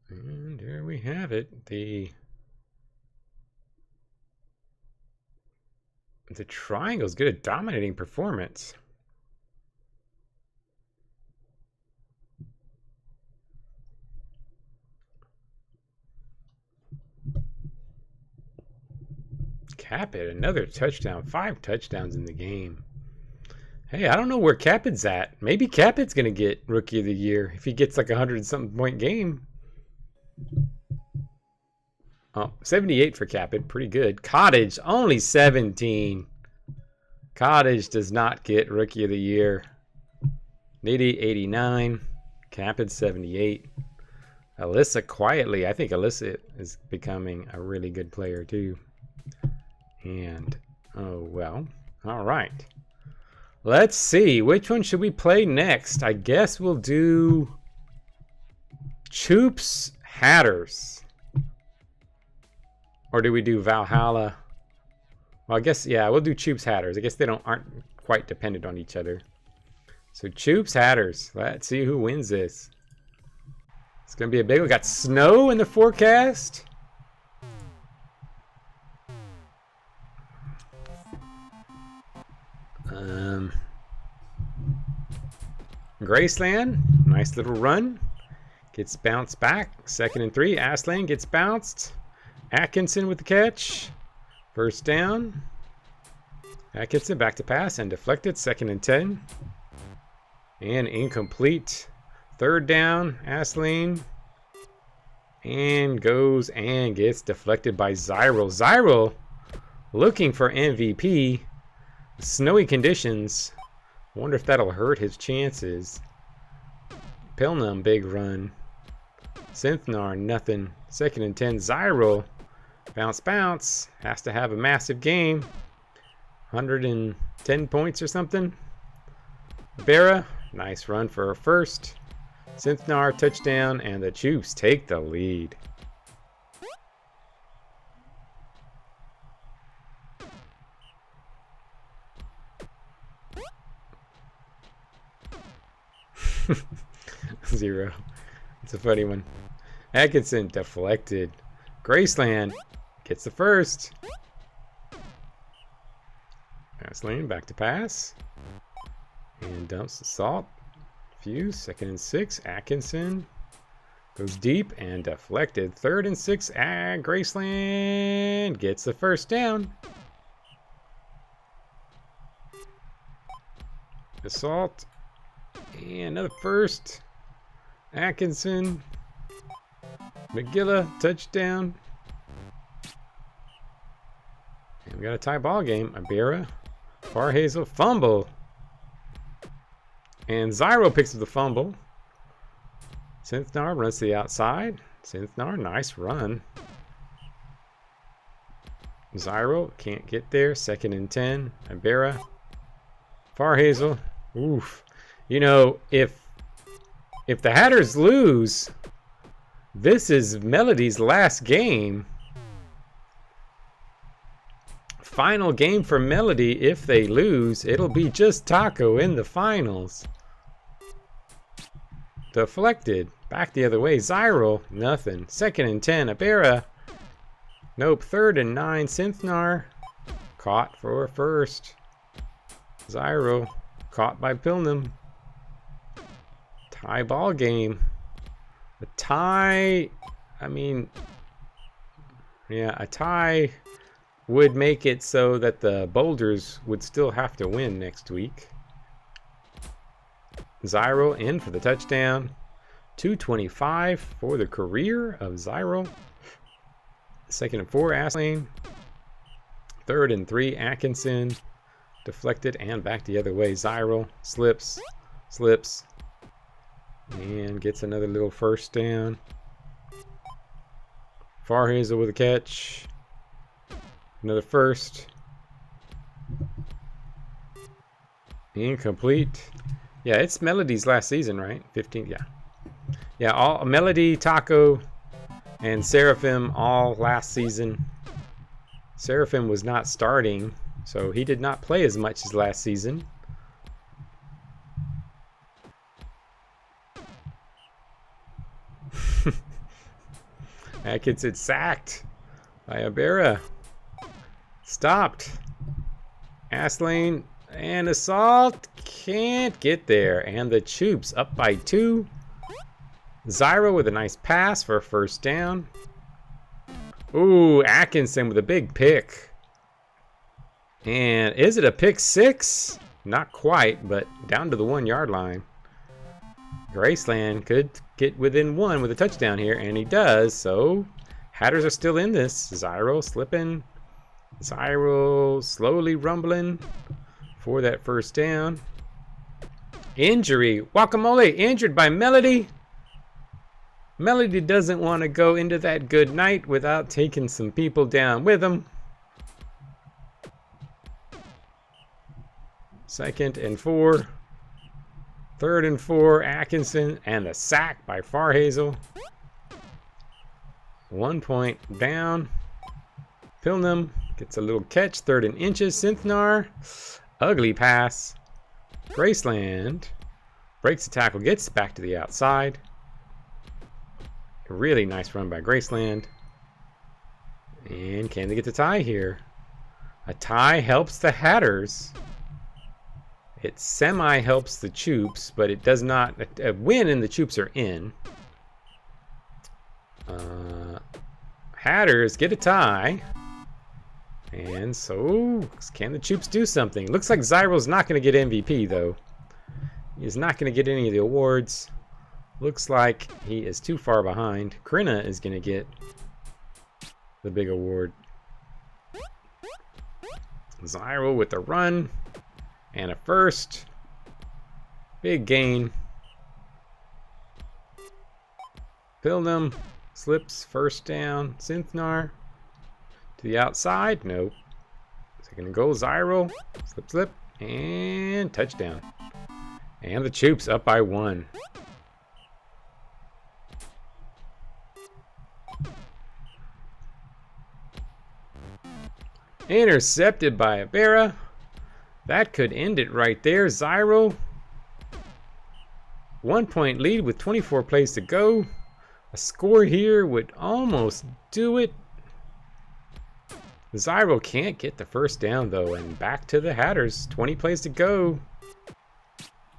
And there we have it. The Triangles get a dominating performance. Capit, another touchdown. 5 touchdowns in the game. Hey, I don't know where Capit's at. Maybe Capit's going to get Rookie of the Year if he gets like a 100-something point game. Oh, 78 for Capit. Pretty good. Cottage, only 17. Cottage does not get Rookie of the Year. Nitty, 89. Capit, 78. Alyssa, quietly. I think Alyssa is becoming a really good player, too. And, oh, well. All right. Let's see. Which one should we play next? I guess we'll do Choops Hatters. Or do we do Valhalla? Well, I guess, yeah, we'll do Choops Hatters. I guess they aren't quite dependent on each other. So Choops Hatters. Let's see who wins this. It's going to be a big one. We got snow in the forecast. Graceland, nice little run. Gets bounced back. 2nd and 3. Aslan gets bounced. Atkinson with the catch. First down. Atkinson back to pass and deflected. 2nd and 10. And incomplete. 3rd down. Aslan. And goes and gets deflected by Zyral. Zyral looking for MVP. Snowy conditions. Wonder if that'll hurt his chances. Pilnum, big run. Synthnar, nothing. 2nd and 10. Zyral. Bounce, bounce. Has to have a massive game. 110 points or something. Bera, nice run for a first. Synthnar, touchdown. And the Choops take the lead. Zero. It's a funny one. Atkinson deflected. Graceland gets the first. Aslan back to pass. And dumps the salt. Fuse. 2nd and 6. Atkinson goes deep and deflected. 3rd and 6. Graceland gets the first down. Assault. And another first. Atkinson. McGilla, touchdown. And we got a tie ball game. Ibera. Farhazel, fumble. And Zyro picks up the fumble. Synthnar runs to the outside. Synthnar, nice run. Zyro can't get there. 2nd and 10. Ibera. Farhazel. Oof. You know, if the Hatters lose, this is Melody's last game. Final game for Melody. If they lose, it'll be just Taco in the finals. Deflected. Back the other way. Zyral, nothing. 2nd and 10. Ibera. Nope. 3rd and 9. Synthnar. Caught for a first. Zyral. Caught by Pilnum. Tie ball game. A tie, I mean, yeah, a tie would make it so that the Boulders would still have to win next week. Zyro in for the touchdown. 225 for the career of Zyro. 2nd and 4, Ashlane. 3rd and 3, Atkinson. Deflected and back the other way. Zyro slips, and gets another little first down. Farhazel with a catch. Another first. Incomplete. Yeah, it's Melody's last season, right? 15, yeah. Yeah, all Melody, Taco, and Seraphim all last season. Seraphim was not starting, so he did not play as much as last season. Atkinson sacked by Abera. Stopped. Ashlane and Assault can't get there. And the Choops up by 2. Zyro with a nice pass for a first down. Ooh, Atkinson with a big pick. And is it a pick 6? Not quite, but down to the 1-yard line. Graceland could get within 1 with a touchdown here, and he does. So Hatters are still in this. Zyro slipping. Zyro slowly rumbling for that first down. Injury. Guacamole injured by Melody. Melody doesn't want to go into that good night without taking some people down with him. 2nd and 4. 3rd and 4, Atkinson, and the sack by Farhazel. 1 point down. Pilnum gets a little catch, 3rd and inches. Synthnar, ugly pass. Graceland breaks the tackle, gets back to the outside. A really nice run by Graceland. And can they get the tie here? A tie helps the Hatters. It semi helps the Choops, but it does not. A win and the Choops are in. Hatters get a tie. And so, can the Choops do something? Looks like Zyro's not going to get MVP, though. He's not going to get any of the awards. Looks like he is too far behind. Krina is going to get the big award. Zyro with the run. And a first. Big gain. Pilnum slips, first down. Synthnar to the outside. Nope. 2nd and goal. Zyro. Slip. And touchdown. And the Choops up by 1. Intercepted by Abera. That could end it right there. Zyro, 1 point lead with 24 plays to go. A score here would almost do it. Zyro can't get the first down, though, and back to the Hatters. 20 plays to go.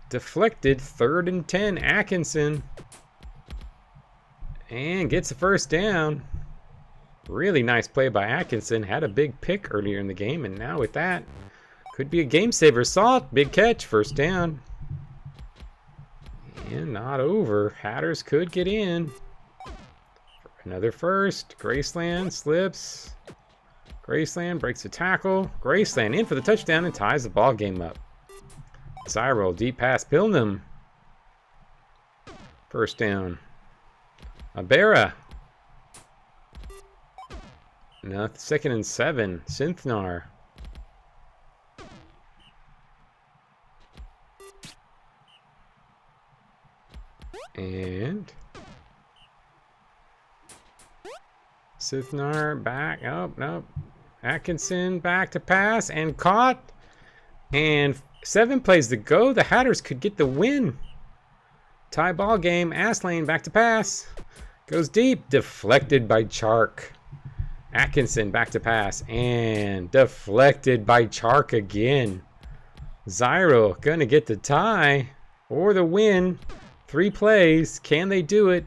Deflected, 3rd and 10, Atkinson. And gets the first down. Really nice play by Atkinson. Had a big pick earlier in the game, and now with that, could be a game saver. Salt, big catch, first down. And not over. Hatters could get in. Another first. Graceland slips. Graceland breaks the tackle. Graceland in for the touchdown and ties the ball game up. Zyro, deep pass, Pilnum. First down. Abera. Now 2nd and 7. Synthnar. And Synthnar back. Oh, no. Atkinson back to pass and caught. And 7 plays to go. The Hatters could get the win. Tie ball game. Ashlane back to pass. Goes deep. Deflected by Chark. Atkinson back to pass. And deflected by Chark again. Zyro gonna get the tie or the win. 3 plays. Can they do it?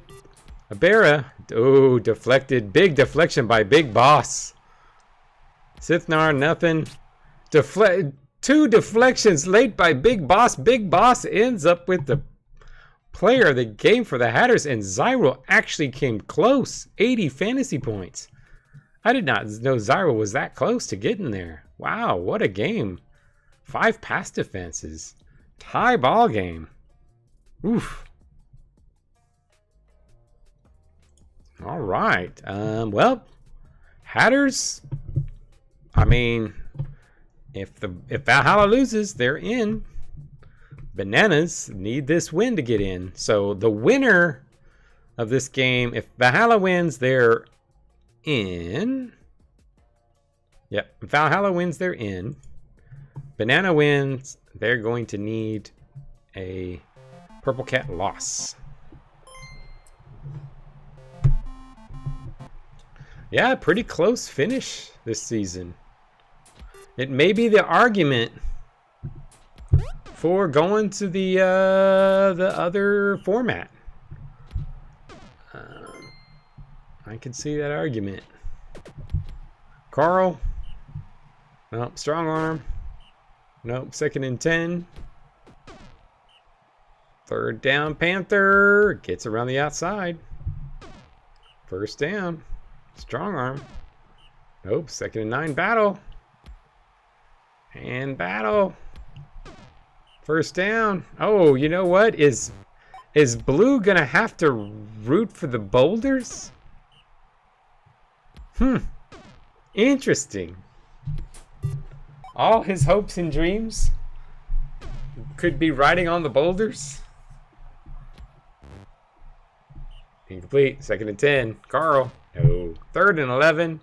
Abera. Oh, deflected. Big deflection by Big Boss. Sithnar, nothing. Two deflections late by Big Boss. Big Boss ends up with the player of the game for the Hatters, and Zyro actually came close. 80 fantasy points. I did not know Zyro was that close to getting there. Wow, what a game. 5 pass defenses. Tie ball game. Oof. All right. Well, Hatters, I mean, if Valhalla loses, they're in. Bananas need this win to get in. So the winner of this game, if Valhalla wins, they're in. Yep, if Valhalla wins, they're in. Banana wins, they're going to need a Purple Cat loss. Yeah, pretty close finish this season. It may be the argument for going to the other format. I can see that argument. Carl. Nope. Strong arm. Nope. 2nd and 10. 3rd down. Panther gets around the outside. 1st down. Strong arm. Nope. 2nd and 9. Battle. And battle. 1st down. Oh, you know what? Is Blue gonna have to root for the boulders? Interesting. All his hopes and dreams could be riding on the boulders. Incomplete. 2nd and 10. Carl. No. 3rd and 11.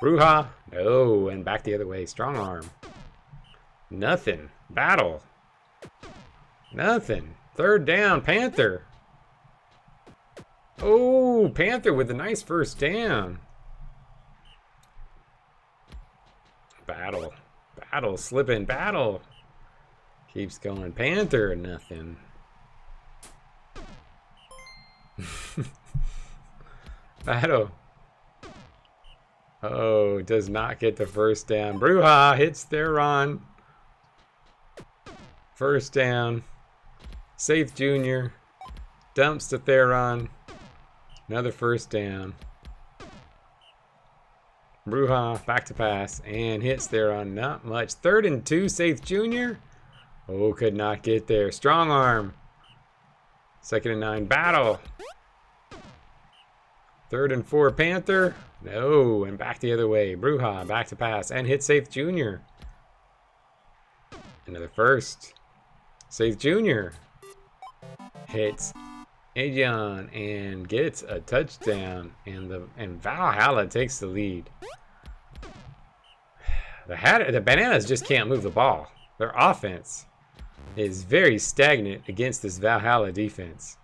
Bruja. No. And back the other way. Strong arm. Nothing. Battle. Nothing. 3rd down. Panther. Oh, Panther with a nice 1st down. Battle. Battle. Slipping. Battle. Keeps going. Panther. Nothing. Battle. Oh, does not get the 1st down. Bruja hits their run. 1st down. Safe Jr. Dumps to Theron. Another 1st down. Bruja back to pass and hits Theron. Not much. 3rd and 2. Safe Jr. Oh, could not get there. Strong arm. 2nd and 9. Battle. 3rd and 4. Panther. No. And back the other way. Bruja back to pass and hits Safe Jr. Another 1st. Safe Jr. hits Aegon and gets a touchdown, and Valhalla takes the lead. The Bananas just can't move the ball. Their offense is very stagnant against this Valhalla defense.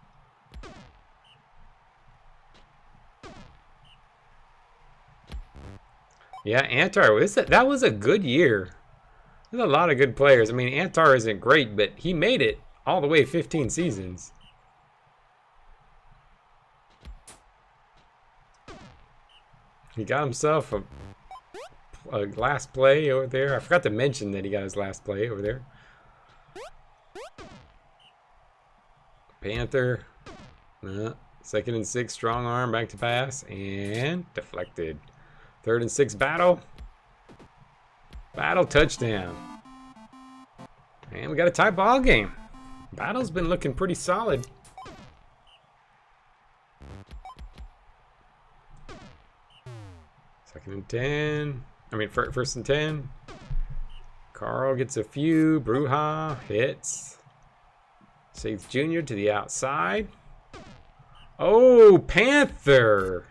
Yeah, Antar, that was a good year. There's a lot of good players. I mean, Antar isn't great, but he made it all the way 15 seasons. He got himself a last play over there. I forgot to mention that he got his last play over there. Panther. 2nd and 6, strong arm, back to pass, and deflected. 3rd and 6, battle. Battle, touchdown. And we got a tie ball game. Battle's been looking pretty solid. Second and 10. I mean, 1st and 10. Carl gets a few. Bruja hits. Safe Jr. to the outside. Oh, Panther.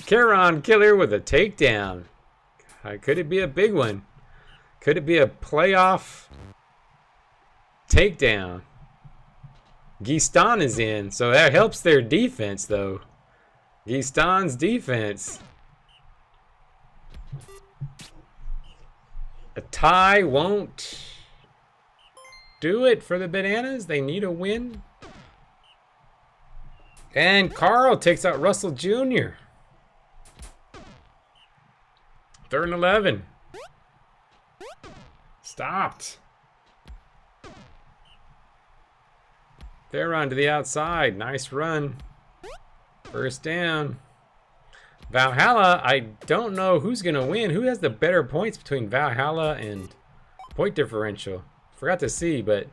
Charon Killer with a takedown. Could it be a big one? Could it be a playoff takedown? Gistan is in, so that helps their defense, though. Gistan's defense. A tie won't do it for the Bananas. They need a win. And Carl takes out Russell Jr. 3rd and 11. Stopped. They're on to the outside. Nice run. 1st down. Valhalla, I don't know who's going to win. Who has the better points between Valhalla and point differential? Forgot to see, but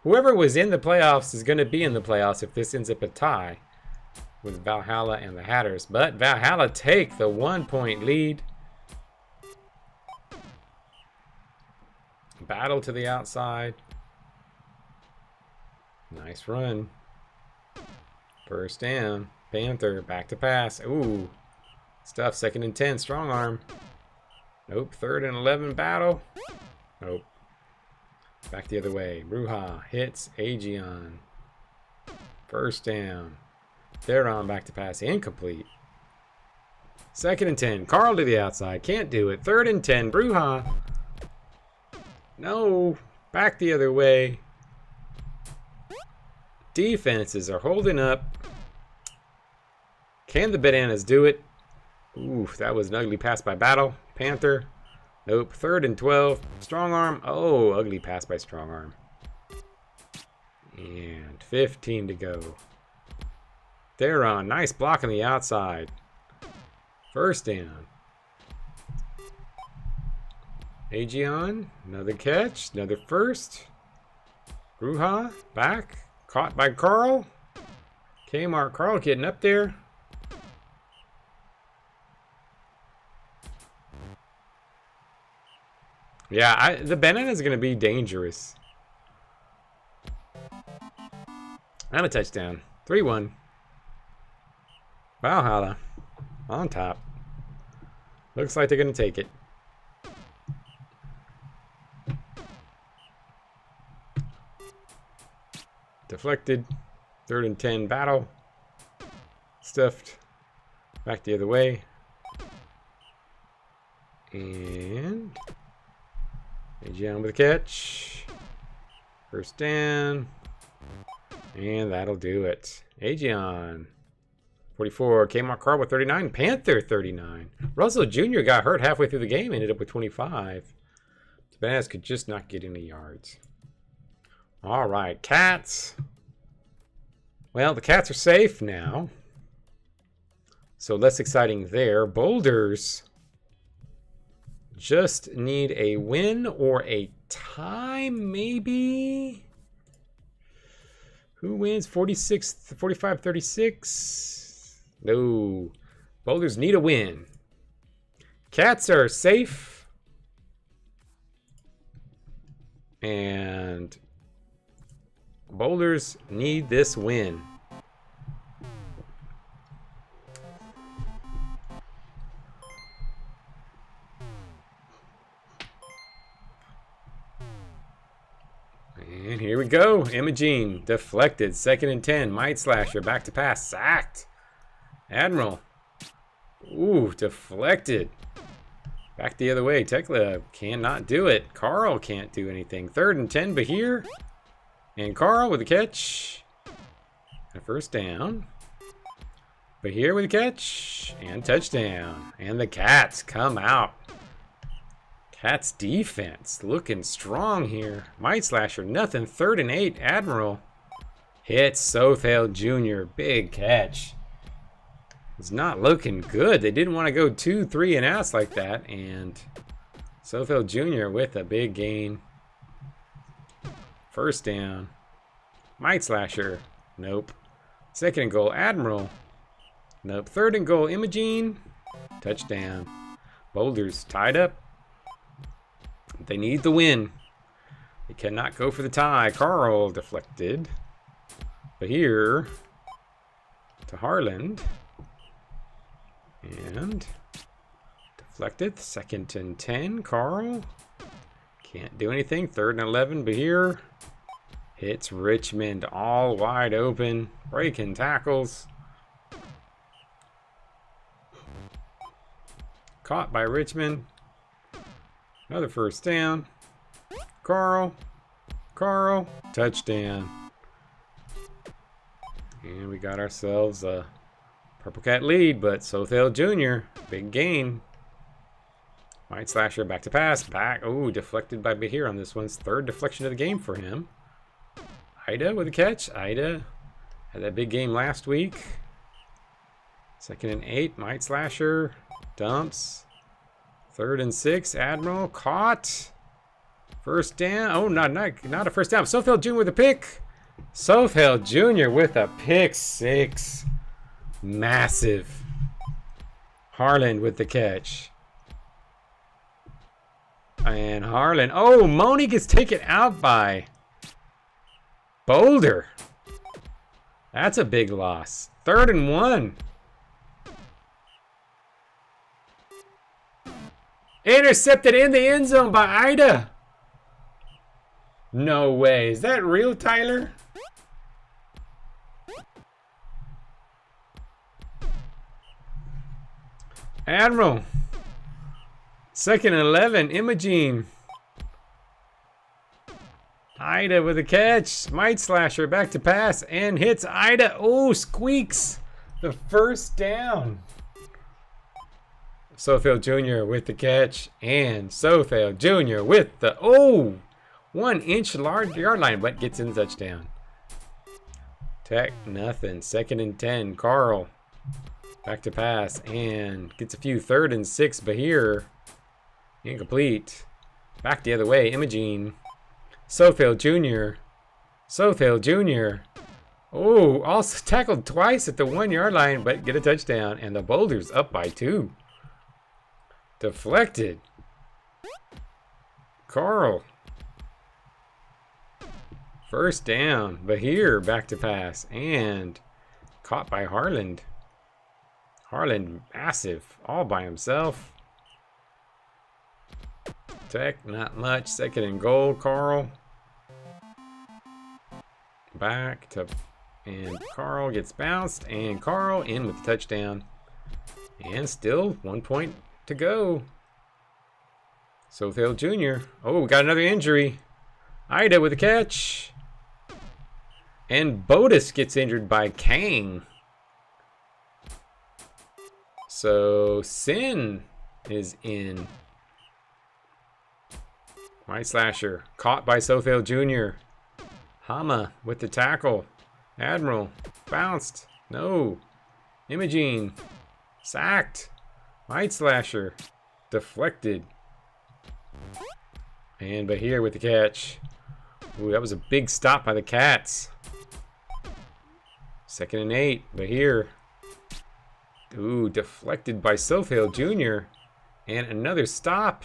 whoever was in the playoffs is going to be in the playoffs if this ends up a tie with Valhalla and the Hatters. But Valhalla take the 1-point lead. Battle to the outside. Nice run. 1st down. Panther back to pass. Ooh. Stuff. 2nd and 10. Strong arm. Nope. 3rd and 11 battle. Nope. Back the other way. Bruja hits Aegeon. 1st down. Theron back to pass. Incomplete. 2nd and 10. Carl to the outside. Can't do it. 3rd and 10. Bruja. No. Back the other way. Defenses are holding up. Can the Bananas do it? Oof, that was an ugly pass by Battle. Panther. Nope. 3rd and 12. Strong arm. Oh, ugly pass by Strong arm. And 15 to go. Theron. Nice block on the outside. 1st down. Aegeon. Another catch. Another 1st. Bruja. Back. Caught by Carl. Kmart Carl getting up there. Yeah, the Banana's going to be dangerous. And a touchdown. 3-1. Valhalla on top. Looks like they're going to take it. Deflected. 3rd and 10 battle. Stuffed. Back the other way. And Aegeon with a catch. 1st down. And that'll do it. Aegeon. 44. Kmart Carl with 39. Panther 39. Russell Jr. got hurt halfway through the game. Ended up with 25. The Bananas could just not get any yards. All right. Cats. Well, the Cats are safe now. So less exciting there. Boulders just need a win or a tie, maybe. Who wins? 45-36. No. Boulders need a win. Cats are safe. And Boulders need this win. And here we go. Imogene deflected. 2nd and 10. Might Slasher back to pass. Sacked. Admiral. Ooh, deflected. Back the other way. Tekla cannot do it. Carl can't do anything. 3rd and 10. Bahir. And Carl with a catch. And a 1st down. Bahir with a catch. And touchdown. And the Cats come out. Cats defense looking strong here. Might Slasher, nothing. 3rd and 8. Admiral hits Sothale Jr. Big catch. It's not looking good. They didn't want to go 2, 3 and outs like that. And Sothale Jr. with a big gain. 1st down. Might Slasher. Nope. 2nd and goal. Admiral. Nope. 3rd and goal. Imogene. Touchdown. Boulders tied up. They need the win. They cannot go for the tie. Carl deflected. But here to Harland. And deflected. 2nd and 10. Carl. Can't do anything. 3rd and 11. But here hits Richmond all wide open. Breaking tackles. Caught by Richmond. Another 1st down. Carl. Touchdown. And we got ourselves a Purple Cat lead, but Sothale Jr., big gain. Might Slasher back to pass. Back. Oh, deflected by Bahir on this one's third deflection of the game for him. Ida with a catch. Ida had that big game last week. 2nd and 8. Might Slasher dumps. 3rd and 6. Admiral caught. First down. Oh, not a first down. Sothale Jr. with a pick. Sothale Jr. with a pick 6. Massive. Harlan with the catch. And Harlan. Oh, Moni gets taken out by Boulder. That's a big loss. 3rd and 1. Intercepted in the end zone by Ida. No way. Is that real, Tyler? Admiral. 2nd and 11. Imogene. Ida with a catch. Might Slasher back to pass and hits Ida. Oh, squeaks. The first down. Sothale Jr. with the catch. And Sothale Jr. with the 1 inch large yard line, but gets in the touchdown. Tech, nothing. 2nd and 10. Carl. Back to pass and gets a few 3rd and 6. Bahir. Incomplete. Back the other way. Imogene. Sothale Jr. Sothale Jr. Oh, also tackled twice at the 1 yard line, but get a touchdown. And the Boulders up by 2. Deflected. Carl. First down. Bahir back to pass and caught by Harlan. Harlan massive, all by himself. Tech, not much. 2nd and goal. Carl. Back to, and Carl gets bounced, and Carl in with the touchdown. And still 1 point to go. Sothale Jr. Oh, we got another injury. Ida with a catch. And Bodis gets injured by Kang. So Sin is in. Might Slasher caught by Sothale Jr. Hama with the tackle. Admiral bounced. No. Imogene sacked. Might Slasher deflected. And Bahir with the catch. Ooh, that was a big stop by the Cats. 2nd and 8. Bahir. Ooh, deflected by Sothale Jr. And another stop.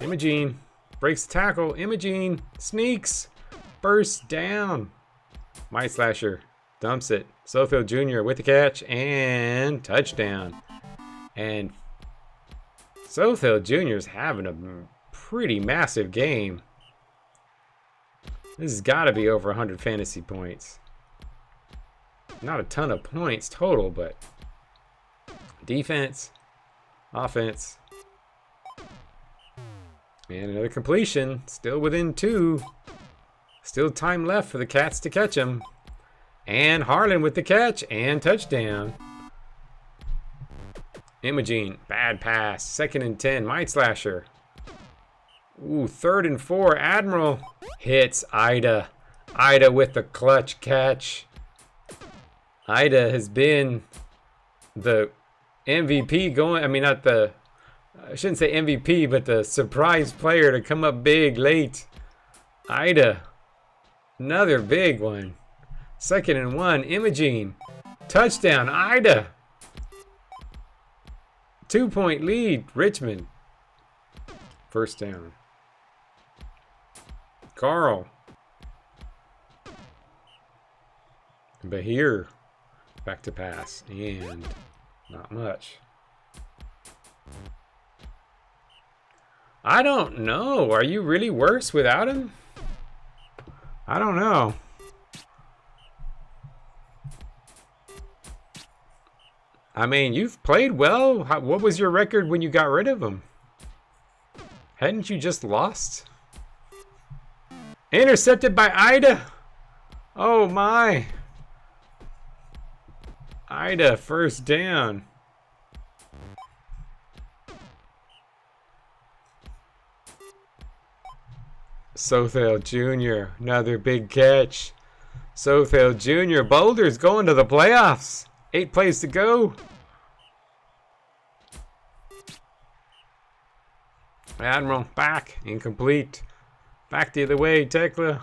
Imogene breaks the tackle. Imogene sneaks. Bursts down. Might Slasher dumps it. Sothale Jr. with the catch and touchdown. And Sothale Jr. is having a pretty massive game. This has got to be over 100 fantasy points. Not a ton of points total, but defense, offense, and another completion. Still within 2. Still time left for the Cats to catch him. And Harlan with the catch and touchdown. Imogene, bad pass. 2nd and 10. Might Slasher. Ooh, 3rd and 4. Admiral hits Ida. Ida with the clutch catch. Ida has been the MVP going. I mean, not the. I shouldn't say MVP, but the surprise player to come up big late. Ida. Another big one. 2nd and 1. Imogene. Touchdown. Ida. 2-point lead. Richmond. First down. Carl. Bahir. Back to pass. And not much. I don't know. Are you really worse without him? I don't know. I mean, you've played well. What was your record when you got rid of him? Hadn't you just lost? Intercepted by Ida. Oh my. Ida, first down. Sothel Jr., another big catch. Sothel Jr., Boulder's going to the playoffs. 8 plays to go. Admiral, back, incomplete. Back the other way, Tekla.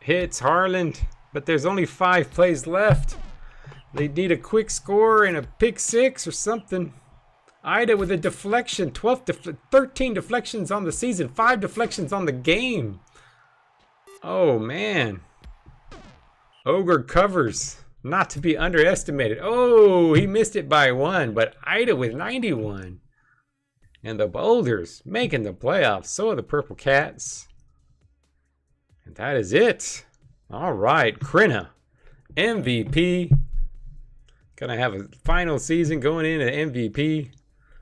Hits Harland, but there's only 5 plays left. They need a quick score and a pick 6 or something. Ida with a deflection, 13 deflections on the season, 5 deflections on the game. Oh man. Ogre covers, not to be underestimated. Oh, he missed it by 1, but Ida with 91. And the Boulders making the playoffs. So are the Purple Cats. And that is it. All right, Krina, MVP. Gonna have a final season going into MVP.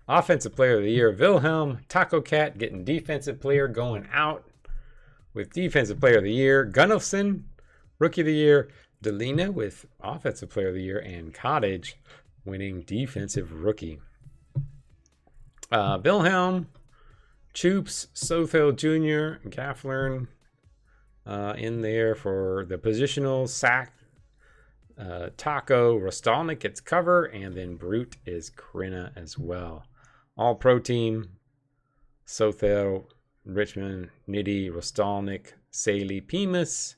Offensive Player of the Year, Wilhelm. Taco Cat getting Defensive Player going out with Defensive Player of the Year. Gunnelson, Rookie of the Year. Delina with Offensive Player of the Year. And Cottage winning Defensive Rookie. Wilhelm, Choops, Sothel Jr., Gafflern in there for the positional. Sack, Taco, Rostalnik gets cover, and then Brute is Krina as well. All Pro Team, Sothel, Richmond, Nitty, Rostalnik, Saley, Pimus,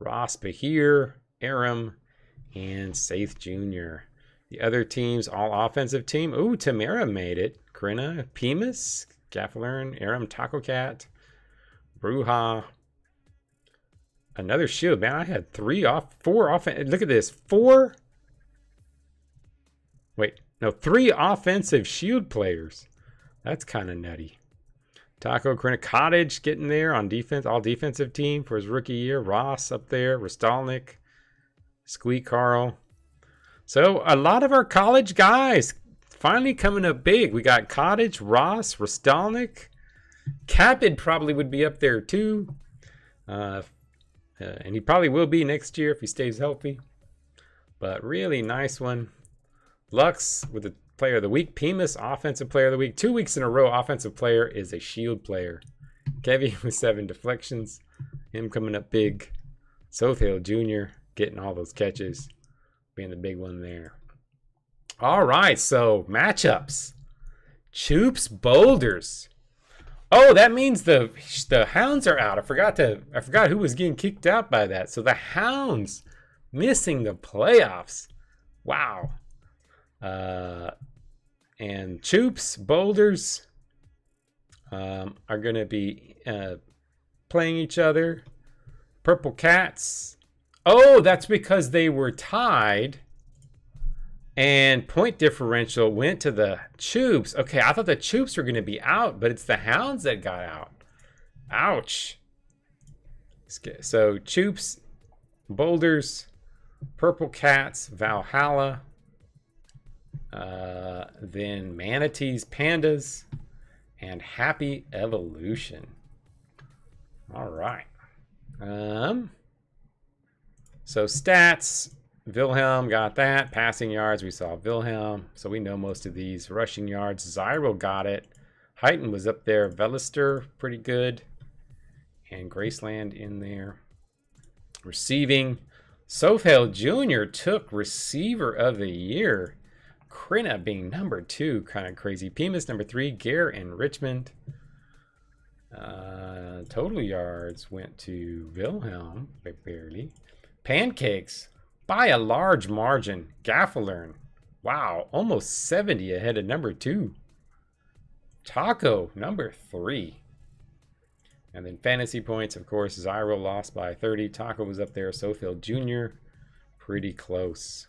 Ross, Bahir, Aram, and Saith Jr. The other teams, all offensive team. Ooh, Tamara made it. Krina, Pimus, Gafflern, Aram, Taco Cat, Bruja. Another shield. Man, I had 4 offensive. Look at this. 3 offensive shield players. That's kind of nutty. Taco, Krina, Cottage getting there on defense. All defensive team for his rookie year. Ross up there. Rostalnik. Squeak Carl. So a lot of our college guys finally coming up big. We got Cottage, Ross, Rostalnik. Capid probably would be up there too. And he probably will be next year if he stays healthy. But really nice one. Lux with the Player of the Week. Pimus, Offensive Player of the Week. 2 weeks in a row, Offensive Player is a shield player. Kevy with 7 deflections. Him coming up big. Sothel Jr. getting all those catches. Being the big one there. All right, so matchups. Choops Boulders. Oh, that means the Hounds are out. I forgot who was getting kicked out by that. So the Hounds missing the playoffs. Wow. And Choops Boulders are going to be playing each other. Purple Cats. Oh, that's because they were tied. And point differential went to the Choops. Okay, I thought the Choops were going to be out, but it's the Hounds that got out. Ouch. So Choops, Boulders, Purple Cats, Valhalla, then Manatees, Pandas, and Happy Evolution. All right. So stats. Wilhelm got that. Passing yards, we saw Wilhelm. So we know most of these. Rushing yards, Zyro got it. Heighton was up there. Velister, pretty good. And Graceland in there. Receiving, Sothel Jr. took Receiver of the Year. Krina being number 2, kind of crazy. Pimus number 3, Gare and Richmond. Total yards went to Wilhelm, barely. Pancakes. By a large margin, Gaffalern. Wow, almost 70 ahead of number 2. Taco, number 3. And then fantasy points, of course, Zyro lost by 30. Taco was up there. Sothel Jr. pretty close.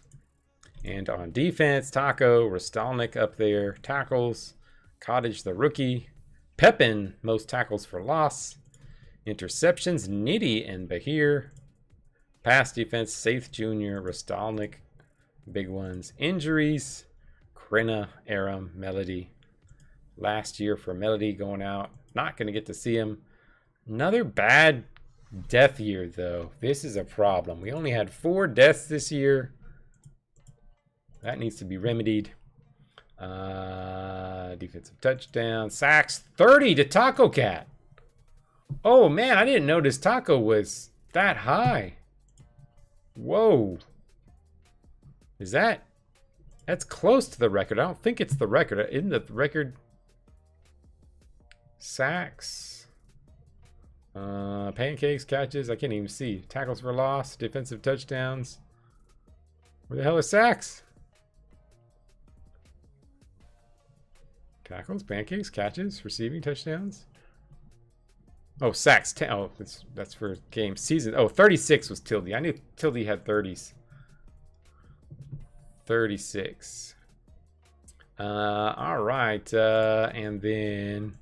And on defense, Taco, Rostalnik up there. Tackles, Cottage the rookie. Pepin, most tackles for loss. Interceptions, Nitty and Bahir. Pass defense, Saith Jr., Rostalnik, big ones. Injuries, Krina, Aram, Melody. Last year for Melody going out. Not going to get to see him. Another bad death year, though. This is a problem. We only had 4 deaths this year. that needs to be remedied. Defensive touchdown, sacks, 30 to Taco Cat. Oh man, I didn't notice Taco was that high. Whoa. That's close to the record. I don't think it's the record. Isn't the record sacks? Pancakes, catches, I can't even see. Tackles for loss, defensive touchdowns. Where the hell is sacks? Tackles, pancakes, catches, receiving touchdowns. Oh, sacks. Oh, that's for game season. Oh, 36 was Tildy. I knew Tildy had 30s. 36. All right. And then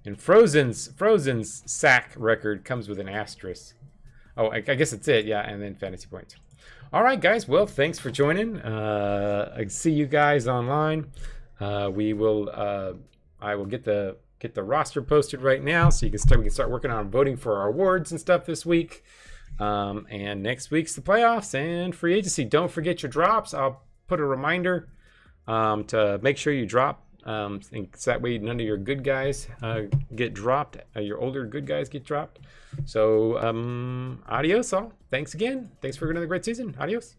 in Frozen's sack record comes with an asterisk. Oh, I guess that's it. Yeah, and then fantasy points. All right, guys. Well, thanks for joining. I see you guys online. I will get the roster posted right now, so we can start working on voting for our awards and stuff this week. And next week's the playoffs and free agency. Don't forget your drops. I'll put a reminder to make sure you drop. So that way none of your good guys get dropped. Your older good guys get dropped. So adios all. Thanks again. Thanks for another great season. Adios.